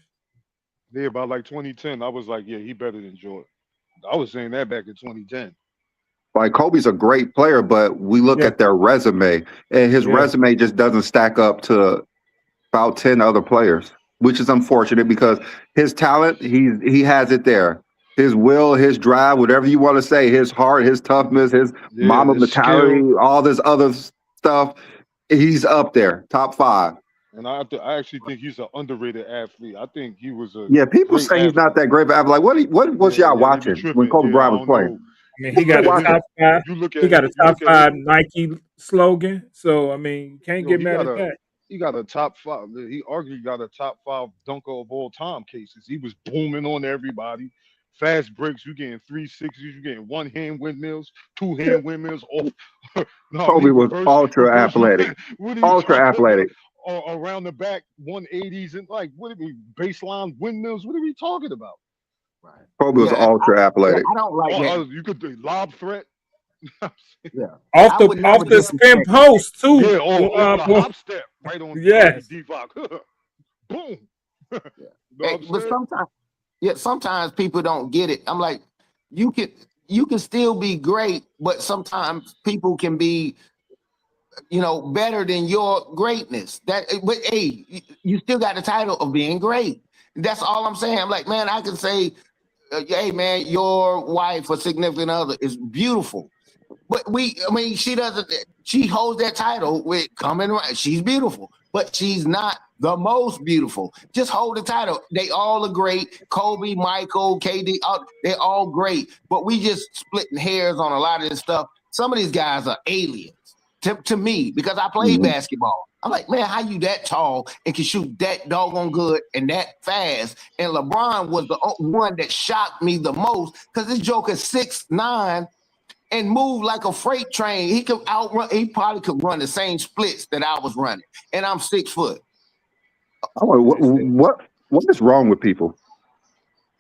Yeah, about like 2010, I was like, yeah, he better than Jordan. I was saying that back in 2010. Like, Kobe's a great player, but we look Yeah. at their resume, and his Yeah. resume just doesn't stack up to about 10 other players, which is unfortunate because his talent, he has it there. His will, his drive, whatever you want to say, his heart, his toughness, his Yeah, mama his mentality, skill. all this other stuff, he's up there, top 5. And I actually think he's an underrated athlete. I think he was a Yeah, people great say he's not athlete. that great, but I'm like, what was Yeah, y'all yeah, they be watching tripping. when Kobe Yeah, I Bryant was don't playing? know. I mean, he You got look a at top 5. you look at He got a you top look at 5 Nike slogan. So I mean, you can't yo, get he mad got at a that. he got a top 5. He arguably got a top 5 dunker of all time cases. He was booming on everybody. Fast breaks, you getting 360s, you getting 1-hand windmills, 2-hand windmills off. No, I Kobe mean was ultra reverse. athletic, What are you ultra talking about? athletic. Or around the back 180s and like what are we baseline windmills? What are we talking about? Right. Kobe was Yeah, ultra athletic. I don't like that. You could do lob threat. Yeah. Off I would never the spin disrespect him. post too. Yeah, or the hop step right on Yes. Divock. Boom. Yeah. You know what I'm But saying? sometimes people don't get it. I'm like, you can still be great, but sometimes people can be better than your greatness. But hey, you still got the title of being great. That's all I'm saying. I'm like, man, I can say, hey, man, your wife or significant other is beautiful. But she holds that title with coming right. She's beautiful, but she's not the most beautiful. Just hold the title. They all are great. Kobe, Michael, KD, they're all great. But we just splitting hairs on a lot of this stuff. Some of these guys are aliens to me because I played basketball. I'm like, man, how you that tall and can shoot that doggone good and that fast? And LeBron was the one that shocked me the most because this joker 6'9", and move like a freight train. He could outrun. He probably could run the same splits that I was running, and I'm 6 foot. What is wrong with people?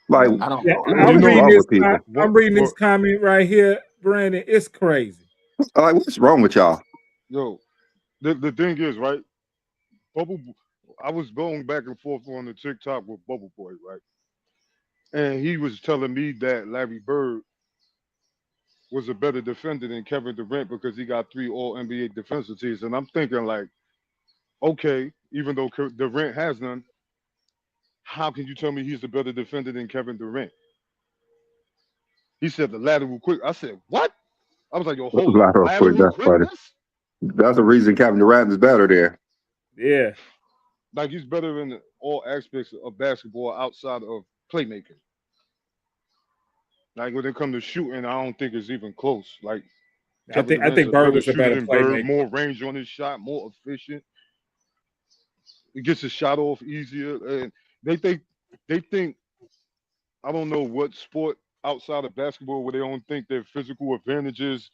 Like, I don't know. I'm reading this comment right here, Brandon. It's crazy. Like, what's wrong with y'all? Yo, the thing is, right? I was going back and forth on the TikTok with Bubble Boy, right? And he was telling me that Larry Bird was a better defender than Kevin Durant because he got 3 All-NBA defensive teams. And I'm thinking like, okay, even though Durant has none, how can you tell me he's a better defender than Kevin Durant? He said the lateral quick. I said, what? I was like, yo, hold on. Lateral quickness? That's the reason Kevin Durant is better there. Yeah. Like he's better in all aspects of basketball outside of playmaking. Like when it comes to shooting, I don't think it's even close. Like I think Bird is a better playmaker. More range on his shot, more efficient. He gets his shot off easier, and they think I don't know what sport outside of basketball where they don't think their physical advantages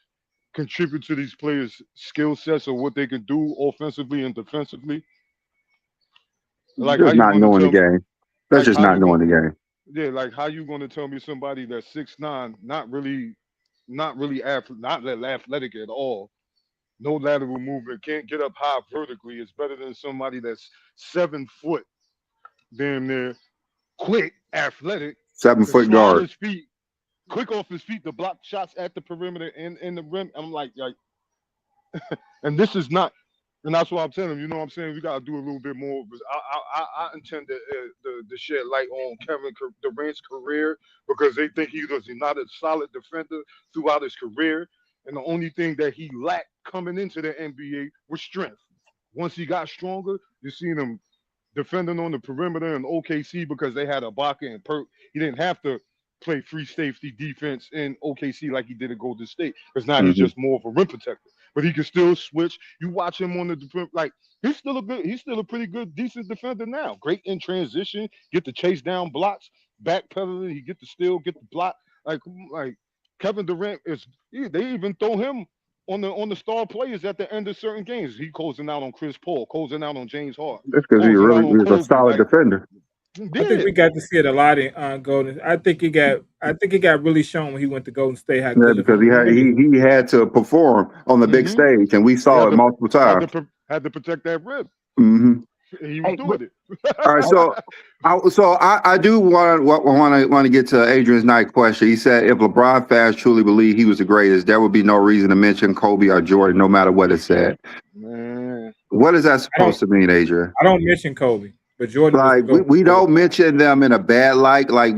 contribute to these players' skill sets or what they can do offensively and defensively. Like just not knowing the game. That's just not knowing the game. Yeah, like how you going to tell me somebody that's 6'9", not athletic at all, no lateral movement, can't get up high vertically, is better than somebody that's 7 foot, damn near quick, athletic, 7 foot guard, his feet, quick off his feet to block shots at the perimeter and in the rim. I'm like, and this is not. And that's what I'm telling him. You know what I'm saying? We got to do a little bit more. I intend to shed light on Kevin Durant's career because they think he was not a solid defender throughout his career. And the only thing that he lacked coming into the NBA was strength. Once he got stronger, you seen him defending on the perimeter in OKC because they had Ibaka and Perk. He didn't have to play free safety defense in OKC like he did at Golden State because now he's just more of a rim protector. But he can still switch. You watch him on the defense, like he's still a pretty good, decent defender now. Great in transition, get the chase down blocks, backpedaling, he get the steal, get the block. Like Kevin Durant they even throw him on the star players at the end of certain games. He closing out on Chris Paul, closing out on James Harden. That's because he's a solid defender. I think we got to see it a lot in Golden. I think he got really shown when he went to Golden State. Because he had to perform on the big stage, and we saw it multiple times. Had to protect that rib. He was doing it. All right, so I do want to get to Adrian's night question. He said if LeBron fans truly believe he was the greatest, there would be no reason to mention Kobe or Jordan, no matter what it said. Man, what is that supposed to mean, Adrian? I don't mention Kobe. But Jordan, like we don't mention them in a bad light. Like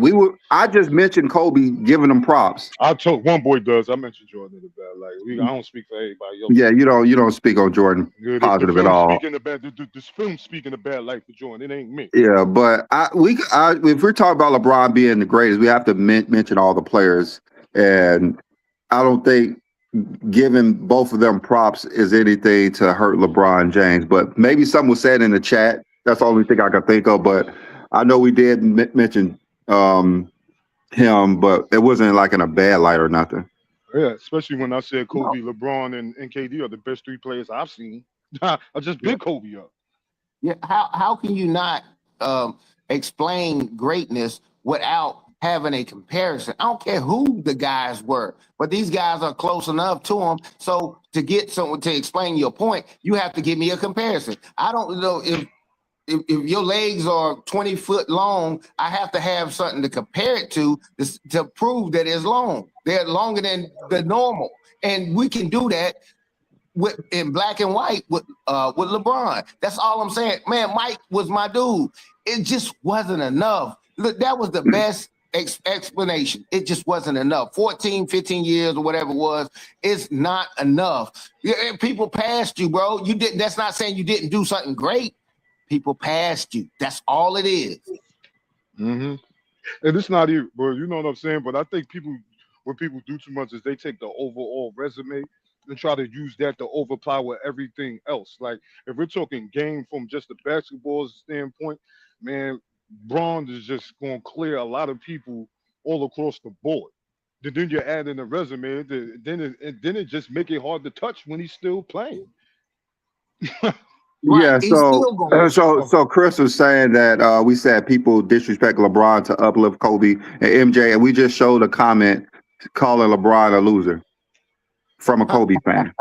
I just mentioned Kobe, giving them props. I told one boy does. I mentioned Jordan in a bad light. I don't speak for everybody else. Yeah, you don't speak on Jordan positive at all. This film speaking a bad light for Jordan. It ain't me. Yeah, but if we're talking about LeBron being the greatest, we have to mention all the players, and I don't think giving both of them props is anything to hurt LeBron James. But maybe something was said in the chat. That's the only thing I can think of, but I know we did mention him, but it wasn't like in a bad light or nothing. Yeah, especially when I said Kobe, LeBron, and KD are the best 3 players I've seen. I just big Kobe up. Yeah, how can you not explain greatness without having a comparison? I don't care who the guys were, but these guys are close enough to them. So to get someone to explain your point, you have to give me a comparison. I don't know if your legs are 20 foot long, I have to have something to compare it to prove that it's long. They're longer than the normal. And we can do that in black and white with LeBron. That's all I'm saying. Man, Mike was my dude. It just wasn't enough. Look, that was the best explanation. It just wasn't enough. 14, 15 years or whatever it was, it's not enough. People passed you, bro. You didn't. That's not saying you didn't do something great. People passed you. That's all it is. Mm-hmm. And it's not even, bro. You know what I'm saying? But I think what people do too much is they take the overall resume and try to use that to overpower everything else. Like if we're talking game from just the basketball standpoint, man, Braun is just going to clear a lot of people all across the board. Then you add in the resume, then it just make it hard to touch when he's still playing. Right. Yeah, He's still going. so Chris was saying that we said people disrespect LeBron to uplift Kobe and MJ, and we just showed a comment calling LeBron a loser from a Kobe fan.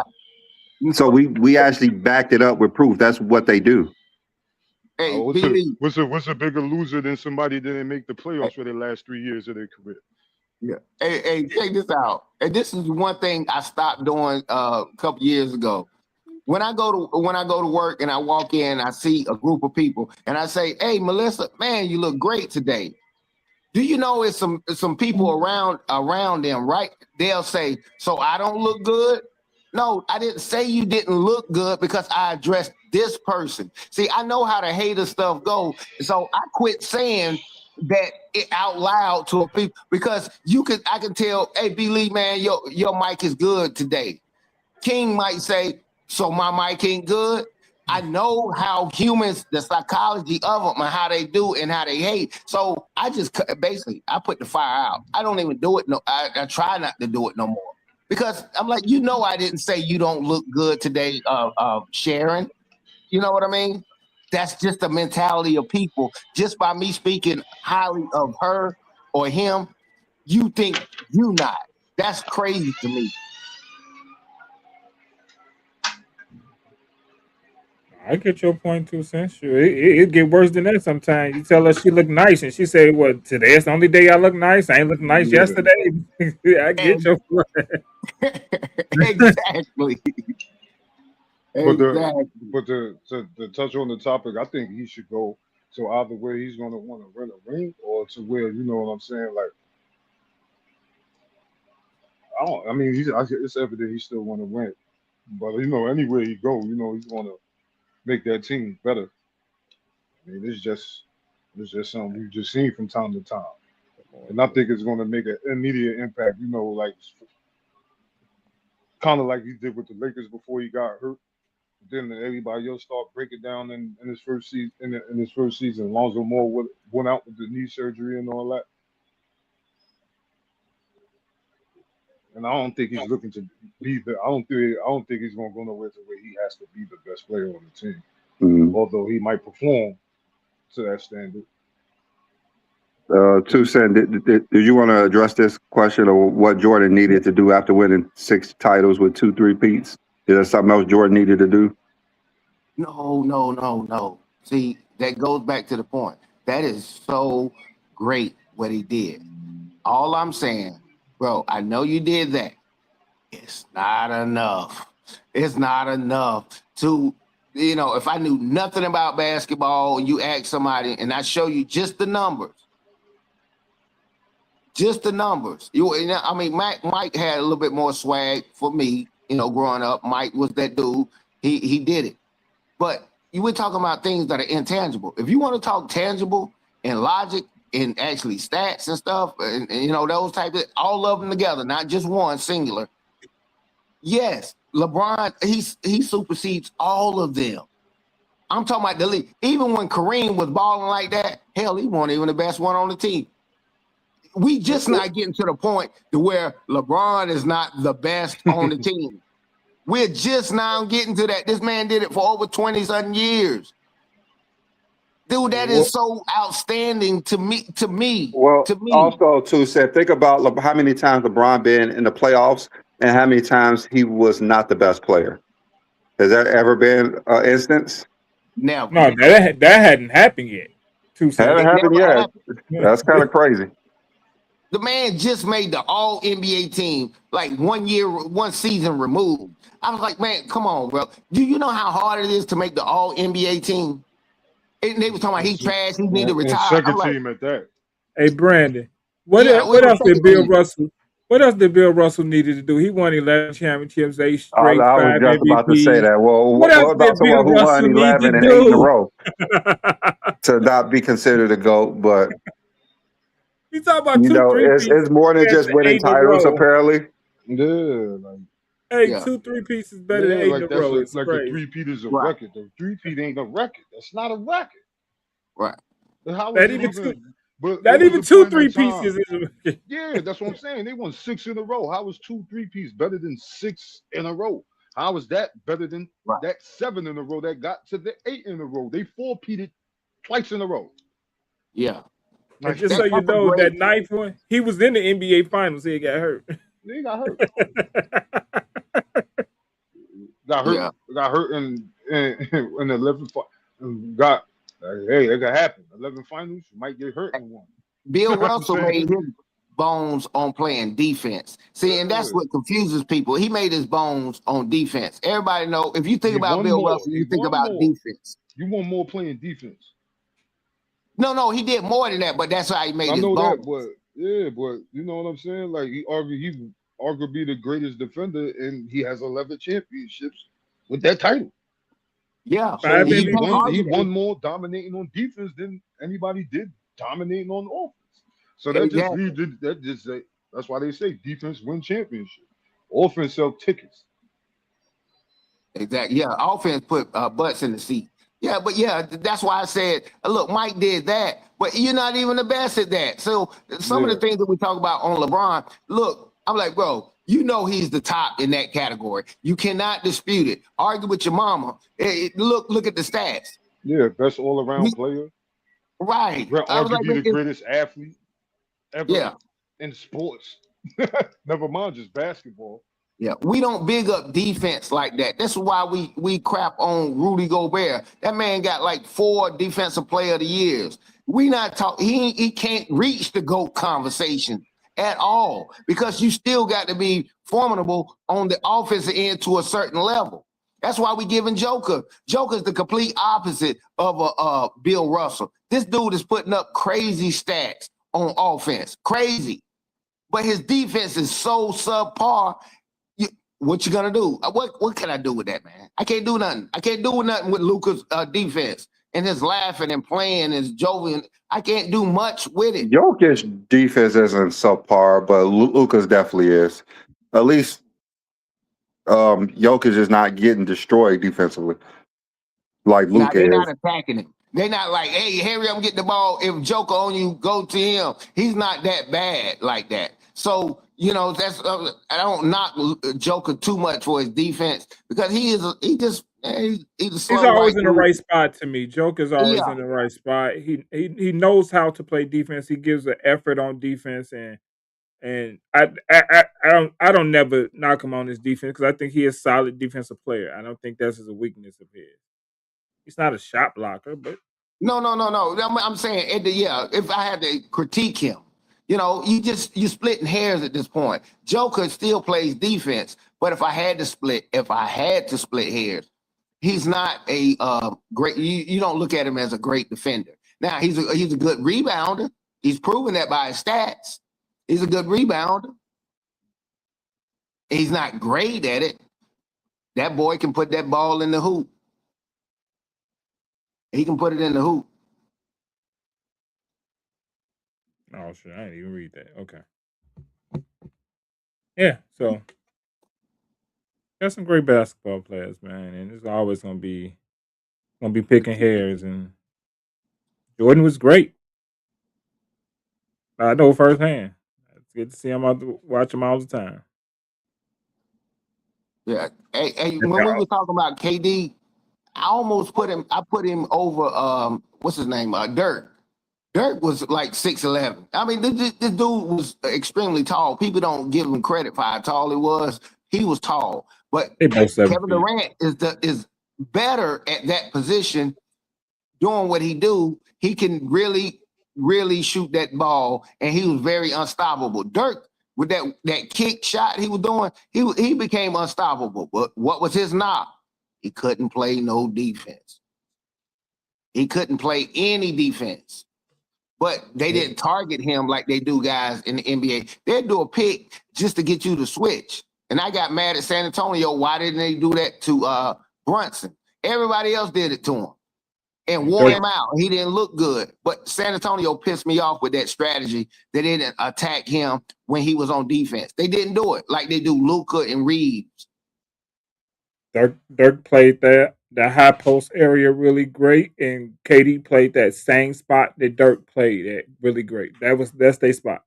So we actually backed it up with proof. That's what they do. Hey, what's a bigger loser than somebody that didn't make the playoffs for their last 3 years of their career? Yeah. Hey, check this out. And this is one thing I stopped doing a couple years ago. When I go to work and I walk in, I see a group of people and I say, "Hey, Melissa, man, you look great today." Do you know it's some people around them, right? They'll say, "So I don't look good?" No, I didn't say you didn't look good because I addressed this person. See, I know how the hater stuff goes, so I quit saying that it out loud to a people because I can tell, "Hey, B. Lee, man, your mic is good today." King might say, "So my mic ain't good." I know how humans, the psychology of them and how they do and how they hate. So I just basically, I put the fire out. I don't even do it. No, I try not to do it no more because I'm like, I didn't say you don't look good today, Sharon. You know what I mean? That's just the mentality of people. Just by me speaking highly of her or him, you think you not. That's crazy to me. I get your point too, Sense. It get worse than that sometimes. You tell her she look nice, and she say, "What, today's the only day I look nice? I ain't look nice yesterday." I get your point. Exactly. But to touch on the topic, I think he should go to either where he's going to want to rent a ring or to where, you know what I'm saying, like, I mean, it's evident he still want to win. But, anywhere he go, he's going to make that team better. I mean, it's just something we've just seen from time to time. And I think it's going to make an immediate impact, like kind of like he did with the Lakers before he got hurt. Then everybody else start breaking down in his first season. In his first season, Lonzo Moore went out with the knee surgery and all that. And I don't think he's looking to be the. I don't think he's going to go nowhere to where he has to be the best player on the team. Mm-hmm. Although he might perform to that standard. Tucson, did you want to address this question of what Jordan needed to do after winning 6 titles with 2 3-peats? Is there something else Jordan needed to do? No. See, that goes back to the point. That is so great what he did. All I'm saying, bro, I know you did that. It's not enough. It's not enough to, if I knew nothing about basketball and you ask somebody and I show you just the numbers. Just the numbers. Mike had a little bit more swag for me, growing up. Mike was that dude. He did it. But you were talking about things that are intangible. If you want to talk tangible and logic and actually stats and stuff, and those types of, all of them together, not just one singular. Yes, LeBron, he supersedes all of them. I'm talking about the league. Even when Kareem was balling like that, hell, he wasn't even the best one on the team. We just not getting to the point to where LeBron is not the best on the team. We're just now getting to that. This man did it for over 20-something years. Dude, that is so outstanding to me. Also, too, said, think about how many times LeBron been in the playoffs and how many times he was not the best player. Has there ever been an instance? Never. No, that hadn't happened yet. Haven't happened yet. That's kind of crazy. The man just made the All NBA team like 1 year, 1 season removed. I was like, man, come on, bro. Do you know how hard it is to make the All NBA team? And they were talking about he trash, he need to And retire. second I'm like, team at that. Hey, Brandon, what yeah, what it was else did second Bill team. Russell? What else did Bill Russell needed to do? He won 11 championships, 8 I straight, was 5 just about to say MVPs. that. Well, What else what about did someone Bill who won Russell need to 11 and 8 in a do? row to not be considered a GOAT? But, You talking about two, three pieces it's more than better just than winning 8 in a titles, row. apparently. Yeah, like Hey, Yeah, 2, 3 pieces better than 8 in like a that's row. It's like a crazy. three-peat is a right, record. The three-peat ain't a record. That's not a record. right. How was Not it even two. even? But Not it was even a 2, point in 3 time. pieces is a Yeah, that's what I'm saying. They won 6 in a row. How was 2 3-peats better than 6 in a row? How is that better than Right. that 7 in a row that got to the 8 in a row? They 4-peated twice in a row. Yeah. And Like just so you That's a know, great. that 9th one, he was in the NBA Finals. He got hurt. they got hurt. Got Yeah. hurt. Got hurt in the 11 and got hey, that could happen. 11 finals, you might get hurt in one. Bill You know what I'm Russell saying? made his bones on playing defense. See, and that's Yeah. what confuses people. He made his bones on defense. Everybody know if you think He about won Bill more. Russell, He you think won about more. defense. You want more playing defense. No, he did more than that, but that's how he made I his know bones. that, but yeah, but you know what I'm saying? Like he's arguably the greatest defender, and he has 11 championships with that title. Yeah, So 5 you he can't won. MVPs. He argue that. won more dominating on defense than anybody did dominating on offense. So that just Exactly. leads. That just say that's why they say defense win championship. Offense sell tickets. Exactly. Yeah, offense put butts in the seat. Yeah, but yeah, that's why I said, look, Mike did that, but you're not even the best at that. So some of the Yeah. things that we talk about on LeBron, look, I'm like, bro, you know he's the top in that category. You cannot dispute it. Argue with your mama. Look at the stats. Yeah, best all We- around player. right. I was like, Arguably the greatest athlete ever yeah. in sports. Never mind just basketball. Yeah, we don't big up defense like that. That's why we crap on Rudy Gobert. That man got like 4 defensive player of the years. We not talk. He can't reach the GOAT conversation at all because you still got to be formidable on the offensive end to a certain level. That's why we giving Joker. Joker's the complete opposite of Bill Russell. This dude is putting up crazy stats on offense, crazy, but his defense is so subpar. What you gonna do? What can I do with that, man? I can't do nothing. I can't do nothing with Luka's defense and his laughing and playing and jovial. I can't do much with it. Jokic defense isn't subpar, but Luka's definitely is. At least Jokic is not getting destroyed defensively like Now Luka they're is. not attacking him. They're not like, hey, Harry, I'm getting the ball. If Joker on you, go to him. He's not that bad like that. So that's I don't knock Joker too much for his defense because he's a He's slow always right in the dude. right spot to me. Joker's always Yeah. in the right spot. He knows how to play defense. He gives an effort on defense, and I don't never knock him on his defense because I think he is a solid defensive player. I don't think that's a weakness of his. He's not a shot blocker, but No. I'm saying, if I had to critique him, you splitting hairs at this point. Joker still plays defense, but if I had to split hairs, he's not a great. You don't look at him as a great defender. Now he's a good rebounder. He's proven that by his stats. He's a good rebounder. He's not great at it. That boy can put that ball in the hoop. He can put it in the hoop. oh shit, I didn't even read that. Okay, yeah. So got some great basketball players, man, and it's always gonna be picking hairs. And Jordan was great. I know firsthand. It's good to see him watch him all the time. Yeah. Hey, when we were talking about KD, I almost put him. I put him over. What's his name? Dirk. Dirk was like 6'11". I mean, this dude was extremely tall. People don't give him credit for how tall he was. He was tall, but They both 7 Kevin feet. Durant is better at that position, doing what he do. He can really really shoot that ball, and he was very unstoppable. Dirk, with that kick shot he was doing, he became unstoppable. But what was his knock? He couldn't play no defense. He couldn't play any defense. But they didn't target him like they do guys in the NBA. They'd do a pick just to get you to switch. And I got mad at San Antonio. Why didn't they do that to Brunson? Everybody else did it to him and wore him out. He didn't look good. But San Antonio pissed me off with that strategy. They didn't attack him when he was on defense. They didn't do it like they do Luka and Reeves. Dirk played the high post area really great, and KD played that same spot that Dirk played at really great. That's their spot.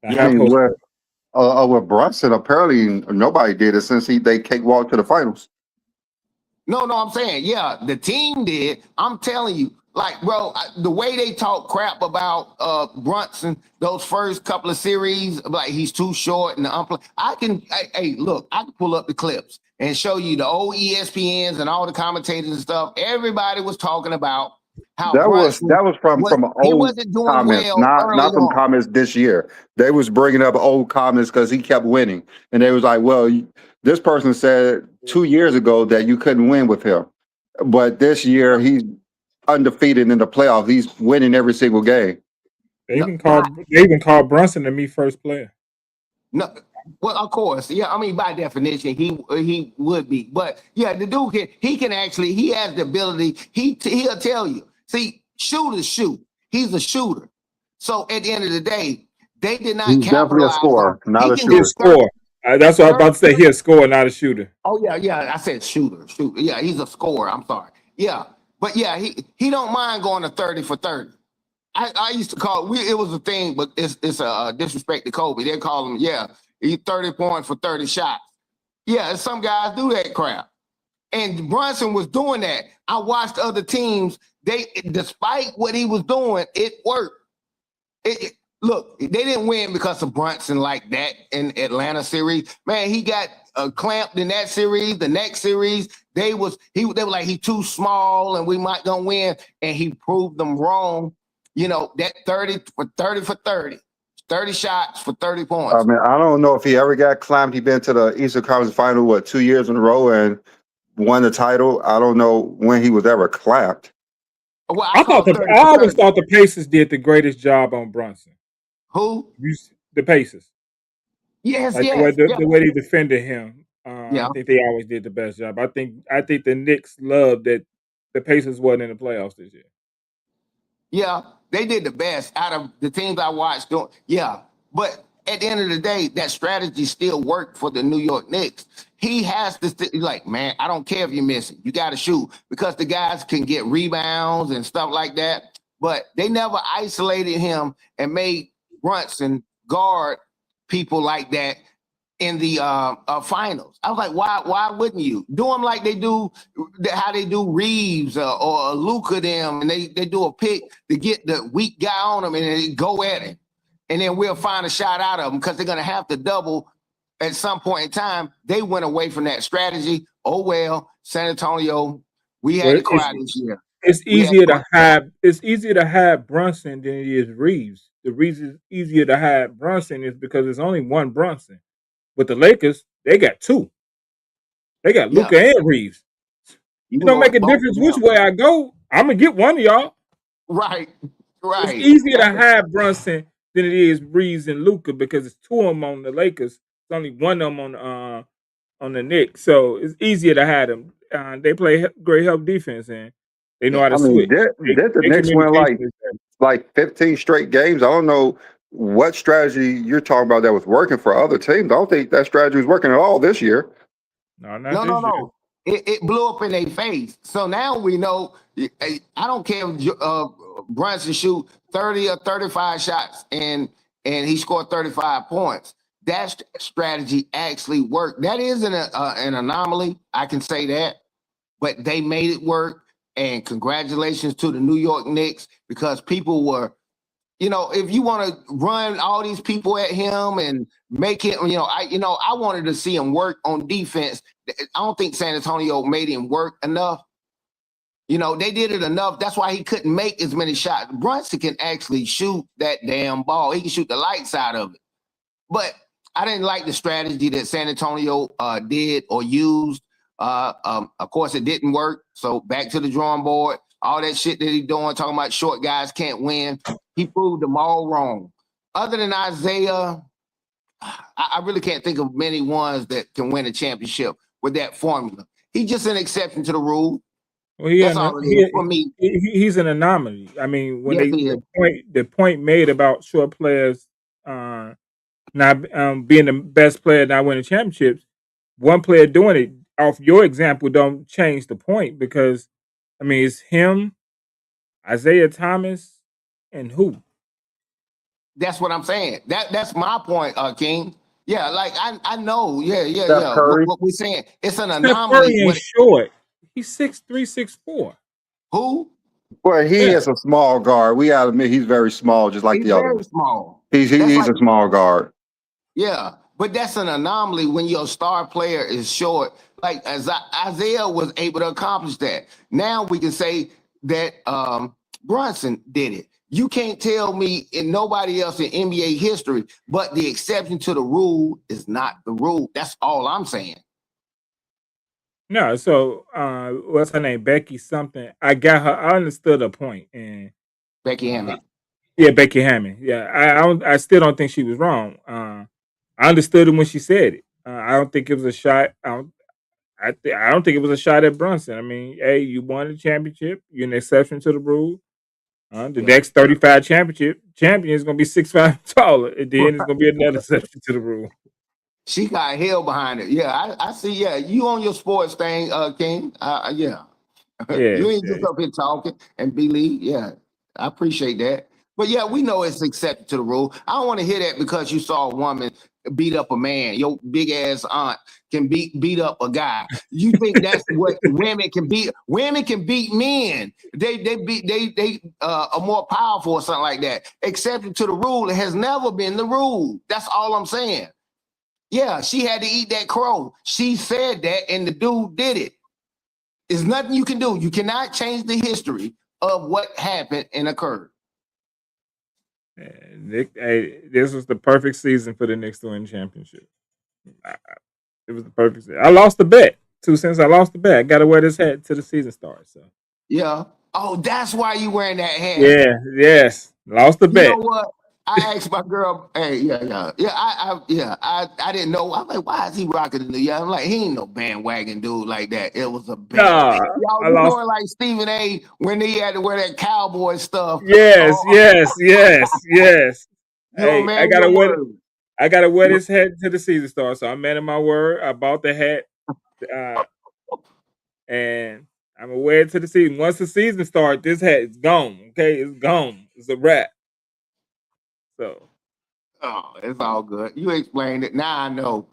I mean, with Brunson, apparently nobody did it since they cakewalked to the finals. No, I'm saying, yeah, the team did. I'm telling you, like, bro, the way they talk crap about Brunson, those first couple of series, like he's too short and I can pull up the clips and show you the old ESPNs and all the commentators and stuff. Everybody was talking about how that was from old comments, not from comments this year. They was bringing up old comments because he kept winning, and they was like, well, this person said 2 years ago that you couldn't win with him, but this year he's undefeated in the playoffs. He's winning every single game. They even called Brunson the first player. No, well, of course, yeah. I mean, by definition, he would be, but yeah, the dude he has the ability. He'll tell you. See, shooters shoot. He's a shooter. So at the end of the day, they did not. He's definitely a scorer, not a shooter. He's a scorer. That's what I was about to say. He's a scorer, not a shooter. Oh yeah. I said shooter. Yeah, he's a scorer. I'm sorry. Yeah, but yeah, he don't mind going to 30 for 30. I used to call it was a thing, but it's a disrespect to Kobe. They call him, he 30 points for 30 shots. Yeah, some guys do that crap. And Brunson was doing that. I watched other teams, despite what he was doing, it worked. Look, they didn't win because of Brunson like that in Atlanta series. Man, he got clamped in that series. The next series, they were like, he's too small and we might gonna win. And he proved them wrong. You know, that 30 for 30, 30 shots for 30 points. I mean, I don't know if he ever got clamped. He been to the Eastern Conference Final, 2 years in a row and won the title. I don't know when he was ever clamped. Well, I always thought the Pacers did the greatest job on Brunson. Who? The Pacers. Yes, like yes. The way they defended him. I think they always did the best job. I think the Knicks loved that the Pacers wasn't in the playoffs this year. Yeah, they did the best out of the teams I watched. Yeah, but at the end of the day, that strategy still worked for the New York Knicks. He has to man, I don't care if you miss it. You got to shoot because the guys can get rebounds and stuff like that. But they never isolated him and made Brunson guard people like that in the finals. I was like, why wouldn't you do them like they do how they do Reeves or Luka them, and they do a pick to get the weak guy on them and they go at him, and then we'll find a shot out of them because they're gonna have to double at some point in time. They went away from that strategy. Oh well, San Antonio, we had to cry this year. It's easier to have Brunson than it is Reeves. The reason it's easier to have Brunson is because there's only one Brunson. With the Lakers, they got two. They got Luka and Reeves. It don't make a difference which way I go. I'm gonna get one of y'all. Right. It's easier to have Brunson than it is Reeves and Luka because it's two of them on the Lakers. It's only one of them on the Knicks, so it's easier to have them. They play great help defense and they know how to switch. Did the Knicks win like 15 straight games? I don't know what strategy you're talking about that was working for other teams. I don't think that strategy was working at all this year. No. It blew up in their face. So now we know. I don't care if Brunson shoot 30 or 35 shots and he scored 35 points. That strategy actually worked. That is an anomaly. I can say that, but they made it work. And congratulations to the New York Knicks because people were. If you want to run all these people at him and make it, I wanted to see him work on defense. I don't think San Antonio made him work enough. They did it enough. That's why he couldn't make as many shots. Brunson can actually shoot that damn ball. He can shoot the lights out of it. But I didn't like the strategy that San Antonio did or used. Of course, it didn't work. So back to the drawing board. All that shit that he's doing, talking about short guys can't win. He proved them all wrong. Other than Isaiah, I really can't think of many ones that can win a championship with that formula. He's just an exception to the rule. Well, That's all it is for me. He's an anomaly. I mean, when Yes, the point made about short players not being the best player, not winning championships, one player doing it off your example don't change the point because, I mean, it's him, Isaiah Thomas, and who? That's what I'm saying. That's my point, King. Yeah, like I know. Yeah. Curry. What we're saying, it's an Steph anomaly. Curry ain't short. He's 6'3", 6'4". Who? Well, he is a small guard. We gotta admit he's very small, just like He's the other very one. small. He's That's a small guard. Yeah, but that's an anomaly when your star player is short. Like as Isaiah was able to accomplish that. Now we can say that Brunson did it. You can't tell me and nobody else in NBA history, but the exception to the rule is not the rule. That's all I'm saying. No, so what's her name? Becky something. I got her. I understood her point, and Becky Hammond. Yeah, Becky Hammond. Yeah, I still don't think she was wrong. I understood it when she said it. I don't think it was a shot. I don't think it was a shot at Brunson. I mean, hey, you won the championship. You're an exception to the rule. The next 35 champion is going to be 6'5" taller, and then it's going to be another exception to the rule. She got hell behind it. Yeah, I see. Yeah, you on your sports thing, King. Yeah. You ain't just up here talking and believe. Yeah, I appreciate that. But yeah, we know it's accepted to the rule. I don't want to hear that because you saw a woman beat up a man. Your big ass aunt can beat up a guy. You think that's what women can beat? Women can beat men. They are more powerful or something like that. Exception to the rule, it has never been the rule. That's all I'm saying. Yeah, she had to eat that crow. She said that, and the dude did it. There's nothing you can do. You cannot change the history of what happened and occurred. Nick, hey, this was the perfect season for the Knicks to win championship. It was the perfect season. I lost the bet. 2 cents. I lost the bet. I got to wear this hat till the season starts. So. Yeah. Oh, that's why you wearing that hat. Yeah. Yes. Lost the bet. You know what? I asked my girl, hey, I didn't know. I'm like, why is he rocking the I'm like, he ain't no bandwagon dude like that. It was a band. Y'all doing like Stephen A. when he had to wear that cowboy stuff. Yes. Hey, I gotta wear this hat to the season starts. So I'm man of my word. I bought the hat, and I'm gonna wear it to the season. Once the season starts, this hat is gone. Okay, it's gone. It's a wrap. So. Oh, it's all good. You explained it. Now I know.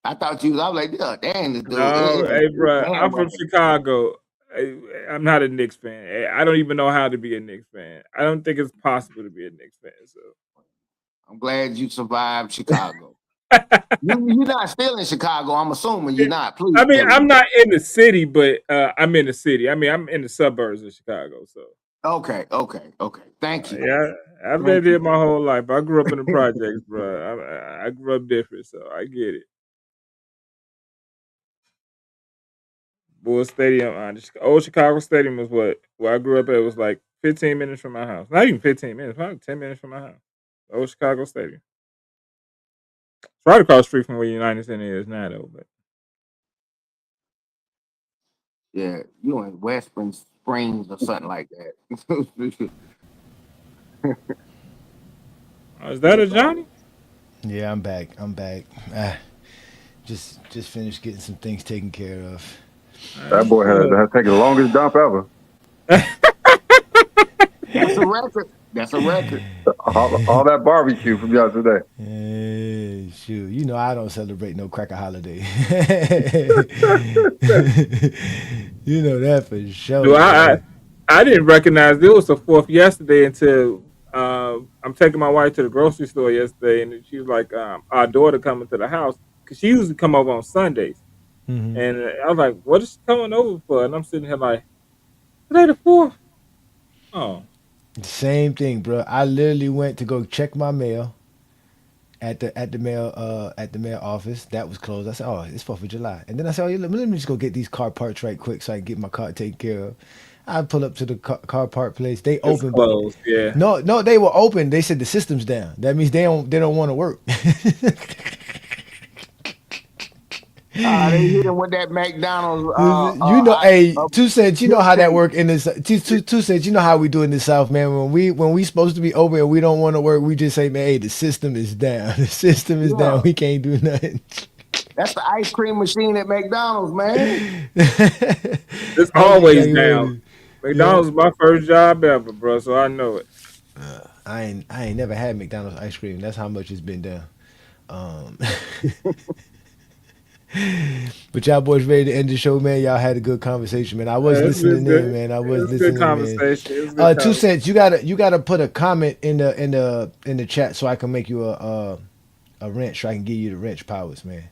I thought you was. I was like, yeah, dang, this dude. No, hey, bro, I'm from Chicago. I'm not a Knicks fan. I don't even know how to be a Knicks fan. I don't think it's possible to be a Knicks fan. So I'm glad you survived Chicago. You're not still in Chicago. I'm assuming you're not. Please. I mean, I'm not in the city, but I'm in the city. I mean, I'm in the suburbs of Chicago. So. Okay. Thank you. Yeah, I've been here my whole life. I grew up in the projects, bro. I grew up different, so I get it. Bull Stadium, the old Chicago Stadium was where I grew up at. It was like 15 minutes from my house. Not even 15 minutes, probably 10 minutes from my house. The old Chicago Stadium. It's right across the street from where United Center is now, though. But yeah, you in Western Springs or something like that. Is that a Johnny? Yeah, I'm back. Just finished getting some things taken care of. That boy has taken the longest dump ever. That's a record. All that barbecue from yesterday. Shoot, you know I don't celebrate no cracker holiday. You know that for sure. I didn't recognize it was the 4th yesterday until I'm taking my wife to the grocery store yesterday, and she was like, our daughter coming to the house because she usually come over on Sundays. Mm-hmm. And I was like, what is she coming over for? And I'm sitting here like, Today the 4th. Oh, Same thing, bro. I literally went to go check my mail at the mail office. That was closed. I said, "Oh, it's 4th of July." And then I said, "Oh, yeah, let me just go get these car parts right quick so I can get my car taken care of." I pull up to the car part place. They it's open, but closed. Yeah. no, they were open. They said the system's down. That means they don't want to work. They hit him with that McDonald's. Hey, 2 cents. You know how that work in this. 2 cents. You know how we do in the South, man. When we supposed to be open and we don't want to work, we just say, man, hey, the system is down. The system is down. We can't do nothing. That's the ice cream machine at McDonald's, man. It's always down. McDonald's is my first job ever, bro. So I know it. I ain't never had McDonald's ice cream. That's how much it's been down. Um, but y'all boys ready to end the show, man? Y'all had a good conversation, man. I was listening in, man. I was listening good in, conversation. man. 2 cents. You gotta put a comment in the chat so I can make you a wrench. So I can give you the wrench powers, man.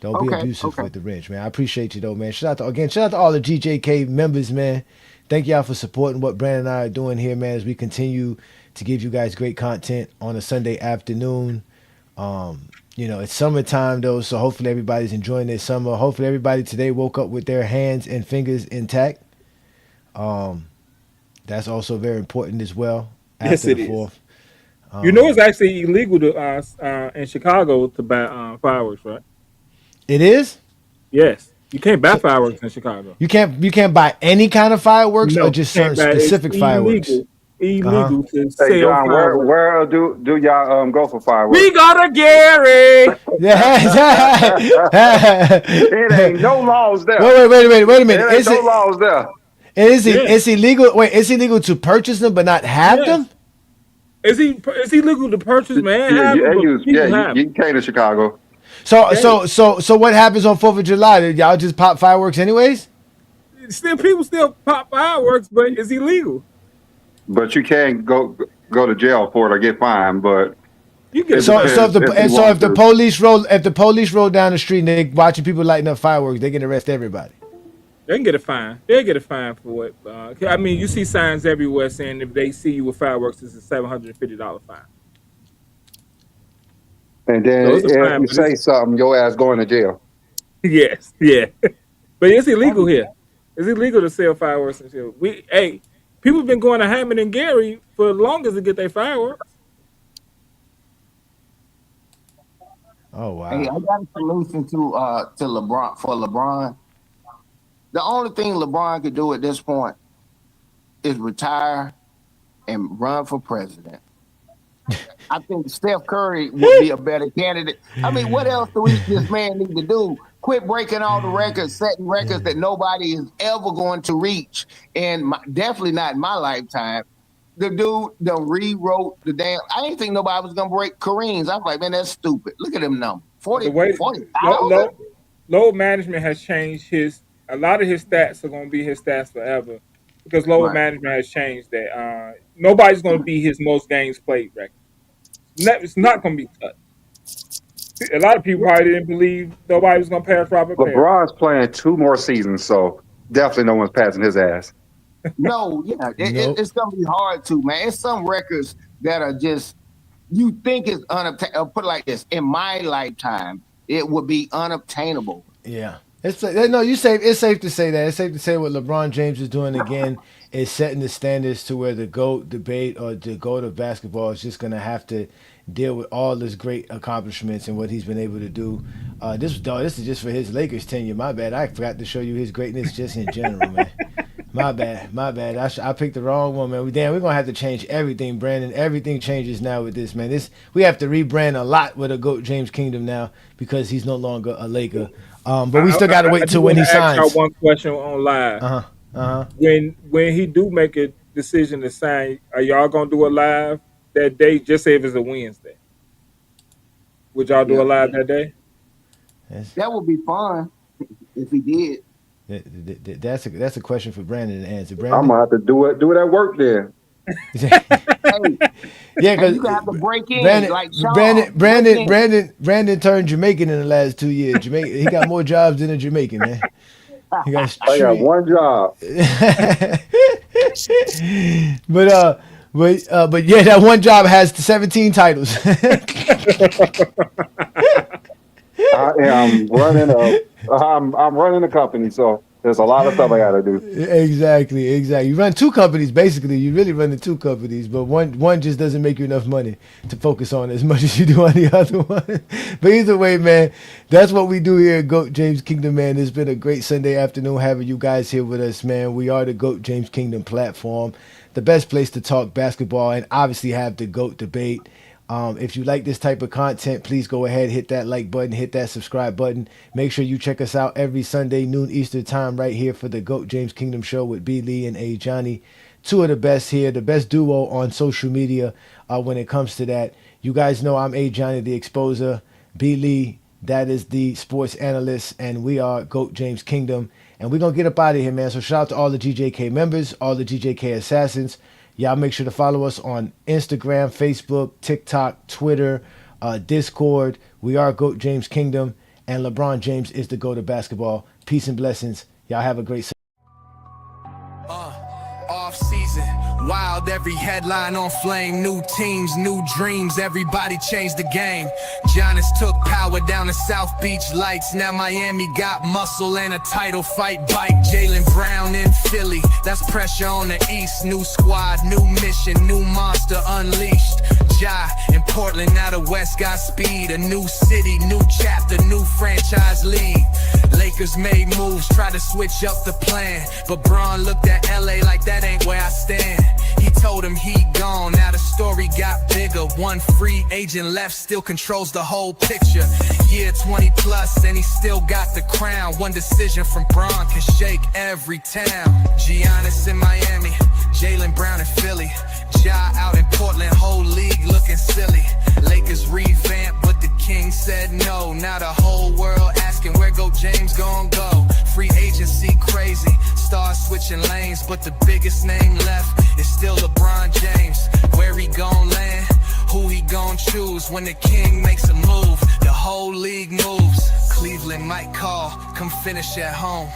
Don't be abusive with the wrench, man. I appreciate you though, man. Shout out to all the GJK members, man. Thank y'all for supporting what Brandon and I are doing here, man, as we continue to give you guys great content on a Sunday afternoon. It's summertime though, so hopefully everybody's enjoying their summer. Hopefully everybody today woke up with their hands and fingers intact. That's also very important as well. Yes, it is. It's actually illegal to in Chicago to buy fireworks, right? It is? Yes. You can't buy fireworks in Chicago. You can't buy any kind of fireworks or just certain specific fireworks. Illegal to sell John, fireworks. where do y'all go for fireworks? We got a Gary. It ain't no laws there. Wait a minute. There ain't no laws there. It's illegal. Wait, it's illegal to purchase them but not have them? Is he legal to purchase, man? You came to Chicago. So what happens on 4th of July? Did y'all just pop fireworks anyways? People still pop fireworks, but it's illegal. But you can't go to jail for it or get fined. But you get if the police roll down the street and they watching people lighting up fireworks, they can arrest everybody. They can get a fine. They'll get a fine for it. You see signs everywhere saying if they see you with fireworks, it's a $750 fine. And then if you say something, your ass going to jail. Yes, yeah. But it's illegal here. It's illegal to sell fireworks and shit. People have been going to Hammond and Gary for the longest to get their fireworks. Oh wow! Hey, I got a solution to LeBron for LeBron. The only thing LeBron could do at this point is retire and run for president. I think Steph Curry would be a better candidate. I mean, what else do this man need to do? Quit breaking all the records, setting records that nobody is ever going to reach, and definitely not in my lifetime. The dude done rewrote the damn. I didn't think nobody was gonna break Kareem's. I was like, man, that's stupid. Look at them numbers. 40,000. Load management has changed a lot of his stats are gonna be his stats forever because load management has changed that. Nobody's gonna be his most games played record. It's not gonna be touched. A lot of people probably didn't believe nobody was gonna pass Robert Perry. LeBron's playing 2 more seasons, so definitely no one's passing his ass. It's gonna be hard to, man. It's some records that are just you think is unobtainable. Put it like this: in my lifetime, it would be unobtainable. Yeah, it's safe to say that. It's safe to say what LeBron James is doing again is setting the standards to where the GOAT debate or the GOAT of basketball is just gonna have to deal with all his great accomplishments and what he's been able to do. This is just for his Lakers tenure. My bad. I forgot to show you his greatness just in general, man. My bad. I picked the wrong one, man. We're gonna have to change everything, Brandon. Everything changes now with this, man. We have to rebrand a lot with a GOAT James Kingdom now because he's no longer a Laker. But we still gotta wait till when he signs. I one question on live. When he do make a decision to sign, are y'all gonna do a live that day? Just say if it's a Wednesday. Would y'all do a live that day? That would be fun if he did. That's a question for Brandon to answer. Brandon? I'm gonna have to do it at work then. Yeah, because you have to break in. Brandon turned Jamaican in the last 2 years. He got more jobs than a Jamaican, man. He got I got one job. but yeah, that one job has 17 titles. I'm running a company, so there's a lot of stuff I got to do. Exactly. You run two companies, basically. You really run the two companies, but one just doesn't make you enough money to focus on as much as you do on the other one. But either way, man, that's what we do here at GOAT James Kingdom, man. It's been a great Sunday afternoon having you guys here with us, man. We are the GOAT James Kingdom platform, the best place to talk basketball and obviously have the GOAT debate. If you like this type of content, please go ahead, hit that like button, hit that subscribe button. Make sure you check us out every Sunday, noon Eastern time, right here for the GOAT James Kingdom show with B. Lee and A. Johnny. Two of the best here, the best duo on social media when it comes to that. You guys know I'm A. Johnny, the exposer. B. Lee, that is the sports analyst, and we are GOAT James Kingdom. And we're going to get up out of here, man. So shout out to all the GJK members, all the GJK assassins. Y'all make sure to follow us on Instagram, Facebook, TikTok, Twitter, Discord. We are GOAT James Kingdom, and LeBron James is the GOAT of basketball. Peace and blessings. Y'all have a great Offseason, wild, every headline on flame. New teams, new dreams, everybody changed the game. Giannis took power down the South Beach lights. Now Miami got muscle and a title fight bike. Jaylen Brown in Philly, that's pressure on the East. New squad, new mission, new monster unleashed. Ja in Portland, now the West got speed. A new city, new chapter, new franchise league. Lakers made moves, tried to switch up the plan, but Bron looked at LA like that ain't where I stand. He told him he gone, now the story got bigger. One free agent left, still controls the whole picture. Year 20 plus, and he still got the crown. One decision from Bron can shake every town. Giannis in Miami, Jaylen Brown in Philly, Ja out in Portland, whole league looking silly. Lakers revamped, but the king said no. Now the whole world asking where GOAT James gon' go. Free agency crazy, stars switching lanes, but the biggest name left is still LeBron James. Where he gon' land, who he gon' choose. When the king makes a move, the whole league moves. Cleveland might call, come finish at home.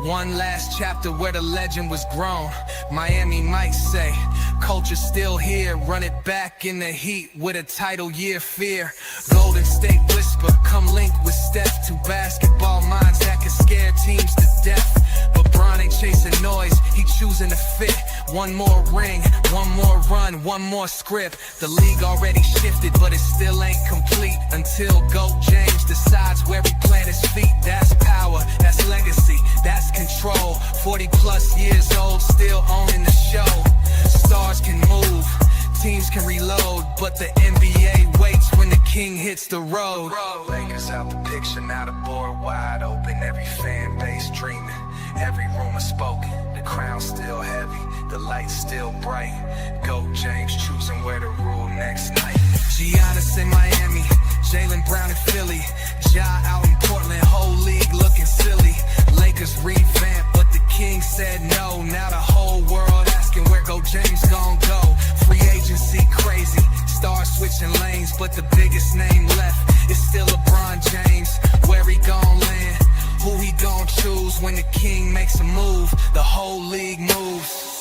One last chapter where the legend was grown. Miami might say, culture's still here, run it back in the heat with a title year fear. Golden State whisper, come link with Steph. Two basketball minds that can scare teams to death. But Bron ain't chasing noise, he choosing to fit. One more ring, one more run, one more script. The league already shifted, but it still ain't complete until GOAT James decides where he plant his feet. That's power, that's legacy, that's control. 40 plus years old, still owning the show. Stars can move, teams can reload, but the NBA waits when the king hits the road. Lakers out the picture, now the board wide open. Every fan base dreaming, every rumor spoken. The crown's still heavy, the light's still bright. GOAT James choosing where to rule next night. Giannis in Miami, Jaylen Brown in Philly, Ja out in Portland, whole league looking silly. Lakers revamped, but the king said no. Now the whole world asking where GOAT James gon' go. Free agency crazy, stars switching lanes, but the biggest name left is still LeBron James. Where he gon' land, who he gon' choose. When the king makes a move, the whole league moves.